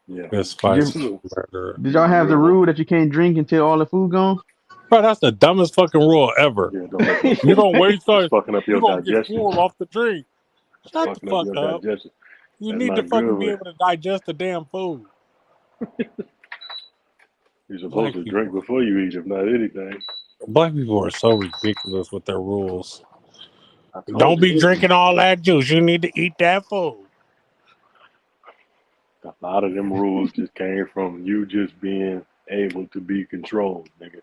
Yeah. Did y'all have the rule that you can't drink until all the food gone? Bro, that's the dumbest fucking rule ever. Yeah, you don't waste time. Fucking up your You're digestion. Get full off the drink. Shut the fuck up. Digestion. You need to fucking be able to digest the damn food. You're supposed to drink before you eat, if not anything. Black people are so ridiculous with their rules. Don't be drinking all that juice. You need to eat that food. A lot of them rules just came from you just being able to be controlled, nigga.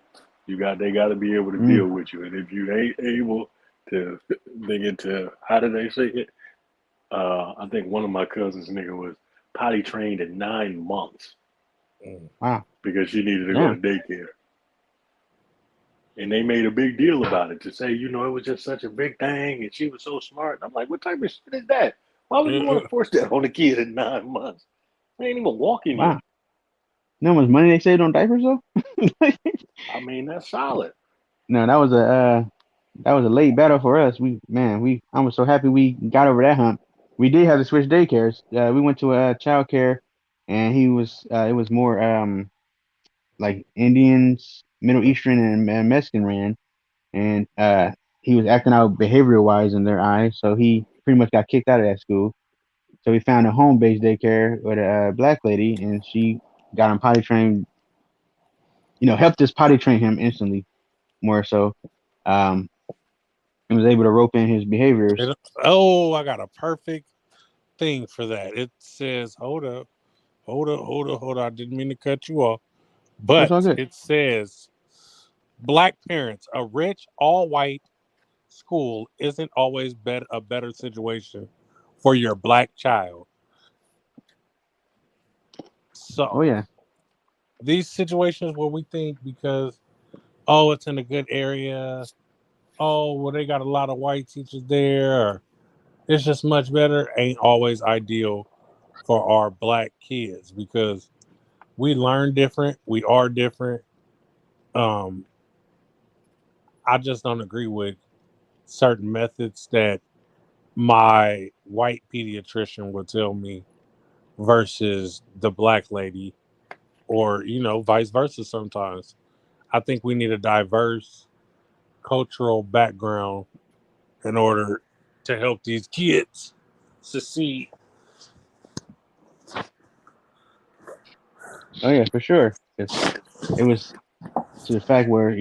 They got to be able to deal with you, and if you ain't able to, how did they say it? I think one of my cousins, nigga, was potty trained at 9 months. Wow. Because she needed to go to daycare. And they made a big deal about it to say, it was just such a big thing, and she was so smart. And I'm like, what type of shit is that? Why would you want to force that on a kid at 9 months? They ain't even walking yet. You know how much money they saved on diapers though? I mean, that's solid. No, that was a late battle for us. I was so happy we got over that hump. We did have to switch daycares. We went to a child care, and it was more like Indians, Middle Eastern, and Mexican ran, and he was acting out behavioral wise in their eyes, so he pretty much got kicked out of that school. So we found a home-based daycare with a black lady, and she got him potty trained. Helped us potty train him instantly, more so. And was able to rope in his behaviors. I got a perfect thing for that. It says, hold up. I didn't mean to cut you off. But it says, black parents, a rich, all-white school isn't always a better situation for your black child. So, these situations where we think because oh, it's in a good area. Oh, well, they got a lot of white teachers there. Or it's just much better. Ain't always ideal for our black kids because we learn different. We are different. Um, I just don't agree with certain methods that my white pediatrician would tell me versus the black lady, or vice versa. Sometimes I think we need a diverse cultural background in order to help these kids succeed. Oh yeah, for sure. 'Cause it was to the fact where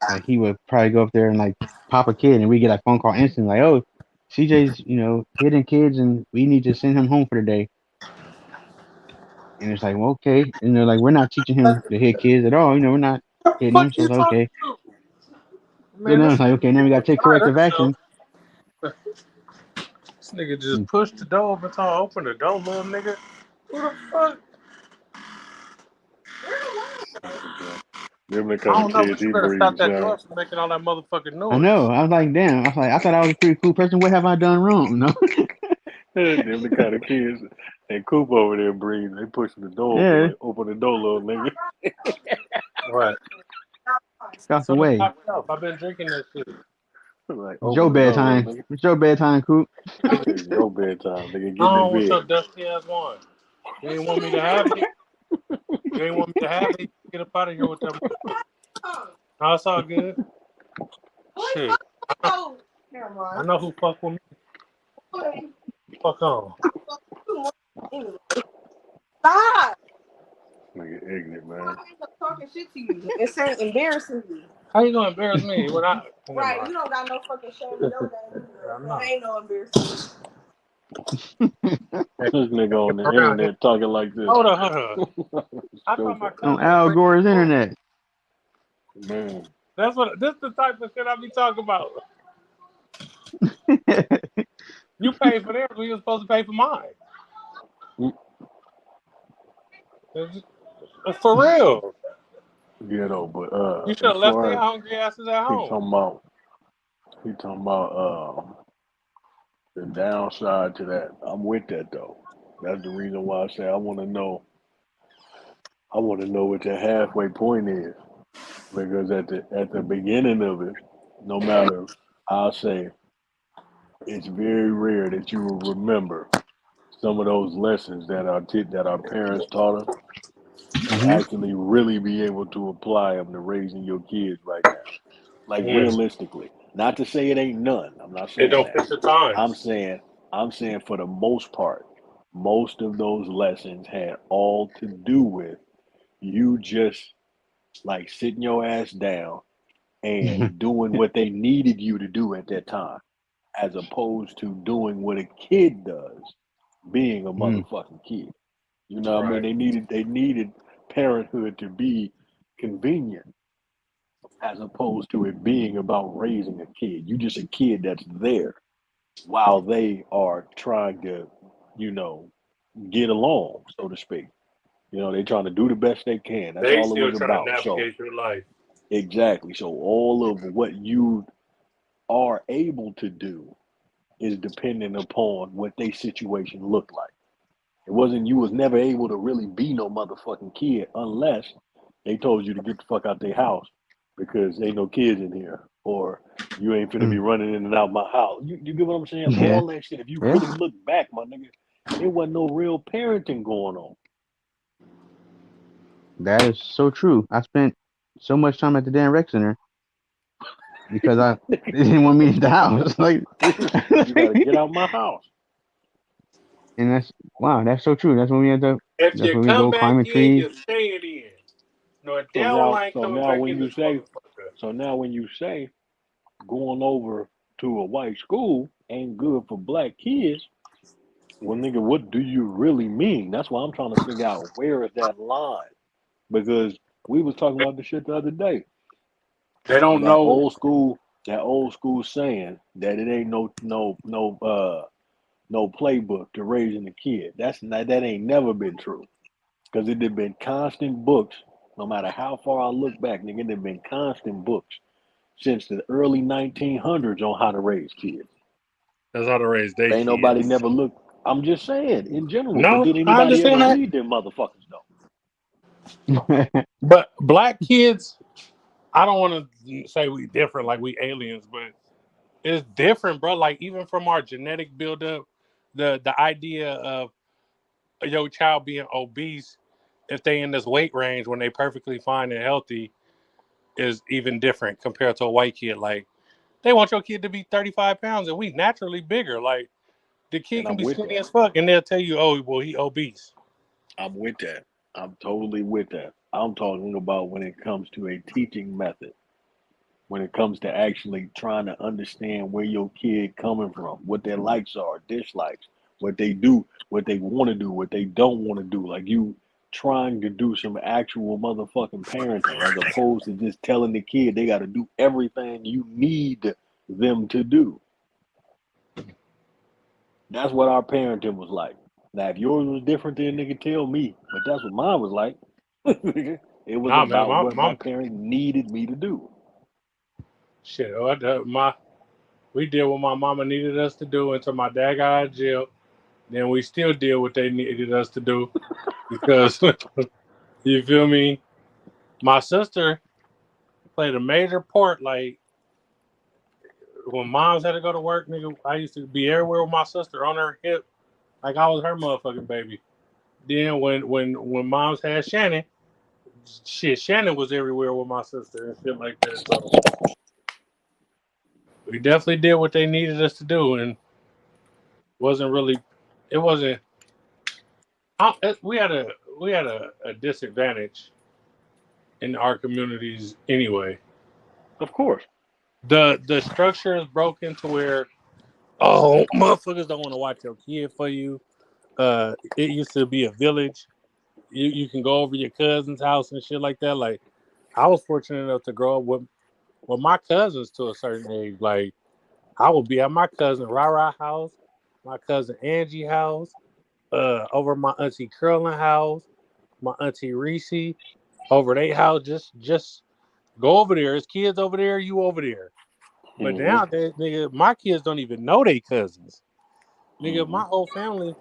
like he would probably go up there and like pop a kid, and we get a phone call instantly, like, oh, CJ's hitting kids, and we need to send him home for the day. And it's like, well, okay, and they're like, we're not teaching him to hit kids at all. We're not What the hitting fuck them. So you it's like, talking okay. to? So Man, now this it's like, nigga okay, now we got to take beside corrective herself. action. This nigga just Mm. pushed the door open, so I opened the door, little nigga. Who the fuck? Them the I kind of don't know, kids but you he better stop breeds, that son. door from making all that motherfucking I noise. know. I was like, damn. I was like, I thought I was a pretty cool person. What have I done wrong? No. Them the kind of kids and Coop over there breeds. They pushing the door open Yeah. like, open the door, little nigga. Right. Get out the So just way. knock it off. I've been drinking that shit. Like, It's open your the door, little bedtime. nigga. It's your bedtime, Coop. It's your bedtime, nigga. I Get in the don't want bed. your dusty ass wine. You ain't want me to have it. You ain't want me to have it. Get up out of here with that motherfucker. No, it's all good. Shit. I know who fuck with me. Fuck on. Stop! Nigga ignorant, man. Talking shit to you. It's ain't embarrassing you. How you gonna embarrass me when I? Never Right, mind. you don't got no fucking shame in your game I'm either. not. It ain't no embarrassing. Hey, This nigga on the around here. internet talking like this. Hold on, hold on. I thought my Stupid. On cousin was Al bringing Gore's me food. internet. Man. This the type of shit I be talking about. You paid for theirs, we were supposed to pay for mine. It's for real. Yeah, though, but You should as have left their far as hungry asses at he home. talking about, he talking about the downside to that. I'm with that though. That's the reason why I say I want to know. I want to know what your halfway point is because at the beginning of it, no matter, I'll say it's very rare that you will remember some of those lessons that our parents taught us and Hmm. actually really be able to apply them to raising your kids right now. Like Mm. realistically, not to say it ain't none. I'm not It saying don't that. fit the I'm times. saying I'm saying for the most part, most of those lessons had all to do with you just like sitting your ass down Hmm. and doing what they needed you to do at that time, as opposed to doing what a kid does, being a motherfucking kid. You know what I mean? Right. They needed parenthood to be convenient as opposed to it being about raising a kid. You just a kid that's there while they are trying to, you know, get along, so to speak. They're trying to do the best they can. That's They all it still was trying to about. So navigate through life. exactly. So all of what you are able to do is dependent upon what their situation looked like. It wasn't you was never able to really be no motherfucking kid unless they told you to get the fuck out their house because ain't no kids in here or you ain't finna be running in and out my house. You get what I'm saying? Yeah. All that shit. If you Yeah. really look back, my nigga, it wasn't no real parenting going on. That is so true. I spent so much time at the Dan Rec Center because they didn't want me at the house. Like, You gotta get out my house. and that's wow. That's so true. That's when we had to. If That's you when we come go back climbing in, trees. you stay it in. No, So devil now, ain't so coming now back when in you this say, motherfucker. so now when you say going over to a white school ain't good for black kids, well, nigga, what do you really mean? That's why I'm trying to figure out where is that line because we was talking about this shit the other day. They don't That know. old school, that old school saying that it ain't no playbook to raising a kid. That ain't never been true because it had been constant books No matter how far I look back, nigga, there've been constant books since the early 1900s on how to raise kids. That's how to raise their Ain't nobody kids. never looked. I'm just saying in general. But No, did I anybody ever understand that. read them motherfuckers though? But black kids, I don't want to say we different like we aliens, but it's different, bro. Like even from our genetic buildup, the idea of your child being obese if they in this weight range when they perfectly fine and healthy is even different compared to a white kid. Like they want your kid to be 35 pounds and we naturally bigger. Like the kid And can I'm be with skinny that. as fuck and they'll tell you, oh, well, he obese. I'm with that. I'm totally with that. I'm talking about when it comes to a teaching method. When it comes to actually trying to understand where your kid coming from, what their likes are, dislikes, what they do, what they want to do, what they don't want to do. Like you trying to do some actual motherfucking parenting as opposed to just telling the kid they got to do everything you need them to do. That's what our parenting was like. Now, if yours was different, then nigga tell me. But that's what mine was like. It was Nah, man, about my what my mom, parent needed me to do. shit, we did what my mama needed us to do until my dad got out of jail. Then we still did what they needed us to do because you feel me. My sister played a major part. Like when moms had to go to work, nigga, I used to be everywhere with my sister on her hip, like I was her motherfucking baby. Then when moms had Shannon, shit, Shannon was everywhere with my sister and shit like that. So we definitely did what they needed us to do, and wasn't really, it wasn't. We had a disadvantage in our communities anyway. Of course. The structure is broken to where motherfuckers don't want to watch your kid for you. It used to be a village. You can go over your cousin's house and shit like that. Like I was fortunate enough to grow up with my cousins to a certain age. Like I would be at my cousin Rara house, my cousin Angie house, over my auntie Curlin house, my auntie Reese over their house. Just go over there. There's kids over there. You over there. But Hmm. nowadays, nigga, my kids don't even know they cousins. Nigga, Hmm. my whole family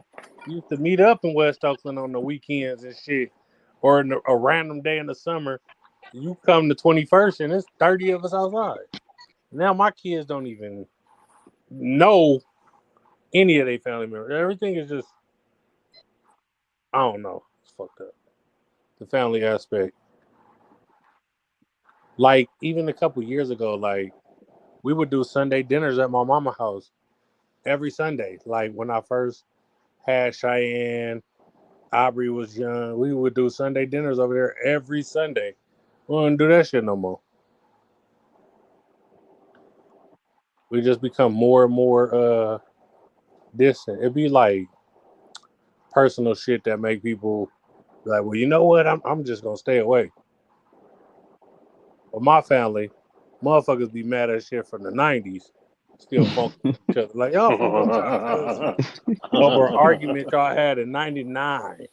used to meet up in West Oakland on the weekends and shit, or in a random day in the summer. You come the 21st and it's 30 of us outside. Now my kids don't even know any of their family members. Everything is just, I don't know. It's fucked up. The family aspect. Like, even a couple years ago, like, we would do Sunday dinners at my mama's house every Sunday. Like, when I first had Cheyenne, Aubrey was young, we would do Sunday dinners over there every Sunday. We don't do that shit no more. We just become more and more distant. It'd be like personal shit that make people like, well, you know what? I'm just gonna stay away. But my family, motherfuckers be mad at shit from the '90s, still focus on each other. Like y'all fuck with y'all cousins over an argument y'all had in '99.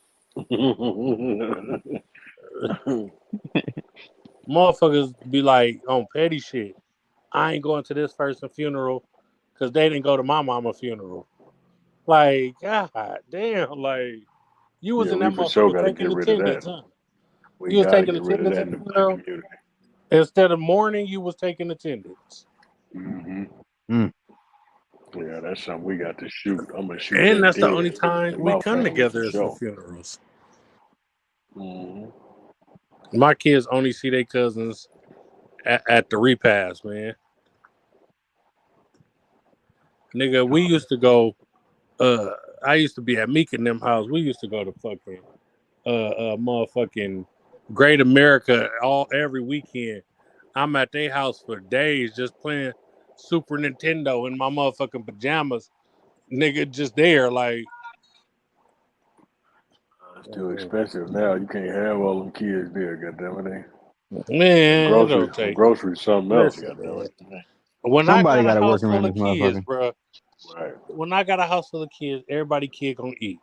Motherfuckers be like on petty shit. I ain't going to this person's funeral because they didn't go to my mama's funeral. Like, God damn, like you was Yeah, in we that for sure motherfucker got to taking get rid of attendance, that. huh? We You was got to taking get rid of attendance that at in the the black funeral. community. Instead of mourning, you was taking attendance. Hmm. Mm. Yeah, that's something we got to shoot. I'm gonna shoot And that that's the only dead time in we my come family for together is for sure. funerals. Hmm. My kids only see their cousins at the repast, man. Nigga, we used to go. I used to be at Meek and them house. We used to go to fucking motherfucking Great America every weekend. I'm at their house for days just playing Super Nintendo in my motherfucking pajamas. Nigga, just there like. It's too expensive now. You can't have all them kids there. Goddamn it! Them Man, it groceries, don't them take. groceries, something else. Listen, Goddamn man. it! When I Somebody got a got to work house around full this of kids, motherfucker. bro. Right. When I got a house full of kids, everybody kid gonna eat.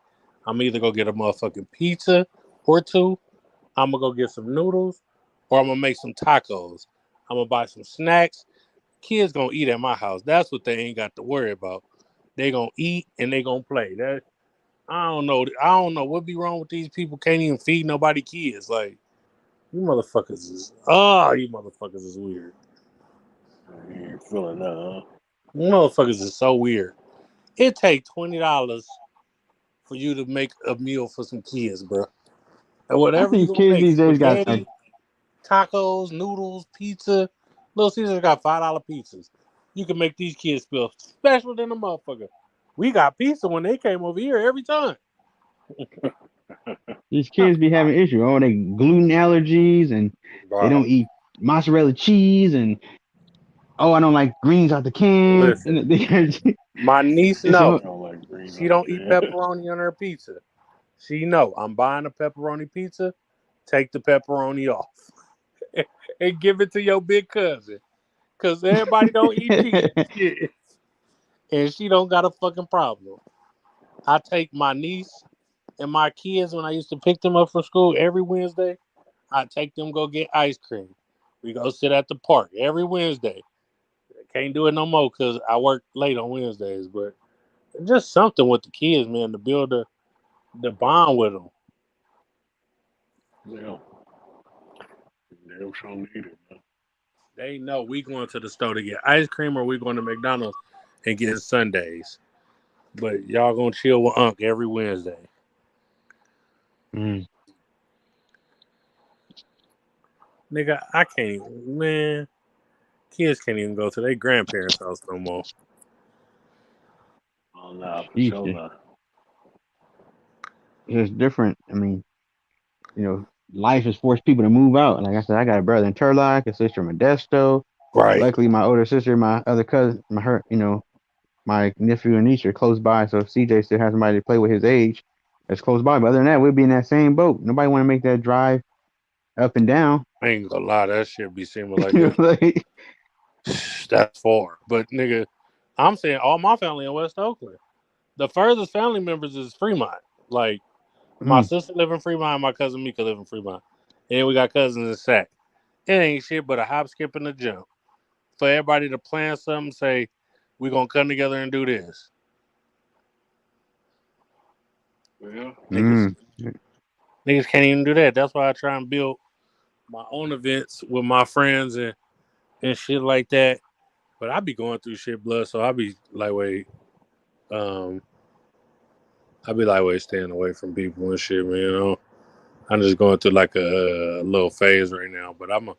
I'm either gonna get a motherfucking pizza or two, I'm gonna go get some noodles, or I'm gonna make some tacos. I'm gonna buy some snacks. Kids gonna eat at my house. That's what they ain't got to worry about. They gonna eat and they gonna play. That I don't know. I don't know what be wrong with these people. Can't even feed nobody kids. Like you motherfuckers is you motherfuckers is weird. You ain't feeling that, huh? You motherfuckers is so weird. It take $20 for you to make a meal for some kids, bro. And I whatever you think gonna kids make, these days got spaghetti, tacos, noodles, pizza. Little Caesars got $5 pizzas. You can make these kids feel special than a motherfucker. We got pizza when they came over here every time. these kids be having issues. Oh, they gluten allergies and they don't Bro, eat mozzarella cheese and oh, I don't like greens out the can. listen, my niece It's know a I don't like greens she out don't eat there. pepperoni on her pizza. She know I'm buying a pepperoni pizza. Take the pepperoni off and give it to your big cousin, cause everybody don't eat pizza. Shit. And she don't got a fucking problem. I take my niece and my kids when I used to pick them up from school every Wednesday. I take them go get ice cream. We go sit at the park every Wednesday. Can't do it no more because I work late on Wednesdays, but just something with the kids, man, to build the bond with them. Yeah, damn sure need it, man. They know we going to the store to get ice cream or we going to McDonald's and get Sundays. But y'all gonna chill with Unc every Wednesday. mm. Nigga, I can't even, man. Kids can't even go to their grandparents' house no more. Oh, nah, for Sheesh, sure not. it's different. I mean, life has forced people to move out. Like I said, I got a brother in Turlock, a sister in Modesto. Right. Luckily, my older sister, my other cousin, my nephew and niece are close by. So if CJ still has somebody to play with his age, that's close by. But other than that, we'd be in that same boat. Nobody want to make that drive up and down. I ain't gonna lie, that shit be seeming like a Like, that's far. But nigga, I'm saying all my family in West Oakland. The furthest family members is Fremont. Like my mm, sister live in Fremont, my cousin Mika live in Fremont. And we got cousins in Sac. It ain't shit but a hop, skip, and a jump. For everybody to plan something, say, we gonna come together and do this. Yeah, Niggas mm, niggas can't even do that. That's why I try and build my own events with my friends and shit like that. But I be going through shit, blood, so I be lightweight. Um, I be lightweight staying away from people and shit, man. I'm just going through like a little phase right now, but I'm gonna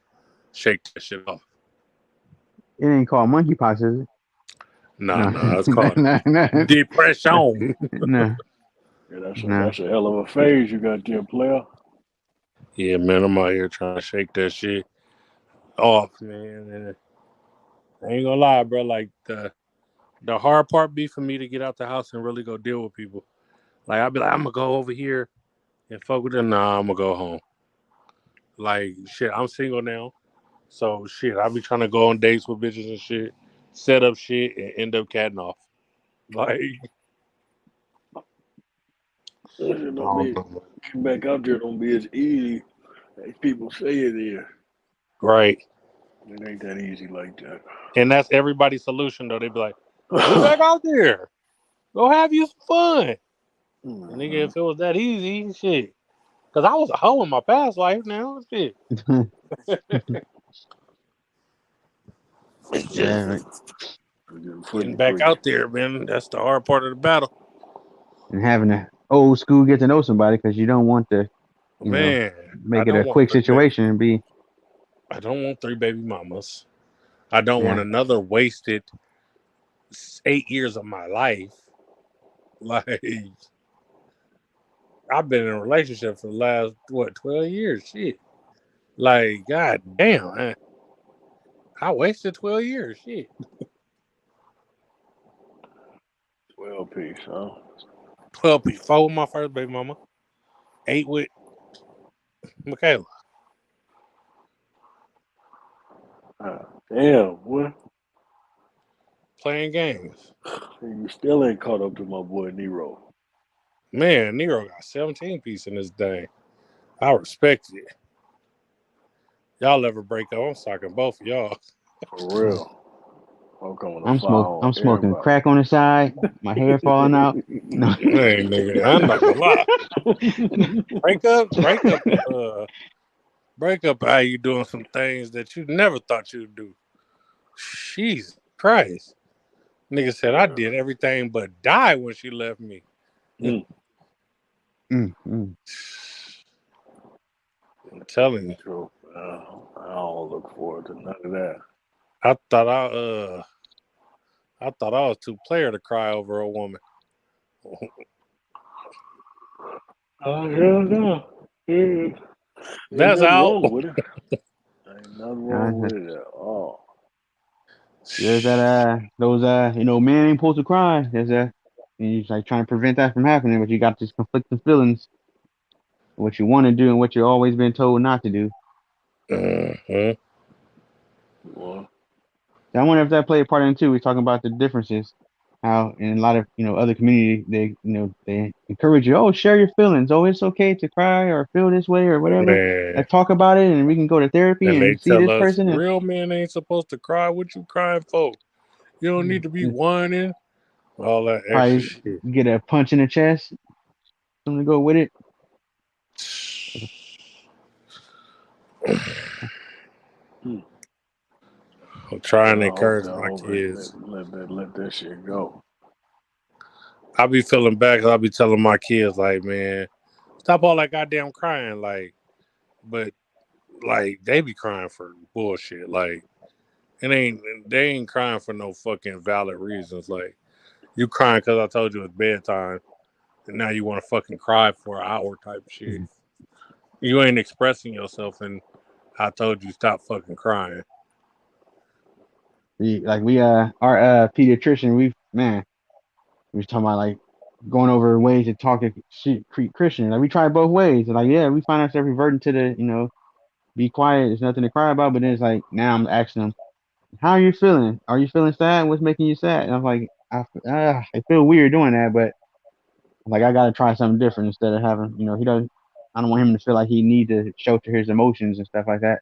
shake that shit off. it ain't called monkeypox, is it? Nah, No, nah, it's called no, depression. no, yeah, that's a no. that's a hell of a phase you got there, player. Yeah, man, I'm out here trying to shake that shit off, man. And I ain't gonna lie, bro. Like the hard part be for me to get out the house and really go deal with people. Like I'll be like, I'm gonna go over here and fuck with them. Nah, I'm gonna go home. Like shit, I'm single now, so shit, I be trying to go on dates with bitches and shit, set up shit, and end up catting off. Like Listen, I don't don't be know. getting back out there don't be as easy as people say it is. Right, It ain't that easy like that. and that's everybody's solution though. They be like, get back out there, go have you some fun. And nigga, hmm if it was that easy, shit. Cause I was a hoe in my past life. Now, shit. It's Yeah, just right. getting Freaky, back freaky. out there, man. That's the hard part of the battle, And having to old school get to know somebody because you don't want to, you know, man. I make it don't a want quick three baby. situation and be, I don't want three baby mamas. I don't want yeah. another wasted 8 years of my life. Like I've been in a relationship for the last 12 years. Shit. Like god damn, man. I wasted 12 years. Shit. 12 piece, huh? 12 before my first baby mama. 8 with Michaela Damn, boy. playing games. You still ain't caught up to my boy Nero. Man, Nero got 17 piece in this day. I respect it. Y'all ever break up? I'm sucking both of y'all. For real. I'm coming to I'm file on smoking everybody. crack on the side. My hair falling out. No. Hey, nigga, I'm not gonna lie. Break up. How you doing some things that you never thought you'd do? Jesus Christ, nigga said I did everything but die when she left me. Mm. Mm. I'm telling you, So, I don't look forward to none of that. I thought I was too player to cry over a woman. Oh, hell no. Ain't That's nothing out. wrong with it. Ain't nothing wrong with it at all. There's that those men ain't supposed to cry. There's and you're like trying to prevent that from happening, but you got these conflicting feelings, what you want to do and what you've always been told not to do. Mm-hmm. Well, I wonder if that played a part in it too. We're talking about the differences, how in a lot of other communities they encourage you, oh, share your feelings, oh, it's okay to cry or feel this way or whatever. Man, Let's talk about it and we can go to therapy and they and see tell this us person and, real men ain't supposed to cry. What you crying for? You don't need to be and whining. All that extra probably shit. get a punch in the chest, something to go with it. I'm trying to I hope encourage that my hope kids. let that shit go. I be feeling bad 'cause I be telling my kids like, man, stop all that goddamn crying. Like, but like they be crying for bullshit. Like, they ain't crying for no fucking valid reasons. Like, you crying because I told you it's bedtime, and now you want to fucking cry for an hour type shit. You ain't expressing yourself, and I told you stop fucking crying. Our pediatrician, we was talking about like going over ways to talk to Christian. Like we tried both ways. And, like, yeah, we find ourselves reverting to the, be quiet. There's nothing to cry about. But then it's like now I'm asking them, how are you feeling? Are you feeling sad? What's making you sad? And I'm like, I feel weird doing that, but like I gotta try something different instead of having, he doesn't. I don't want him to feel like he need to shelter his emotions and stuff like that.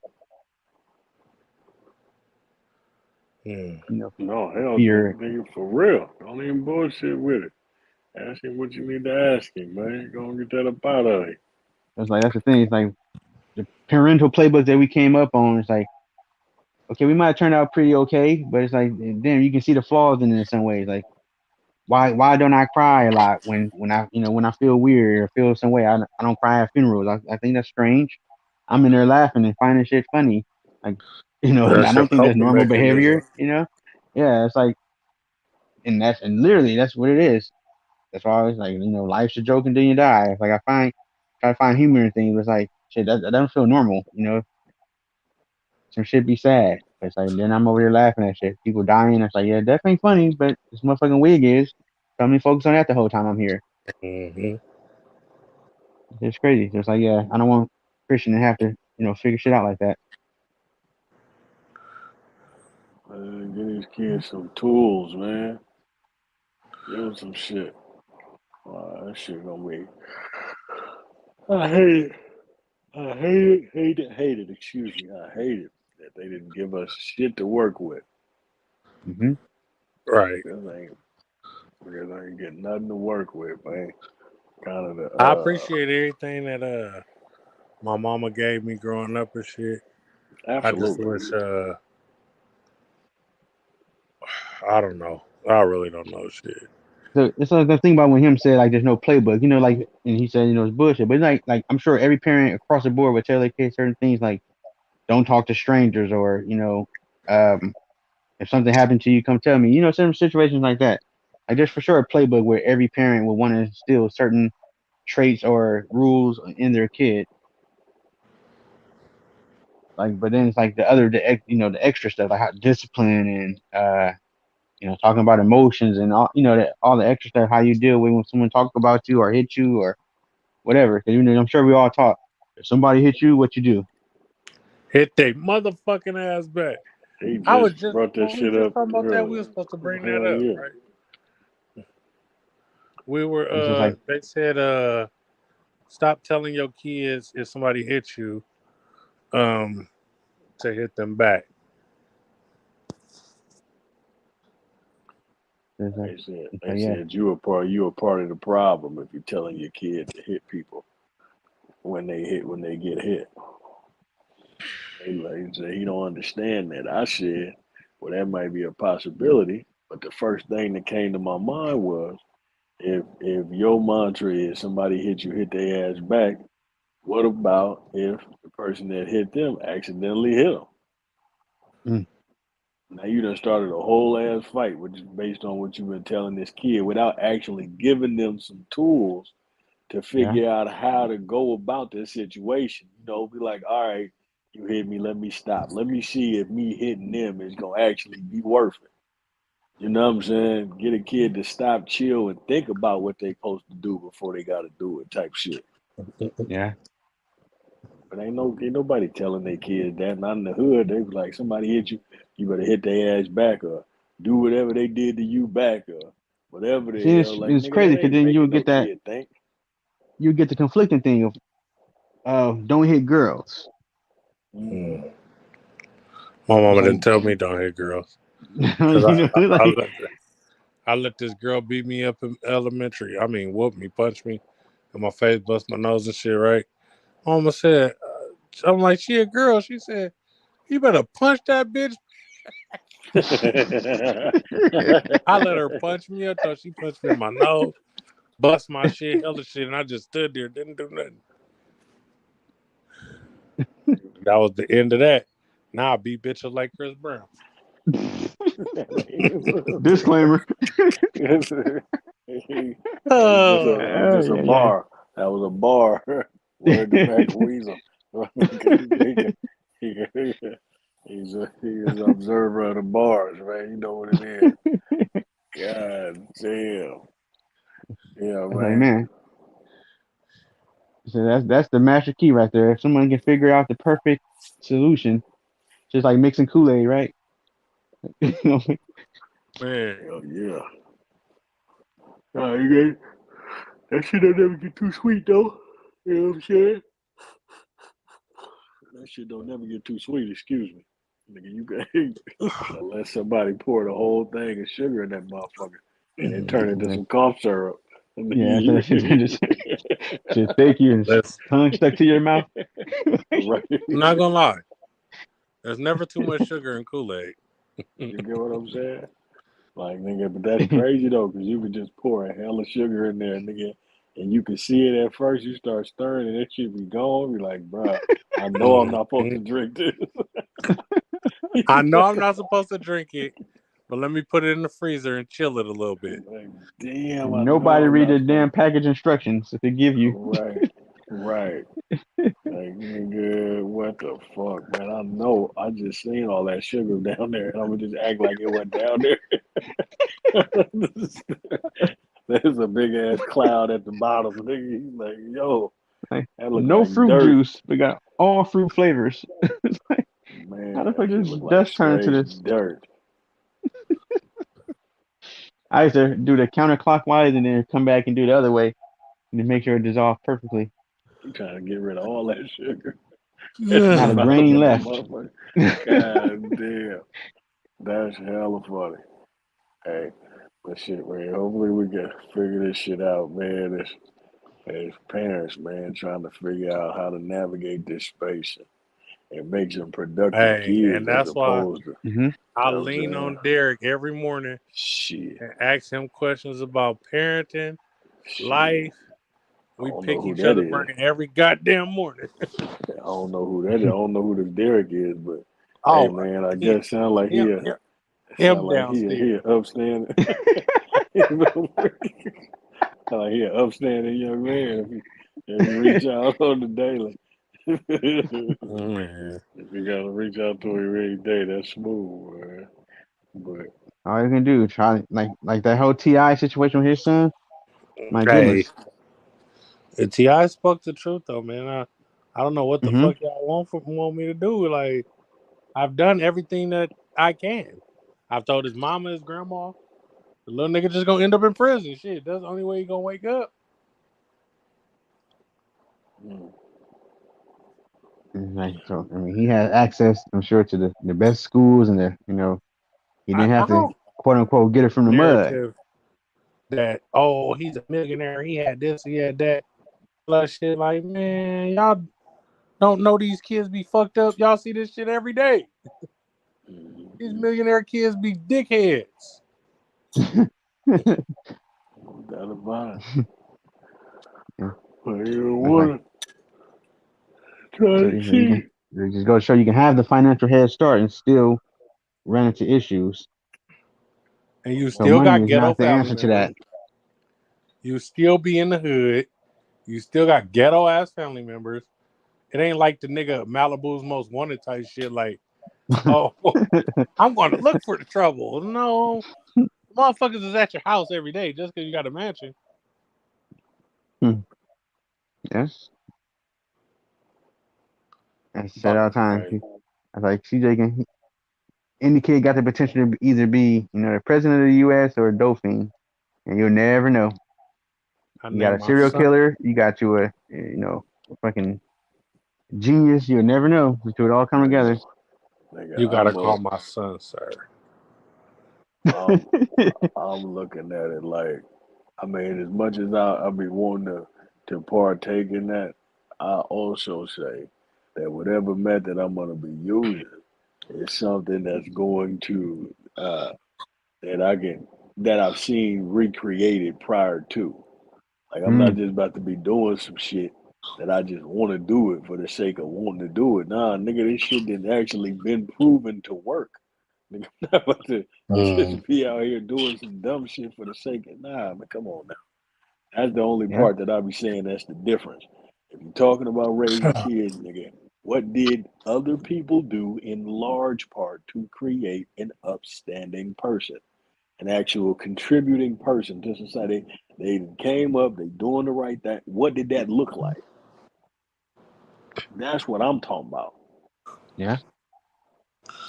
Hmm. No, hell, Fear. nigga, for real. Don't even bullshit with it. Ask him what you need to ask him, man. Go and get that up out of him. It's like that's the thing. It's like the parental playbook that we came up on. It's like, okay, we might have turned out pretty okay, but it's like then you can see the flaws in it in some ways. Like why don't I cry a lot when I feel weird or feel some way? I don't cry at funerals. I think that's strange. I'm in there laughing and finding shit funny. Like I That's your don't think that's coping normal mechanism. behavior. Yeah, it's like and literally that's what it is. That's why I was like, life's a joke until you die. It's like try to find humor in things. It's like shit that doesn't feel normal. Some shit be sad. It's like then I'm over here laughing at shit. People dying. It's like, yeah, that ain't funny, but this motherfucking wig is. So I'm gonna focus on that the whole time I'm here. Mm-hmm. It's crazy. It's like, yeah, I don't want Christian to have to, figure shit out like that. Give these kids some tools, man. Give them some shit. That shit gonna be. I hate it. Hate it. Excuse me. I hate it that they didn't give us shit to work with. Hmm. Right. Because I ain't getting nothing to work with, man. Kind of the I appreciate everything that my mama gave me growing up and shit. I just absolutely. wish I don't know. I really don't know shit. So it's like the thing about when him said like there's no playbook, like, and he said it's bullshit. But it's like I'm sure every parent across the board would tell their kids certain things like don't talk to strangers or um, if something happened to you, come tell me. Certain situations like that. Like there's for sure a playbook where every parent would want to instill certain traits or rules in their kid. Like, but then it's like the extra stuff like how discipline and talking about emotions and all all the extra stuff, how you deal with when someone talk about you or hit you or whatever. Because I'm sure we all taught if somebody hit you, what you do. Hit they motherfucking ass back. He I just was just brought that when we were shit just up talking about that, we were earlier. supposed to bring that Hell up, yeah. right? We were It's just like they said stop telling your kids if somebody hits you, to hit them back. They said Yeah. you a part of the problem if you're telling your kid to hit people when they get hit. He said he don't understand that. I said, well, that might be a possibility, but the first thing that came to my mind was if your mantra is somebody hit their ass back, what about if the person that hit them accidentally hit them? Mm. Now you done started a whole ass fight, which is based on what you've been telling this kid without actually giving them some tools to figure out how to go about this situation. Be like, all right, you hit me, let me stop. Let me see if me hitting them is gonna actually be worth it. You know what I'm saying? Get a kid to stop, chill, and think about what they supposed to do before they gotta do it type shit. Yeah. But ain't nobody telling their kids that. Not in the hood. They was like, somebody hit you, you better hit their ass back or do whatever they did to you back or whatever the See, hell. Like, it's nigga, crazy that because ain't then you making would no get that, kid think. you get the conflicting thing of don't hit girls. My mama didn't tell me don't hit girls. Cause I let this girl beat me up in elementary. I mean, whoop me, punch me, in my face, bust my nose and shit. Right? Mama said, I'm like, she a girl. She said, you better punch that bitch. I let her punch me up, though. She punched me in my nose, bust my shit, hella shit, and I just stood there, didn't do nothing. That was the end of that. Now I beat bitches like Chris Brown. Disclaimer. It's just a Yeah. bar. That was a bar. Word to Mac Weasel. He's an observer of the bars, man. You know what it is. God damn. Yeah, I was like, man. man. So that's the master key right there. If someone can figure out the perfect solution, just like mixing Kool-Aid, right? Man, Hell yeah. You got, that shit don't never get too sweet, though. You know what I'm saying? That shit don't never get too sweet, excuse me. Nigga, you got unless somebody pour the whole thing of sugar in that motherfucker and it turn into some cough syrup. Yeah, so just take you and tongue stuck to your mouth. Right. I'm not gonna lie. There's never too much sugar in Kool-Aid. You get what I'm saying? Like, nigga, but that's crazy though, because you could just pour a hell of sugar in there, nigga, and you can see it at first. You start stirring, and that shit be gone. Be like, bruh, I know I'm not supposed to drink this. I know I'm not supposed to drink it, but let me put it in the freezer and chill it a little bit. Like, damn, I Nobody know I'm read not the supposed damn package instructions if they give you. Right. Like, nigga, what the fuck, man? I know. I just seen all that sugar down there, and I'm gonna just act like it went down there. There's a big ass cloud at the bottom, nigga. He's like, yo, Like, that look no like fruit dirt. juice. We got all fruit flavors. It's like, how Man, the fuck that shit does look like dust turn into straight this? dirt. I used to do the counterclockwise and then come back and do the other way and then make sure it dissolved perfectly. You trying to get rid of all that sugar at the Not a bottom grain of the left. motherfucker. God damn. That's hella funny. Hey, but shit, man, hopefully we can figure this shit out, man. As parents, man, trying to figure out how to navigate this space and make some productive Hey, and kids as that's why opposed to, Mm-hmm. I you know what I'm lean saying? on Derek every morning Shit. and ask him questions about parenting, Shit. life. I We don't know pick who each that other is. brain every goddamn morning. I don't know who that is. I don't know who this Derek is, but hey, Oh, man, I guess sound like him, him he downstairs. a upstanding. Like he an upstanding young man if you reach out on the daily. Man. If you gotta reach out to him every day, that's smooth, man. But All you can do, try like that whole Ti situation with his son. My Hey, goodness. Ti spoke the truth though, man. I don't know what the Mm-hmm. fuck y'all want me to do. Like, I've done everything that I can. I've told his mama, his grandma, the little nigga just gonna end up in prison. Shit, that's the only way he gonna wake up. Mm. Like, so, I mean, he had access, I'm sure, to the best schools, and he didn't I have to don't quote unquote get it from the mud. narrative that he's a millionaire, he had this, he had that, plus shit. Like, man, y'all don't know these kids be fucked up. Y'all see this shit every day. These millionaire kids be dickheads. No doubt about it. Yeah. But you That's like, want to try so to you see. can it just go to show you can have the financial head start and still run into issues. And you So still money got is ghetto not the family answer to members. that. You still be in the hood. You still got ghetto ass family members. It ain't like the nigga Malibu's Most Wanted type shit. Like, oh, I'm going to look for the trouble. No, motherfuckers is at your house every day just because you got a mansion. Yes, I said all the Fucking time. crazy. I was like, CJ can. Any kid got the potential to either be, the president of the U.S. or a dope fiend, and you'll never know. I You got named a my serial son. killer. You got you a fucking genius. You'll never know until it all come together. Nigga, You gotta call my son, sir. I'm looking at it like, I mean, as much as I be wanting to partake in that, I also say that whatever method I'm gonna be using is something that's going to that I've seen recreated prior to. Like I'm not Mm, just about to be doing some shit that I just want to do it for the sake of wanting to do it. Nah, nigga, this shit did actually been proven to work. Nigga, I'm not about to just be out here doing some dumb shit for the sake of nah, man, come on now. That's the only yeah. part that I be saying that's the difference. If you're talking about raising kids, nigga, what did other people do in large part to create an upstanding person? An actual contributing person to society. They came up, they doing the right thing. What did that look like? That's what I'm talking about. Yeah.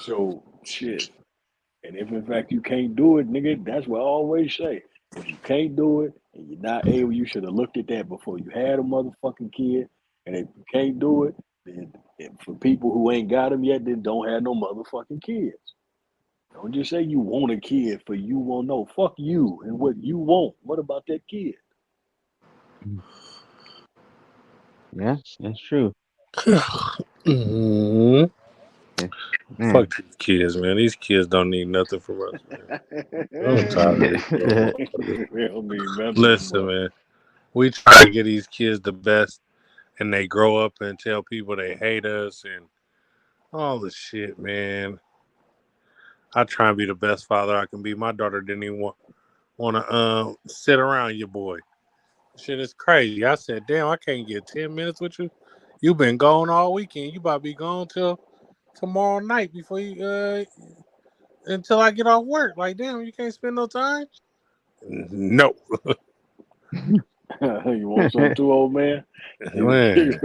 So shit. And if in fact you can't do it, nigga, that's what I always say. If you can't do it and you're not able, you should have looked at that before you had a motherfucking kid. And if you can't do it, then for people who ain't got them yet, then don't have no motherfucking kids. Don't just say you want a kid for you won't know. Fuck you and what you want. What about that kid? Yes, that's true. Mm-hmm. Yeah. Man. Fuck these kids, man. These kids don't need nothing from us, man. I'm tired of these little motherfuckers. They don't mean nothing from Listen, us. man. We try to get these kids the best, and they grow up and tell people they hate us and all the shit, man. I try and be the best father I can be. My daughter didn't even want to sit around your boy. Shit is crazy. I said, damn, I can't get 10 minutes with you. You been gone all weekend. You about to be gone till tomorrow night before you until I get off work. Like, damn, you can't spend no time? No. You want some too, old man? Man.